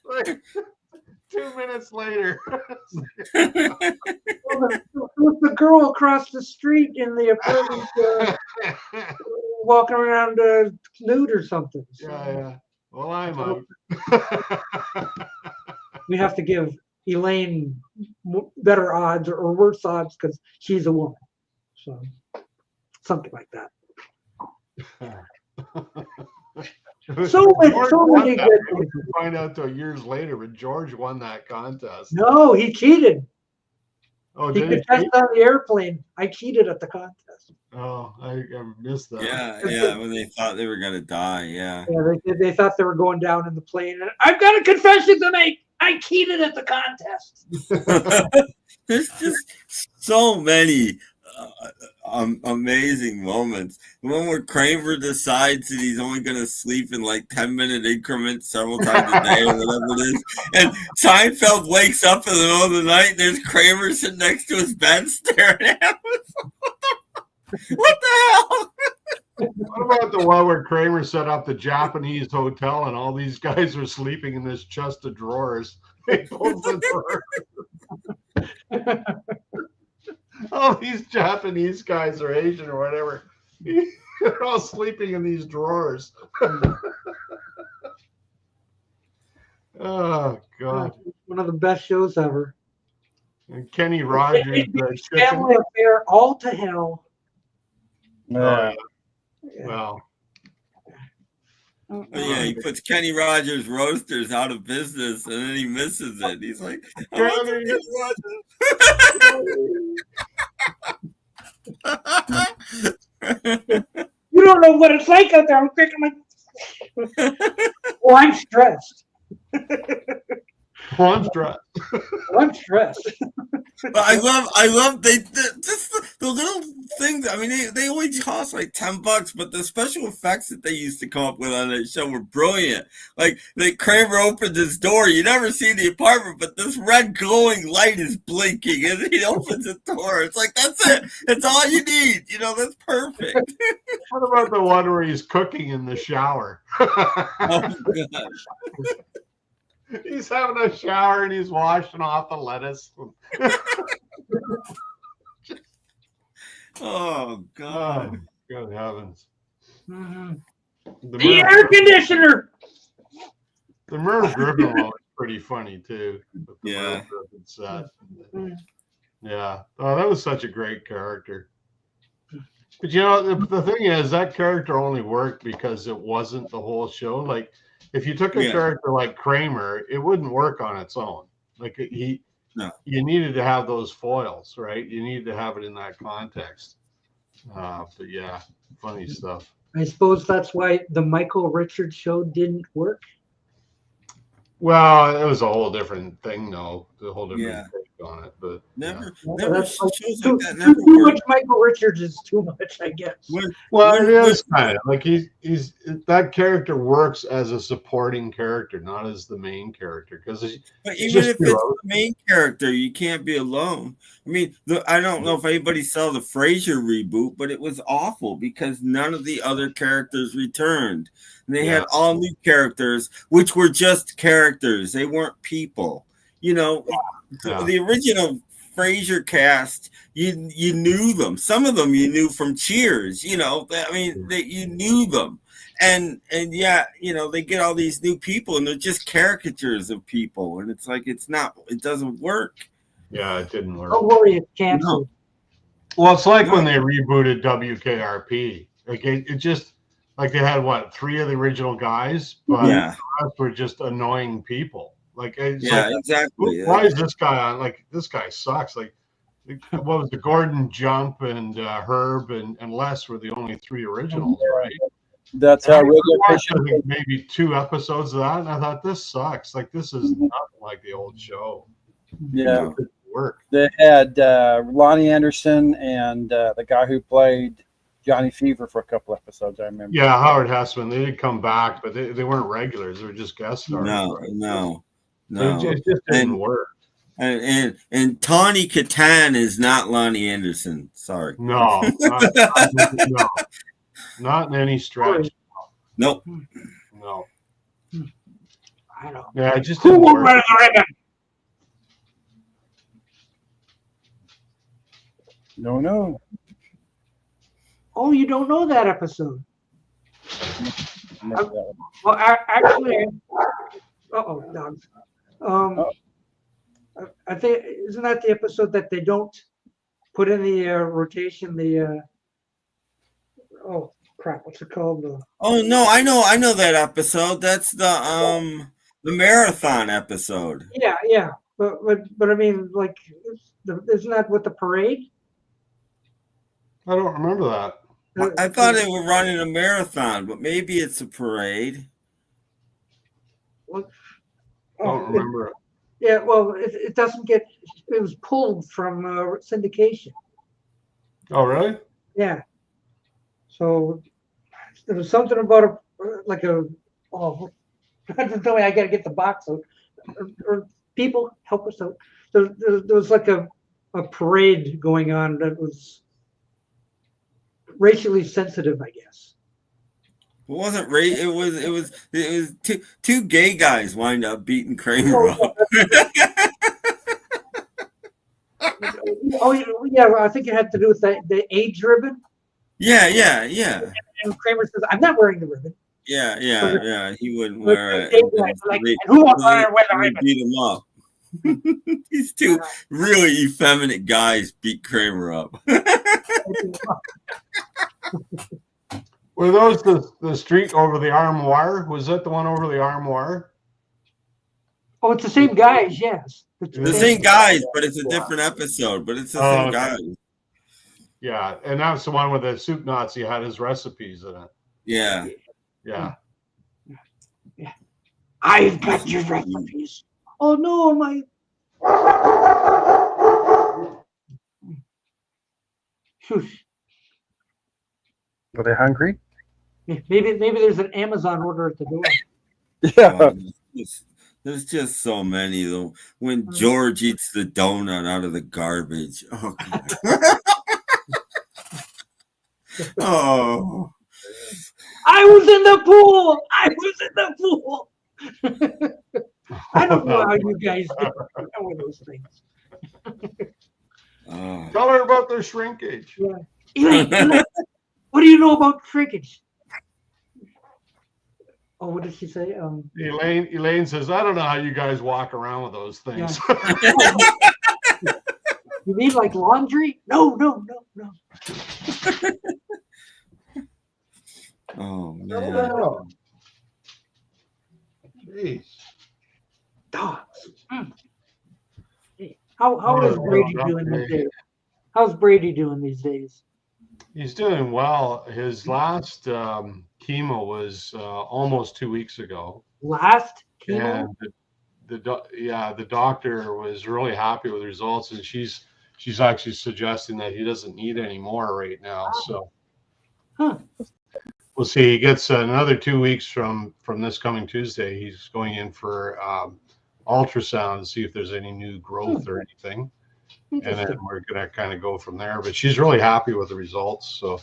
Like, 2 minutes later. The girl across the street in the apartment walking around nude or something. So, yeah. Well, I'm out. We have to give Elaine better odds or worse odds because she's a woman. So something like that. So many good things. Find out till years later when George won that contest. No, he cheated. Oh, he contested on the airplane. I cheated at the contest. Oh, I missed that. Yeah, when they thought they were gonna die. Yeah, they thought they were going down in the plane. And I've got a confession to make. I cheated at the contest. There's just so many amazing moments. The one where Kramer decides that he's only going to sleep in like 10-minute increments several times a day or whatever it is. And Seinfeld wakes up in the middle of the night and there's Kramer sitting next to his bed staring at him. What the hell? What about the one where Kramer set up the Japanese hotel and all these guys are sleeping in this chest of drawers? He pulls the door. All these Japanese guys or Asian or whatever, they're all sleeping in these drawers. Oh, God. One of the best shows ever. And Kenny Rogers. Family Affair, all to hell. Yeah. Well. Yeah, he puts Kenny Rogers Roasters out of business and then he misses it. He's like, I want Kenny Rogers. You don't know what it's like out there. I'm thinking like, well, I'm stressed. Well, I'm stressed. I'm stressed. But I love just the little things. I mean, they only cost like $10, but the special effects that they used to come up with on that show were brilliant. Like Kramer opens his door, you never see the apartment, but this red glowing light is blinking as he opens the door. It's like that's it. That's all you need. You know, that's perfect. What about the one where he's cooking in the shower? Oh gosh. He's having a shower and he's washing off the lettuce. Oh, God. Oh, good heavens. Mm-hmm. The air conditioner. The Merv Griffin one was pretty funny, too. Yeah. Yeah. Oh, that was such a great character. But, you know, the thing is, that character only worked because it wasn't the whole show. Like, if you took a character like Kramer, it wouldn't work on its own. Like you needed to have those foils, right? You needed to have it in that context. But yeah, funny stuff. I suppose that's why the Michael Richards show didn't work. Well, it was a whole different thing, though. A whole different take on it, but never shows like that. Never too much Michael Richards is too much, I guess. Well, it is kind of like he's that character works as a supporting character, not as the main character. But even if it's the main character, you can't be alone. I mean, I don't know if anybody saw the Frasier reboot, but it was awful because none of the other characters returned. And they had all new characters, which were just characters. They weren't people. You know, the original Frasier cast, you knew them. Some of them you knew from Cheers. You know, I mean, you knew them. And yeah, you know, they get all these new people and they're just caricatures of people. And it's like, it doesn't work. Yeah, it didn't work. Don't worry, it's canceled. No. Well, it's like when they rebooted WKRP. Like it just, like they had, what, 3 of the original guys? But the rest were just annoying people. Like, it's like, exactly. Why is this guy on? Like, this guy sucks. Like, what was the Gordon, Jump, and Herb and Les were the only 3 originals, right? That's how I think maybe 2 episodes of that, and I thought, this sucks. Like, this is nothing like the old show. Yeah, it didn't work. They had Lonnie Anderson and the guy who played Johnny Fever for a couple episodes. I remember. Yeah, Howard Hessman. They did come back, but they weren't regulars. They were just guest stars. No. It just didn't work. And Tawny Katan is not Lonnie Anderson. Sorry. No, not in any stretch. Nope. No. I know. Yeah, it just didn't work. No. Oh, you don't know that episode? Well, actually, dogs. I think, isn't that the episode that they don't put in the rotation? Oh crap, what's it called? Oh no, I know that episode. That's the marathon episode. Yeah, but I mean, like, isn't that with the parade? I don't remember that. I thought they were running a marathon, but maybe it's a parade. What? I don't remember it. Yeah, well, it doesn't get. It was pulled from syndication. Oh, really? Yeah. So there was something about don't tell me I got to get the box out. Or people help us out. There was like a parade going on that was racially sensitive, I guess. It wasn't race. It was two gay guys wind up beating Kramer up. Oh yeah, well, I think it had to do with the age ribbon. Yeah. And Kramer says, "I'm not wearing the ribbon." Yeah. He wouldn't wear it. Who wants to wear the ribbon? Beat him up. These 2 really effeminate guys beat Kramer up. Were those the street over the armoire? Was that the one over the armoire? Oh, it's the same guys, yes. The same guys, but it's a different episode. But it's the same guys. Yeah, and that was the one where the soup Nazi had his recipes in it. Yeah. I've got your recipes. Oh no, my. Are they hungry? Maybe there's an Amazon order at the door. Yeah. There's just so many though. When George eats the donut out of the garbage. Oh God. Oh. I was in the pool. I don't know how you guys know those things. Tell her about their shrinkage. Yeah. Elaine, what do you know about shrinkage? Oh, what did she say? Elaine says, I don't know how you guys walk around with those things. Yeah. You mean like laundry? No. Oh man. Oh. Jeez. Dogs. How is Brady doing these days? How's Brady doing these days? He's doing well. His last chemo was almost 2 weeks ago. Last chemo? And the doctor was really happy with the results, and she's actually suggesting that he doesn't need any more right now. So we'll see. He gets another 2 weeks from this coming Tuesday. He's going in for ultrasound to see if there's any new growth or anything. And then we're going to kind of go from there. But she's really happy with the results. So,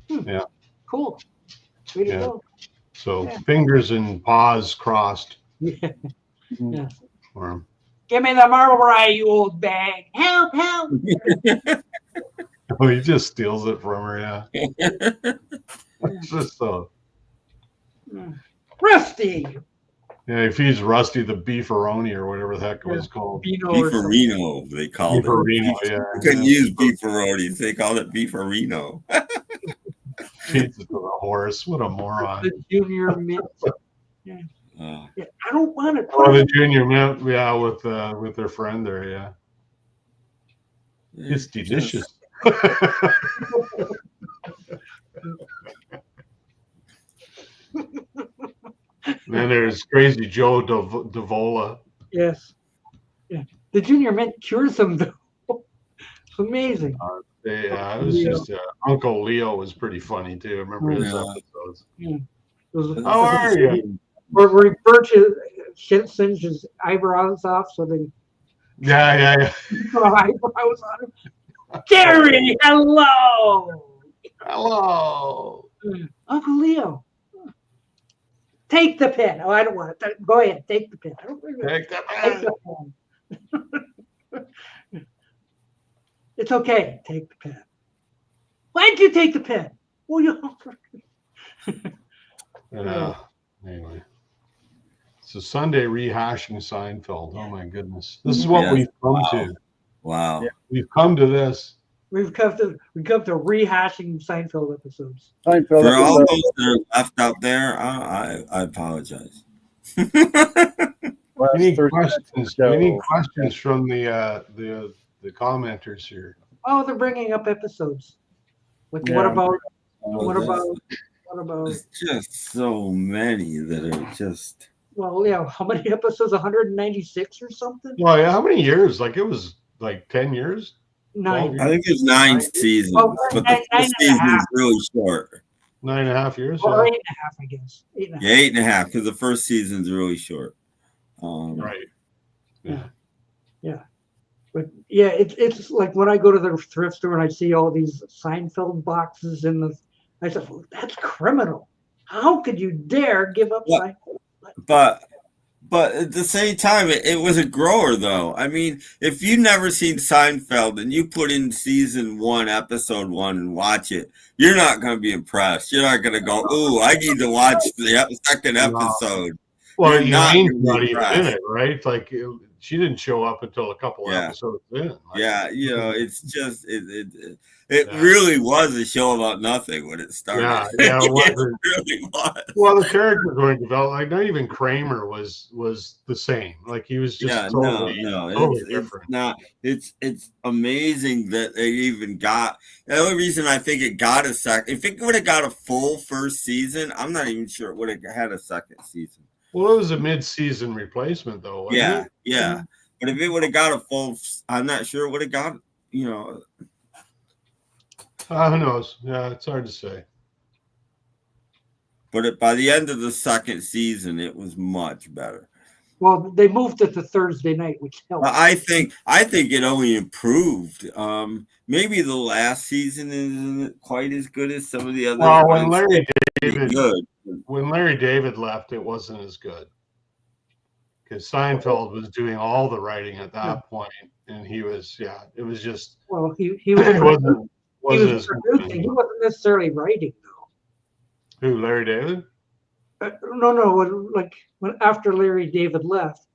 yeah. Cool. Way to go. So, fingers and paws crossed Yeah. for him. Give me the Marlboro, you old bag. Help, help. Oh, he just steals it from her, yeah. It's just so. Rusty. Yeah, he feeds Rusty the beefaroni or whatever the heck it was called. Beefarino, they called Beefarino, it. yeah. You couldn't use beefaronis. They called it beefarino. Feeds it to the horse. What a moron. The Junior Mint. Yeah. Yeah, I don't want to. Oh, the Junior Mint, yeah, with their friend there, yeah. It's delicious. Then there's Crazy Joe Davola. Yes. Yeah. The Junior Mint cures them, though. It's amazing. It was just Uncle Leo was pretty funny too. I remember his episodes. Yeah. How are you? Where he singes his eyebrows off so they yeah. put eyebrows on him. Jerry, hello. Hello. Uncle Leo. Take the pen. Oh, I don't want it. Go ahead. Take the pen. Take the pen. It's okay. Take the pen. Why did you take the pen? Well, anyway. So Sunday rehashing Seinfeld. Oh my goodness. This is what we've come to. Wow. Yeah, we've come to this. We've come to rehashing Seinfeld episodes. For all those that are left out there, I apologize. We need questions. We need questions from the commenters here. Oh, they're bringing up episodes. Like, what about? There's just so many that are just. Well, yeah. How many episodes? 196 or something? Well, yeah. How many years? Like, it was like 10 years. 9. I think it's 9 seasons, but the first season is really short. 9.5 years. Or 8.5, I guess. 8.5. Yeah, 8.5, because the first season's really short. Right. Yeah. But yeah, it's like when I go to the thrift store and I see all these Seinfeld boxes in the, I said, well, that's criminal. How could you dare give up Seinfeld? But at the same time, it was a grower, though. I mean, if you've never seen Seinfeld and you put in season 1, episode 1, and watch it, you're not going to be impressed. You're not going to go, "Ooh, I need to watch the second episode." Well, Elaine's not even in it, right? Like, she didn't show up until a couple episodes in. Like, it's just it really was a show about nothing when it started. Yeah, it really was. Well, the characters weren't developed. Like, not even Kramer was the same. Like, he was just totally different. It's amazing that they even got. The only reason I think it got a second, if it would have got a full first season, I'm not even sure it would have had a second season. Well, it was a mid-season replacement, though. Wasn't it? Yeah. But if it would have got a full, I'm not sure it would have got. Who knows? Yeah, it's hard to say. But by the end of the second season, it was much better. Well, they moved it to Thursday night, which helped. I think it only improved. Maybe the last season isn't quite as good as some of the others. Well, when Larry David left, it wasn't as good because Seinfeld was doing all the writing at that point, and he was it was just. Well, he was. He was producing. He wasn't necessarily writing, though. Who, Larry David? No. Like after Larry David left,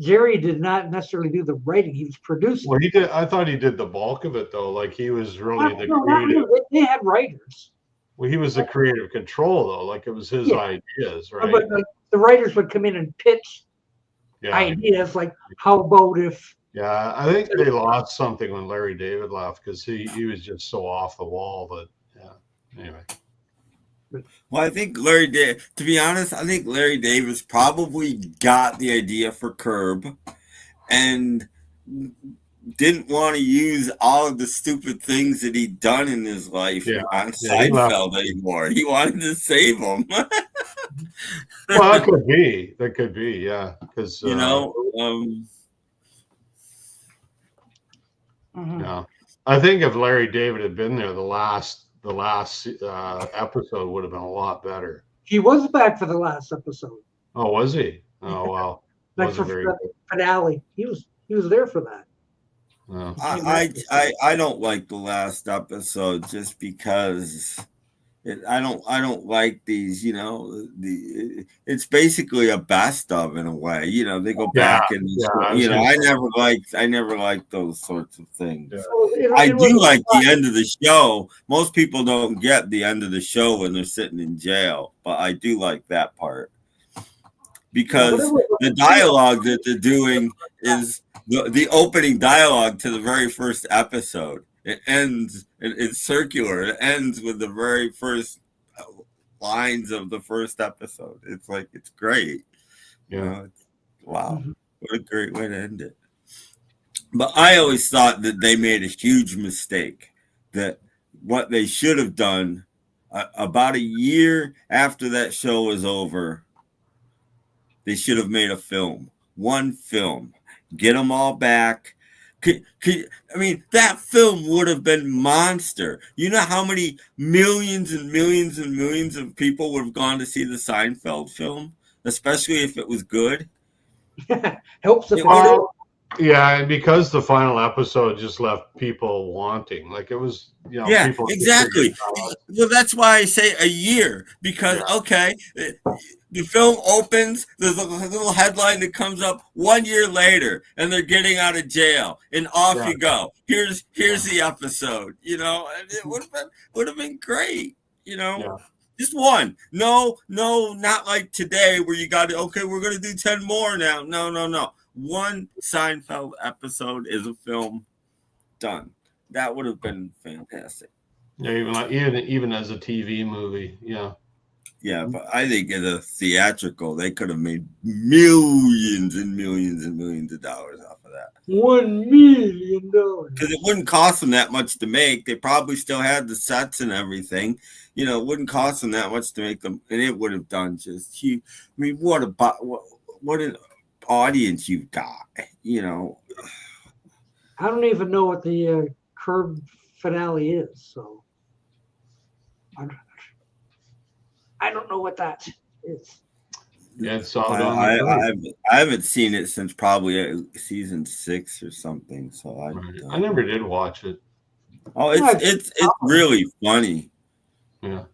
Jerry did not necessarily do the writing. He was producing. Well, he did. I thought he did the bulk of it, though. Like, he was really creative. They had writers. Well, he was the creative control, though. Like, it was his ideas, right? But like, the writers would come in and pitch ideas, like, how about if. Yeah, I think they lost something when Larry David left because he was just so off the wall that, anyway. Well, I think to be honest, I think Larry Davis probably got the idea for Curb and didn't want to use all of the stupid things that he'd done in his life on Seinfeld anymore. He wanted to save them. Well, that could be, yeah. Because, yeah, I think if Larry David had been there, the last episode would have been a lot better. He was back for the last episode. Oh, was he? Oh, well, like for the finale, he was. He was there for that. No. I don't like the last episode just because I don't like these, it's basically a best of in a way, they go back and I never liked those sorts of things. Yeah. I do like the end of the show. Most people don't get the end of the show when they're sitting in jail, but I do like that part because the dialogue that they're doing is the opening dialogue to the very first episode. It ends, it's circular. It ends with the very first lines of the first episode. It's like, it's great. Wow. What a great way to end it. But I always thought that they made a huge mistake, that what they should have done about a year after that show was over, they should have made a film, one film, get them all back. That film would have been monster. You know how many millions and millions and millions of people would have gone to see the Seinfeld film, especially if it was good. Helps if yeah, and because the final episode just left people wanting, like it was, people exactly. Well, that's why I say a year, because the film opens, there's a little headline that comes up 1 year later, and they're getting out of jail, and off you go. Here's the episode, and it would have been great, Just one. No, not like today where you got to, we're going to do 10 more now. No. One Seinfeld episode is a film done. That would have been fantastic. Yeah, even as a TV movie, yeah. Yeah, but I think as a theatrical, they could have made millions and millions and millions of dollars off of that. $1 million. Because it wouldn't cost them that much to make. They probably still had the sets and everything. It wouldn't cost them that much to make them, and it would have done just huge. What an audience you've got, I don't even know what the Curb finale is, so I don't know what that is. Yeah, it's all I haven't seen it since probably season 6 or something, so I never did watch it. Oh, it's really funny. Yeah,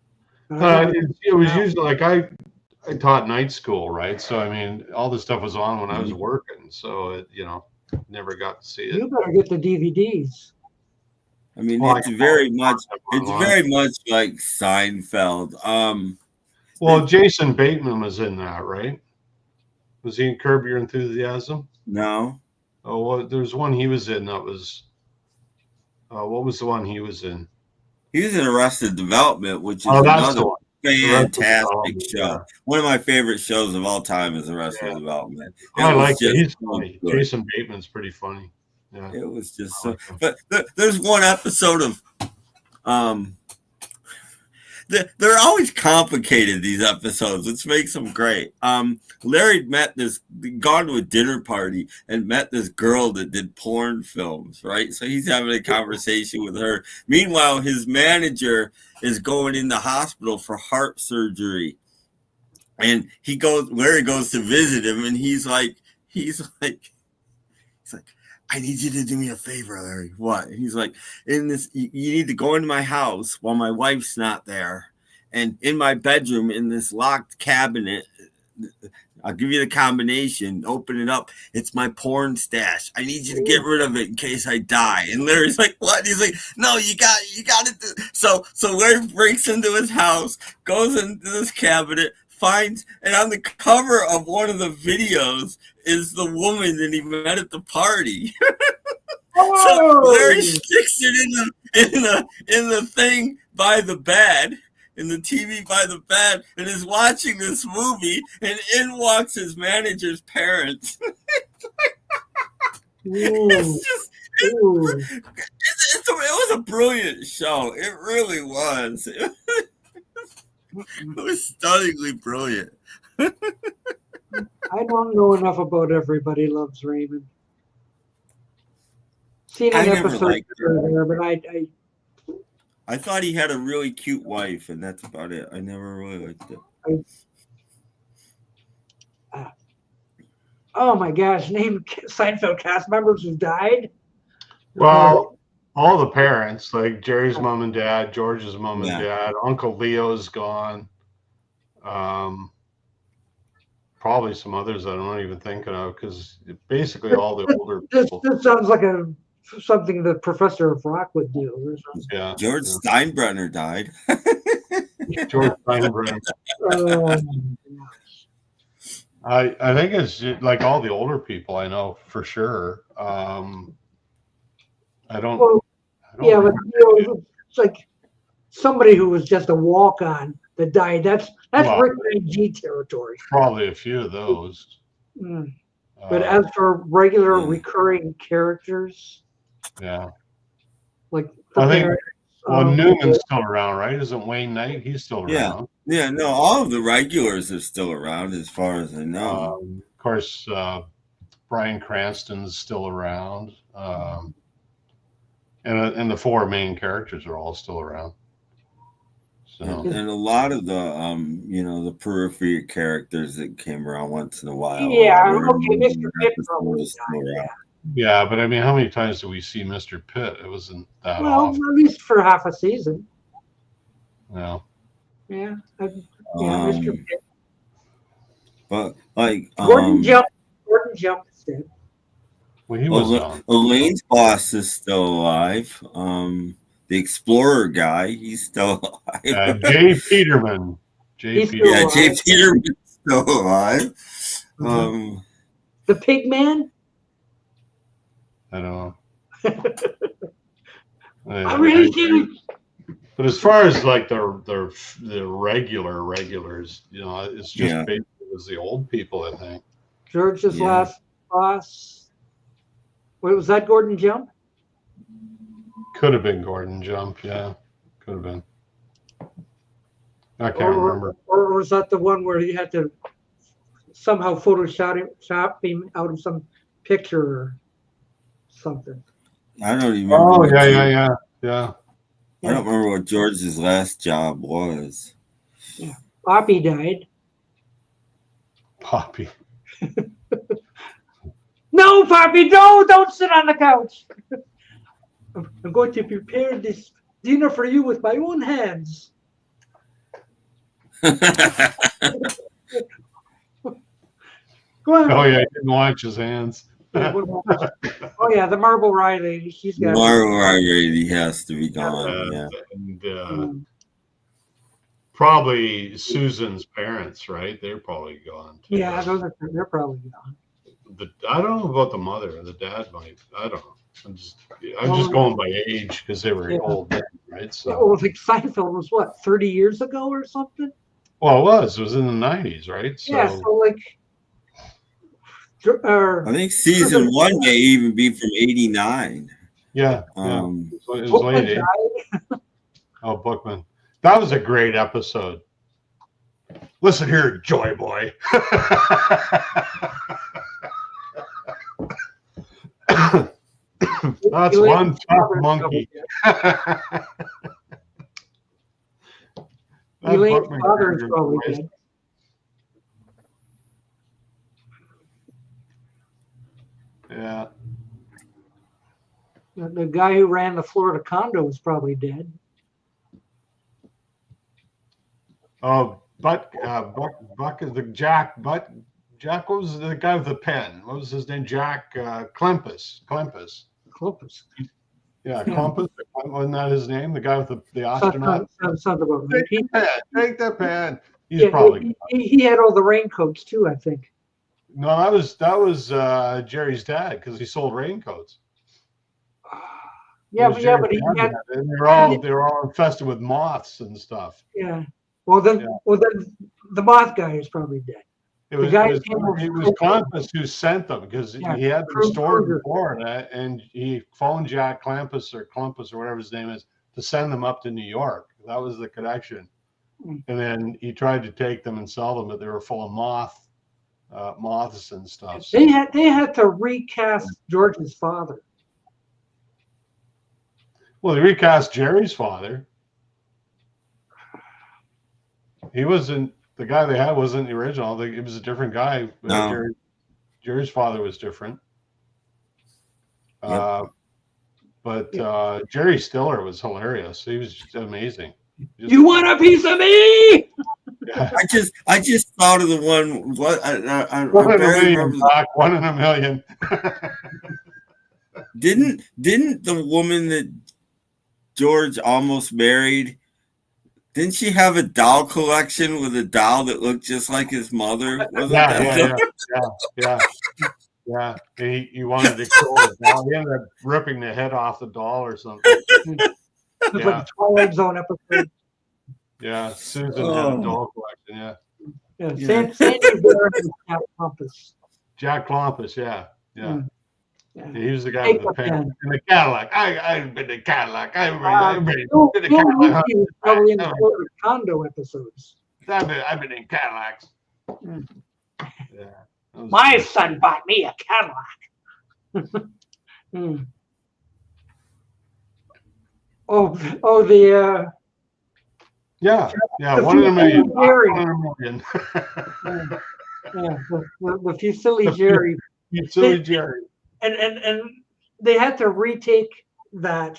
it was usually like I taught night school, right? So all the stuff was on when I was working, so it, never got to see it. You better get the DVDs. It's very much like Seinfeld. Well, Jason Bateman was in that, right? Was he in Curb Your Enthusiasm? No. Oh, well, there's one he was in that was. What was the one he was in? He was in Arrested Development, which is another fantastic show. Yeah. One of my favorite shows of all time is Arrested Development. I like it. He's funny. Jason Bateman's pretty funny. Yeah. It was just so. But there's one episode of they're always complicated, these episodes, which makes them great. Larry gone to a dinner party and met this girl that did porn films, right? So he's having a conversation with her. Meanwhile, his manager is going in the hospital for heart surgery. And Larry goes to visit him, and he's like, I need you to do me a favor, Larry. What? And he's like, you need to go into my house while my wife's not there. And in my bedroom, in this locked cabinet, I'll give you the combination. Open it up. It's my porn stash. I need you to get rid of it in case I die. And Larry's like, what? And he's like, no, you got it. So Larry breaks into his house, goes into this cabinet, finds, and on the cover of one of the videos is the woman that he met at the party. So Larry sticks it in the thing by the bed, in the TV by the bed, and is watching this movie, and in walks his manager's parents. It was a brilliant show. It really was. It was stunningly brilliant. I don't know enough about Everybody Loves Raymond. Seen an episode there, but I thought he had a really cute wife, and that's about it. I never really liked it. Oh my gosh, name Seinfeld cast members who died. Well, all the parents, like Jerry's mom and dad, George's mom and Yeah. dad, Uncle Leo's gone. Probably some others that I'm not even thinking of, because basically all the older people. This sounds like something the Professor of Rock would do. Or something. Yeah. George Steinbrenner died. George Steinbrenner. I think it's like all the older people I know for sure. I don't. Well, I don't yeah, but remember. you know, it's like somebody who was just a walk-on that died. That's Well, Rick and G territory. Probably a few of those. But as for regular recurring characters, yeah, like I think. parents, Well, Newman's still around, right? Isn't Wayne Knight? He's still around. Yeah. No, all of the regulars are still around, as far as I know. Of course, Bryan Cranston's still around, and the four main characters are all still around. So, and a lot of the the periphery characters that came around once in a while. Yeah, okay, Mr. Pitt probably died. Yeah, but I mean, how many times do we see Mr. Pitt? It wasn't that Well, often. at least for half a season. No. Yeah, Mr. Pitt. But like Gordon Jump is dead. Well, he was on. Elaine's boss is still alive. The Explorer guy, he's still alive. Jay Peterman. Jay Peterman's still alive. The Pig Man. I don't know. I'm really kidding. But as far as like the regulars, it's just basically it was the old people, I think. George's last boss. Wait, was that Gordon Jump? Could have been Gordon Jump, yeah. Could have been. I can't remember. Or was that the one where he had to somehow Photoshop him out of some picture or something? I don't even remember. Oh, yeah. I don't remember what George's last job was. Yeah. Poppy died. Poppy. No, Poppy, no, don't sit on the couch. I'm going to prepare this dinner for you with my own hands. Go on. Oh, yeah, he didn't watch his hands. Oh, yeah, the Marble Rye lady. She's got Marble Rye lady has to be gone. And probably Susan's parents, right? They're probably gone too. Yeah, they're probably gone. I don't know about the mother. The dad might. I don't know. I'm just going by age because they were old then, right? So. Well, like Seinfeld was what, 30 years ago or something? Well, it was in the 90s, right? So, yeah, so like. I think season 1 may even be from '89. Yeah. It was late 80s. Oh, Bookman. That was a great episode. Listen here, Joy Boy. That's one tough monkey. Elaine's father is probably dead. Yeah. The guy who ran the Florida condo is probably dead. Oh, Buck is the Jack. Jack, what was the guy with the pen? What was his name? Jack Klempus. Yeah, Klempus. Wasn't that his name? The guy with the astronaut. Take the pen. He's probably. He had all the raincoats too, I think. No, that was Jerry's dad because he sold raincoats. But he had. And they were all infested with moths and stuff. Yeah. Well then the moth guy is probably dead. It was Klampus who sent them because he had them stored in Florida, and he phoned Jack Klampus or whatever his name is to send them up to New York. That was the connection. And then he tried to take them and sell them, but they were full of moths and stuff. So. They had to recast George's father. Well, they recast Jerry's father. He wasn't. The guy they had wasn't the original. It was a different guy. No. Jerry's father was different. Yep. But Jerry Stiller was hilarious. He was just amazing. You want a piece of me? Yeah. I just thought of the one. What I One in a barely million, remember. Doc. 1 in a million. Didn't the woman that George almost married? Didn't she have a doll collection with a doll that looked just like his mother? Yeah. He wanted to kill the doll. He ended up ripping the head off the doll or something. It's like a Twilight Zone episode. Yeah, Susan had a doll collection. Yeah. Sandy Bear and Jack Compass. Jack Klompus, yeah. Mm. He was the guy with the pen in the Cadillac. I've been in Cadillac. I've been in Cadillac. Probably in the Florida Condo episodes. I've been in Cadillacs. Mm. Yeah. My son bought me a Cadillac. Mm. Yeah. 1 in a million. 1 in a million. The Fusilli Jerry. Fusilli Jerry. And they had to retake that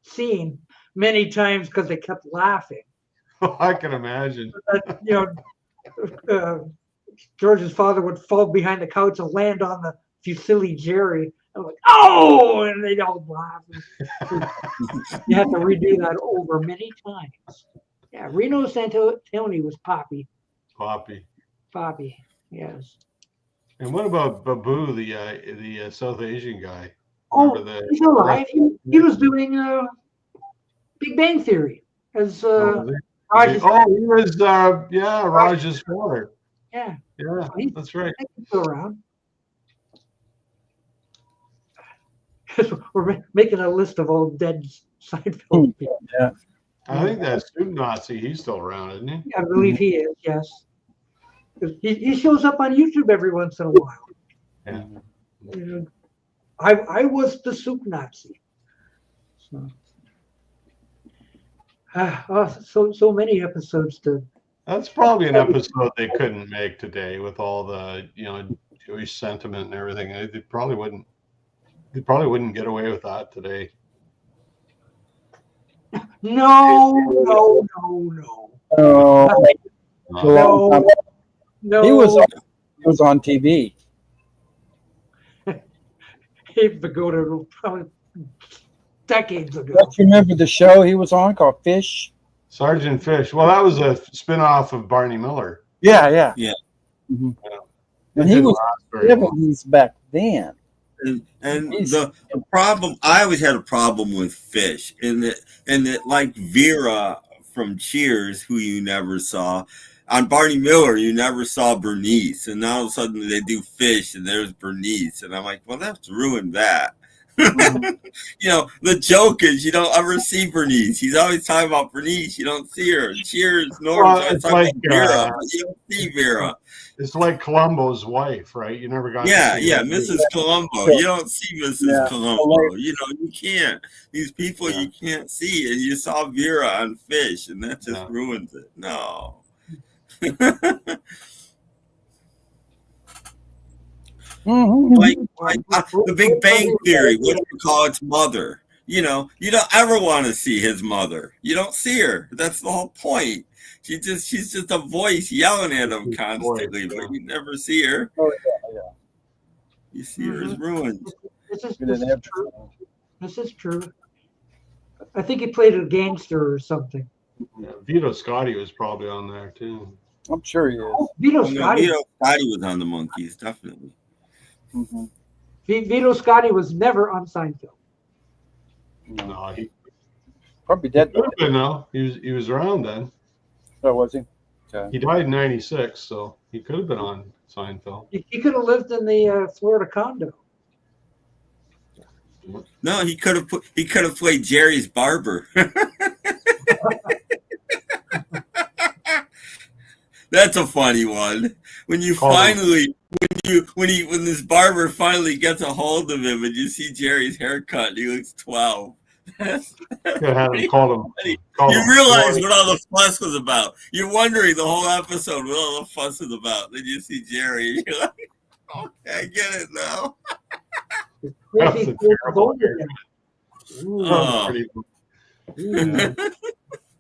scene many times because they kept laughing. I can imagine. George's father would fall behind the couch and land on the Fusilli Jerry. I'm like, oh, and they'd all laugh. You have to redo that over many times. Yeah, Reno Santoni was Poppy. Poppy, yes. And what about Babu, the South Asian guy? Oh, he's alive. He was doing Big Bang Theory as Raj's. Oh, he was Raj's father. Yeah, that's right. He's still around. We're making a list of all dead Seinfeld people. Yeah. I think that Soup Nazi, he's still around, isn't he? I believe he is, yes. He shows up on YouTube every once in a while. Yeah. I was the Soup Nazi. So many episodes to. That's probably an episode they couldn't make today with all the Jewish sentiment and everything. They probably wouldn't get away with that today. No. He was on TV. Abe Vigoda probably decades ago. Don't you remember the show he was on called Fish? Sergeant Fish. Well, that was a spin-off of Barney Miller. Yeah. Mm-hmm. And he was 70s back then. And the problem, I always had a problem with Fish, in that like Vera from Cheers, who you never saw, on Barney Miller, you never saw Bernice, and now all of a sudden they do Fish, and there's Bernice, and I'm like, well, that's ruined that. The joke is you don't ever see Bernice. He's always talking about Bernice. You don't see her. Cheers, Norm's always talking about Vera. You don't see Vera. It's like Columbo's wife, right? You never got to see her. Mrs. Columbo. You don't see Mrs. Columbo. You can't. These people you can't see, and you saw Vera on Fish, and that just ruins it. No. Like the Big Bang Theory, what do you call its mother? You don't ever want to see his mother. You don't see her. That's the whole point. She's just a voice yelling at him constantly, but you never see her. Oh yeah. You see her as ruined. This is true. I think he played a gangster or something. Yeah, Vito Scotti was probably on there too. I'm sure he is. Vito Scotti was on the Monkees, definitely. Mm-hmm. Vito Scotti was never on Seinfeld. No, he probably dead. No, he was around then. Oh, was he? Okay. He died in '96, so he could have been on Seinfeld. He could have lived in the Florida condo. No, he could have played Jerry's barber. That's a funny one. When this barber finally gets a hold of him and you see Jerry's haircut, he looks 12. You realize what all the fuss was about. You're wondering the whole episode what all the fuss was about. Then you see Jerry. Okay, I get it now. Chrissy That's a terrible Oh. Yeah.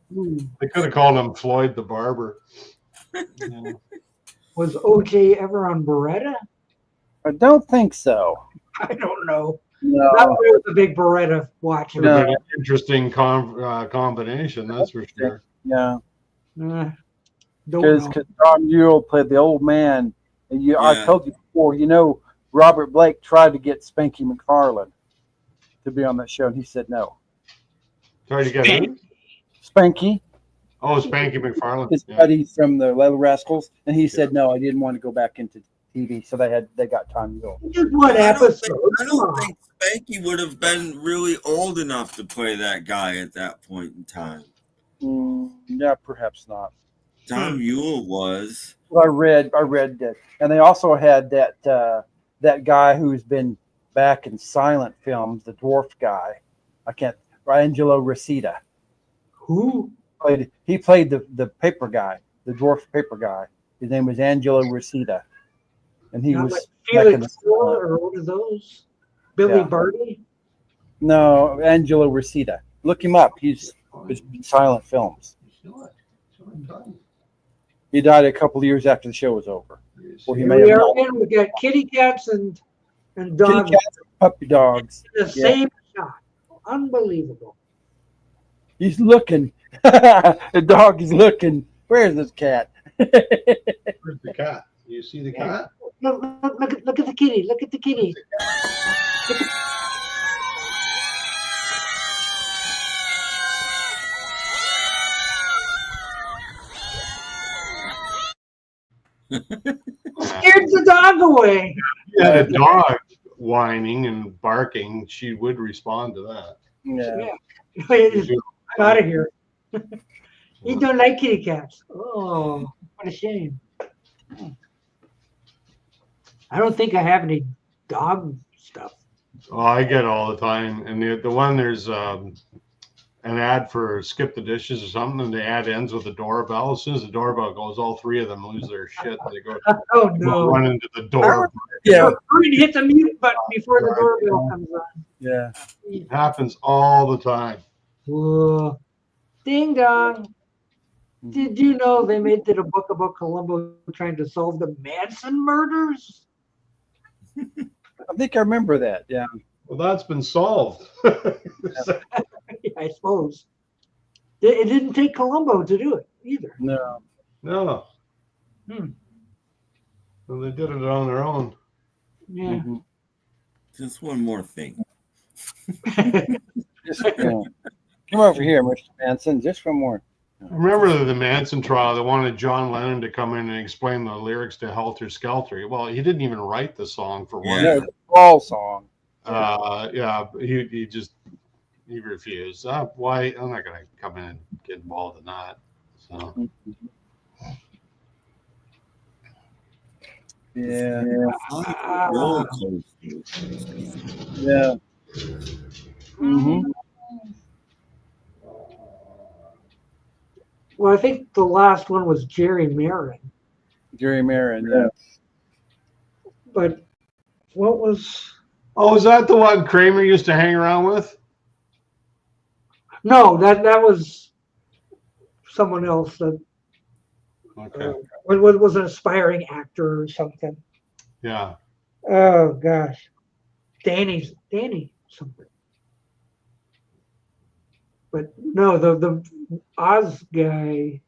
They could have called him Floyd the Barber. Yeah. Was OJ ever on Beretta? I don't think so. I don't know. No. That was a big Beretta watcher. Would have been an interesting combination, that's for sure. Yeah. Don't Because know. Don Buell played the old man. And I told you before, Robert Blake tried to get Spanky McFarland to be on that show, and he said no. Sorry to get in. Spanky. Oh, Spanky McFarland. His buddy from the Little Rascals, and he said no, I didn't want to go back into TV, so they got time to go. Just one episode. I don't think Spanky would have been really old enough to play that guy at that point in time. Yeah, perhaps not. Tom Buell was. Well, I read that, and they also had that guy who's been back in silent films, the dwarf guy. Angelo Reseda. Who? He played the paper guy, the dwarf paper guy. His name was Angelo Reseda, and he was Like back in Felix or one of those? Billy Barty? No, Angelo Reseda. Look him up. He's in silent films. He died a couple of years after the show was over. Well, We got kitty cats and dogs. Kitty cats and puppy dogs. The same shot. Unbelievable. He's looking. The dog is looking. Where's this cat? Where's the cat? You see the cat? Look at the kitty. Look at the kitty. Scared the dog away. Yeah, a dog whining and barking, she would respond to that. Yeah. I'm out of here. You don't like kitty cats. Oh, what a shame. I don't think I have any dog stuff. Oh, I get it all the time. And the one there's an ad for Skip the Dishes or something, and the ad ends with a doorbell. As soon as the doorbell goes, all three of them lose their shit. And they go, run into the door. Yeah. Hit the mute button before the doorbell comes on. Yeah. It happens all the time. Whoa. Ding dong. Did you know they did a book about Columbo trying to solve the Manson murders? I think I remember that. Yeah. Well, that's been solved. I suppose. It didn't take Columbo to do it either. No. No. Well, they did it on their own. Yeah. Just one more thing. Come over here, Mr. Manson. Just one more. Remember the Manson trial? They wanted John Lennon to come in and explain the lyrics to Helter Skelter. Well, he didn't even write the song for one. Yeah, the Paul song. He refused. Why? I'm not going to come in and get involved in that. So. Yeah. Yeah. Well, I think the last one was Jerry Marin. Jerry Marin, yeah. But what was? Oh, is that the one Kramer used to hang around with? No, that was someone else. That was an aspiring actor or something. Yeah. Oh gosh, Danny something. But no, the Oz guy.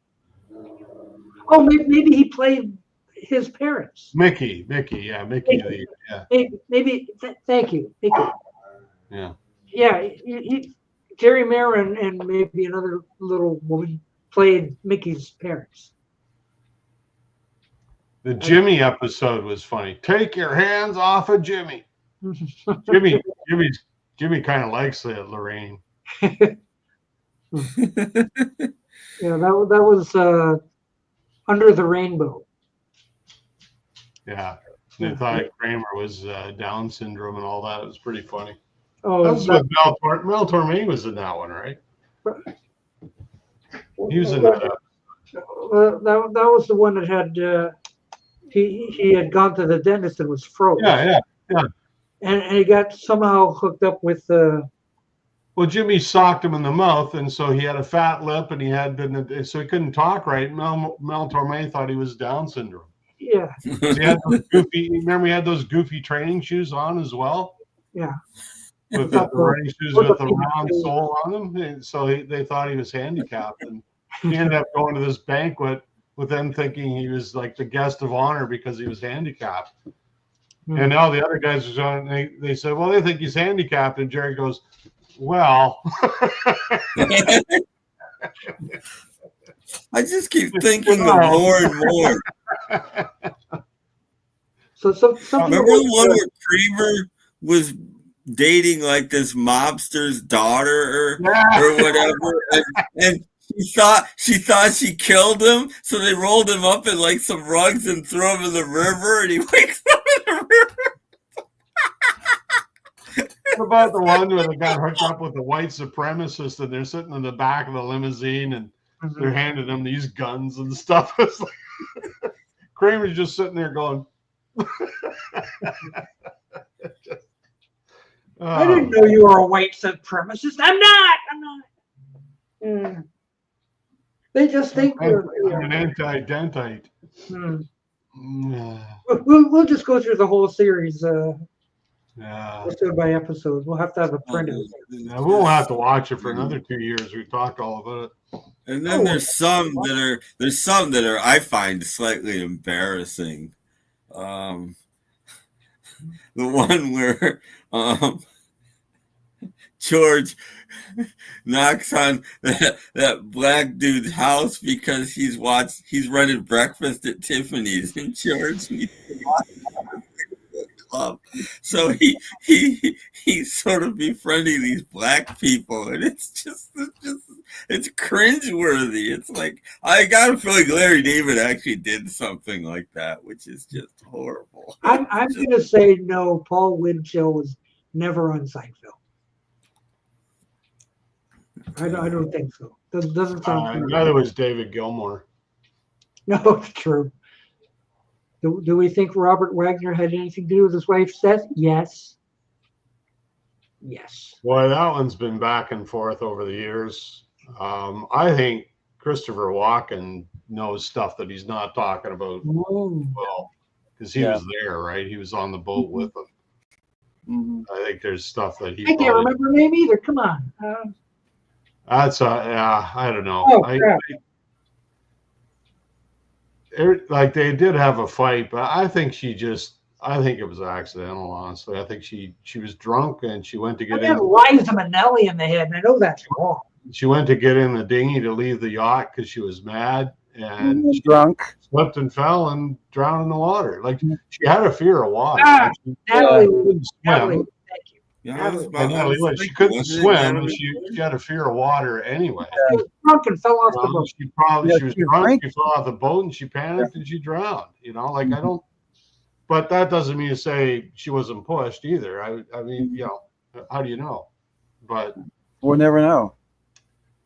Oh, maybe he played his parents. Mickey, yeah, Mickey. Maybe. Thank you, Mickey. Yeah. Yeah, Jerry Marin and maybe another little woman played Mickey's parents. The Jimmy episode was funny. Take your hands off of Jimmy. Jimmy kind of likes Lorraine. Yeah, that was Under the Rainbow. Yeah, they thought Kramer was Down syndrome and all that. It was pretty funny. Oh, that was with Mel Torme was in that one, right? He was in that. That was the one that had he had gone to the dentist and was froze. Yeah. And he got somehow hooked up with Well, Jimmy socked him in the mouth, and so he had a fat lip, and he had been so he couldn't talk right. Mel Torme thought he was Down syndrome. Yeah. He had those goofy. Remember, he had those goofy training shoes on as well. Yeah. With the running shoes with the round sole on them, and so they thought he was handicapped, and he ended up going to this banquet with them thinking he was like the guest of honor because he was handicapped. And now the other guys are on. They said, well, they think he's handicapped, and Jerry goes, well. I just keep thinking of more and more. So remember the one where Kramer was dating like this mobster's daughter or whatever, and she thought she killed him, so they rolled him up in like some rugs and threw him in the river, and he wakes up in the river. What about the one where they got hooked up with the white supremacist, and they're sitting in the back of the limousine, and they're handing them these guns and stuff? It's like Kramer's just sitting there going. I didn't know you were a white supremacist. I'm not. Yeah. They just think I'm an anti-dentite. We'll just go through the whole series Yeah. episode by episode. We'll have to have a printout. We won't have to watch it for another 2 years. We've talked all about it. And then there's some that are I find slightly embarrassing. The one where George knocks on that black dude's house because he's rented breakfast at Tiffany's, and George needs to watch the club. So he's sort of befriending these black people, and it's cringeworthy. It's like I got a feeling Larry David actually did something like that, which is just horrible. I'm going to say no. Paul Winchell was never on Seinfeld. I don't think so. Doesn't sound. Neither was David Gilmour. No, it's true. Do we think Robert Wagner had anything to do with his wife's death? Yes. Yes. Boy, that one's been back and forth over the years. I think Christopher Walken knows stuff that he's not talking about. Well, because he was there, right? He was on the boat with them. I think there's stuff that he. I can't remember her name either. Come on. That's I don't know. Oh, like they did have a fight, but I think it was accidental, honestly. I think she was drunk and she went to get in. Liza Minnelli in the head, and I know that's wrong. She went to get in the dinghy to leave the yacht because she was mad and she drunk, slipped and fell and drowned in the water. Like she had a fear of water. Natalie, thank you. Yeah, she couldn't swim. And she had a fear of water anyway. She was drunk and fell off the boat. She was drunk. She fell off the boat and she panicked and she drowned. I don't. But that doesn't mean to say she wasn't pushed either. I mean, how do you know? But we'll never know.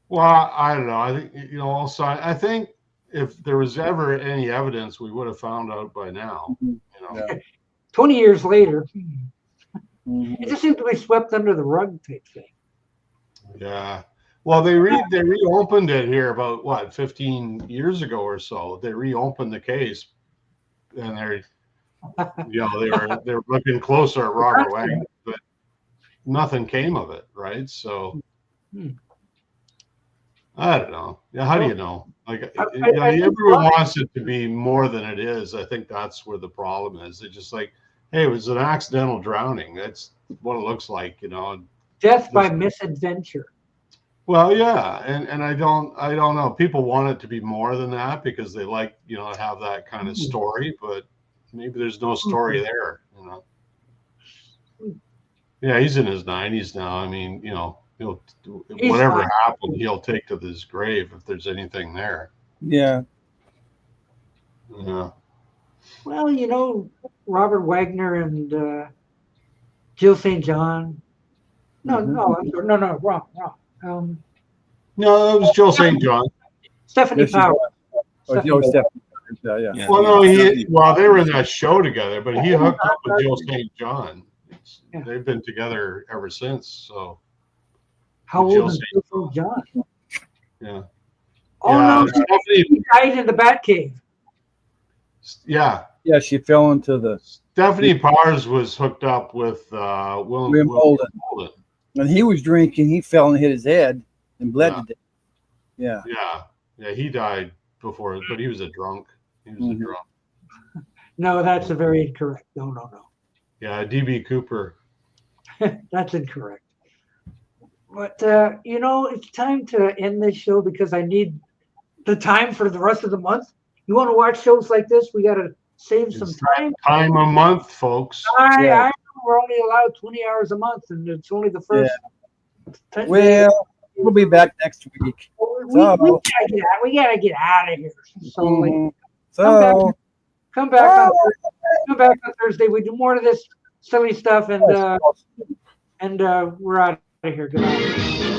Well, I don't know. I think also I think if there was ever any evidence, we would have found out by now. 20 years later. It just seemed to be swept under the rug type thing. Yeah. Well, they reopened it here about 15 years ago or so. They reopened the case, and they were looking closer at Robert Wagner, but nothing came of it, right? So I don't know. Yeah, how do you know? Like, everyone wants it to be more than it is. I think that's where the problem is. They're just like, hey, it was an accidental drowning. That's what it looks like, Death by misadventure. Well, yeah, and I don't know. People want it to be more than that because they like, have that kind of story, but maybe there's no story there, Yeah, he's in his 90s now. I mean, whatever happened, he'll take to his grave if there's anything there. Yeah. Yeah. Well, Robert Wagner and Jill St. John. No, I'm sorry. No, wrong. No, it was Jill St. John. Stephanie Powers. Stephanie. Yeah. Well, no, they were in that show together, but he hooked up with Jill St. John. They've been together ever since. So how old is Jill St. John? Yeah. Oh no, she died in the Batcave. Yeah. Yeah, she fell into the. Stephanie Powers was hooked up with William Holden. When he was drinking, he fell and hit his head and bled to death. Yeah. Yeah, he died before, but he was a drunk. He was a drunk. No, that's a very incorrect. No. Yeah, DB Cooper. That's incorrect. But it's time to end this show because I need the time for the rest of the month. You want to watch shows like this? We got to save some time. Time a month, folks. I know we're only allowed 20 hours a month, and it's only the first. Yeah. Well, we'll be back next week. We gotta get out of here. So, come back on Thursday. We do more of this silly stuff, and we're out of here. Goodbye.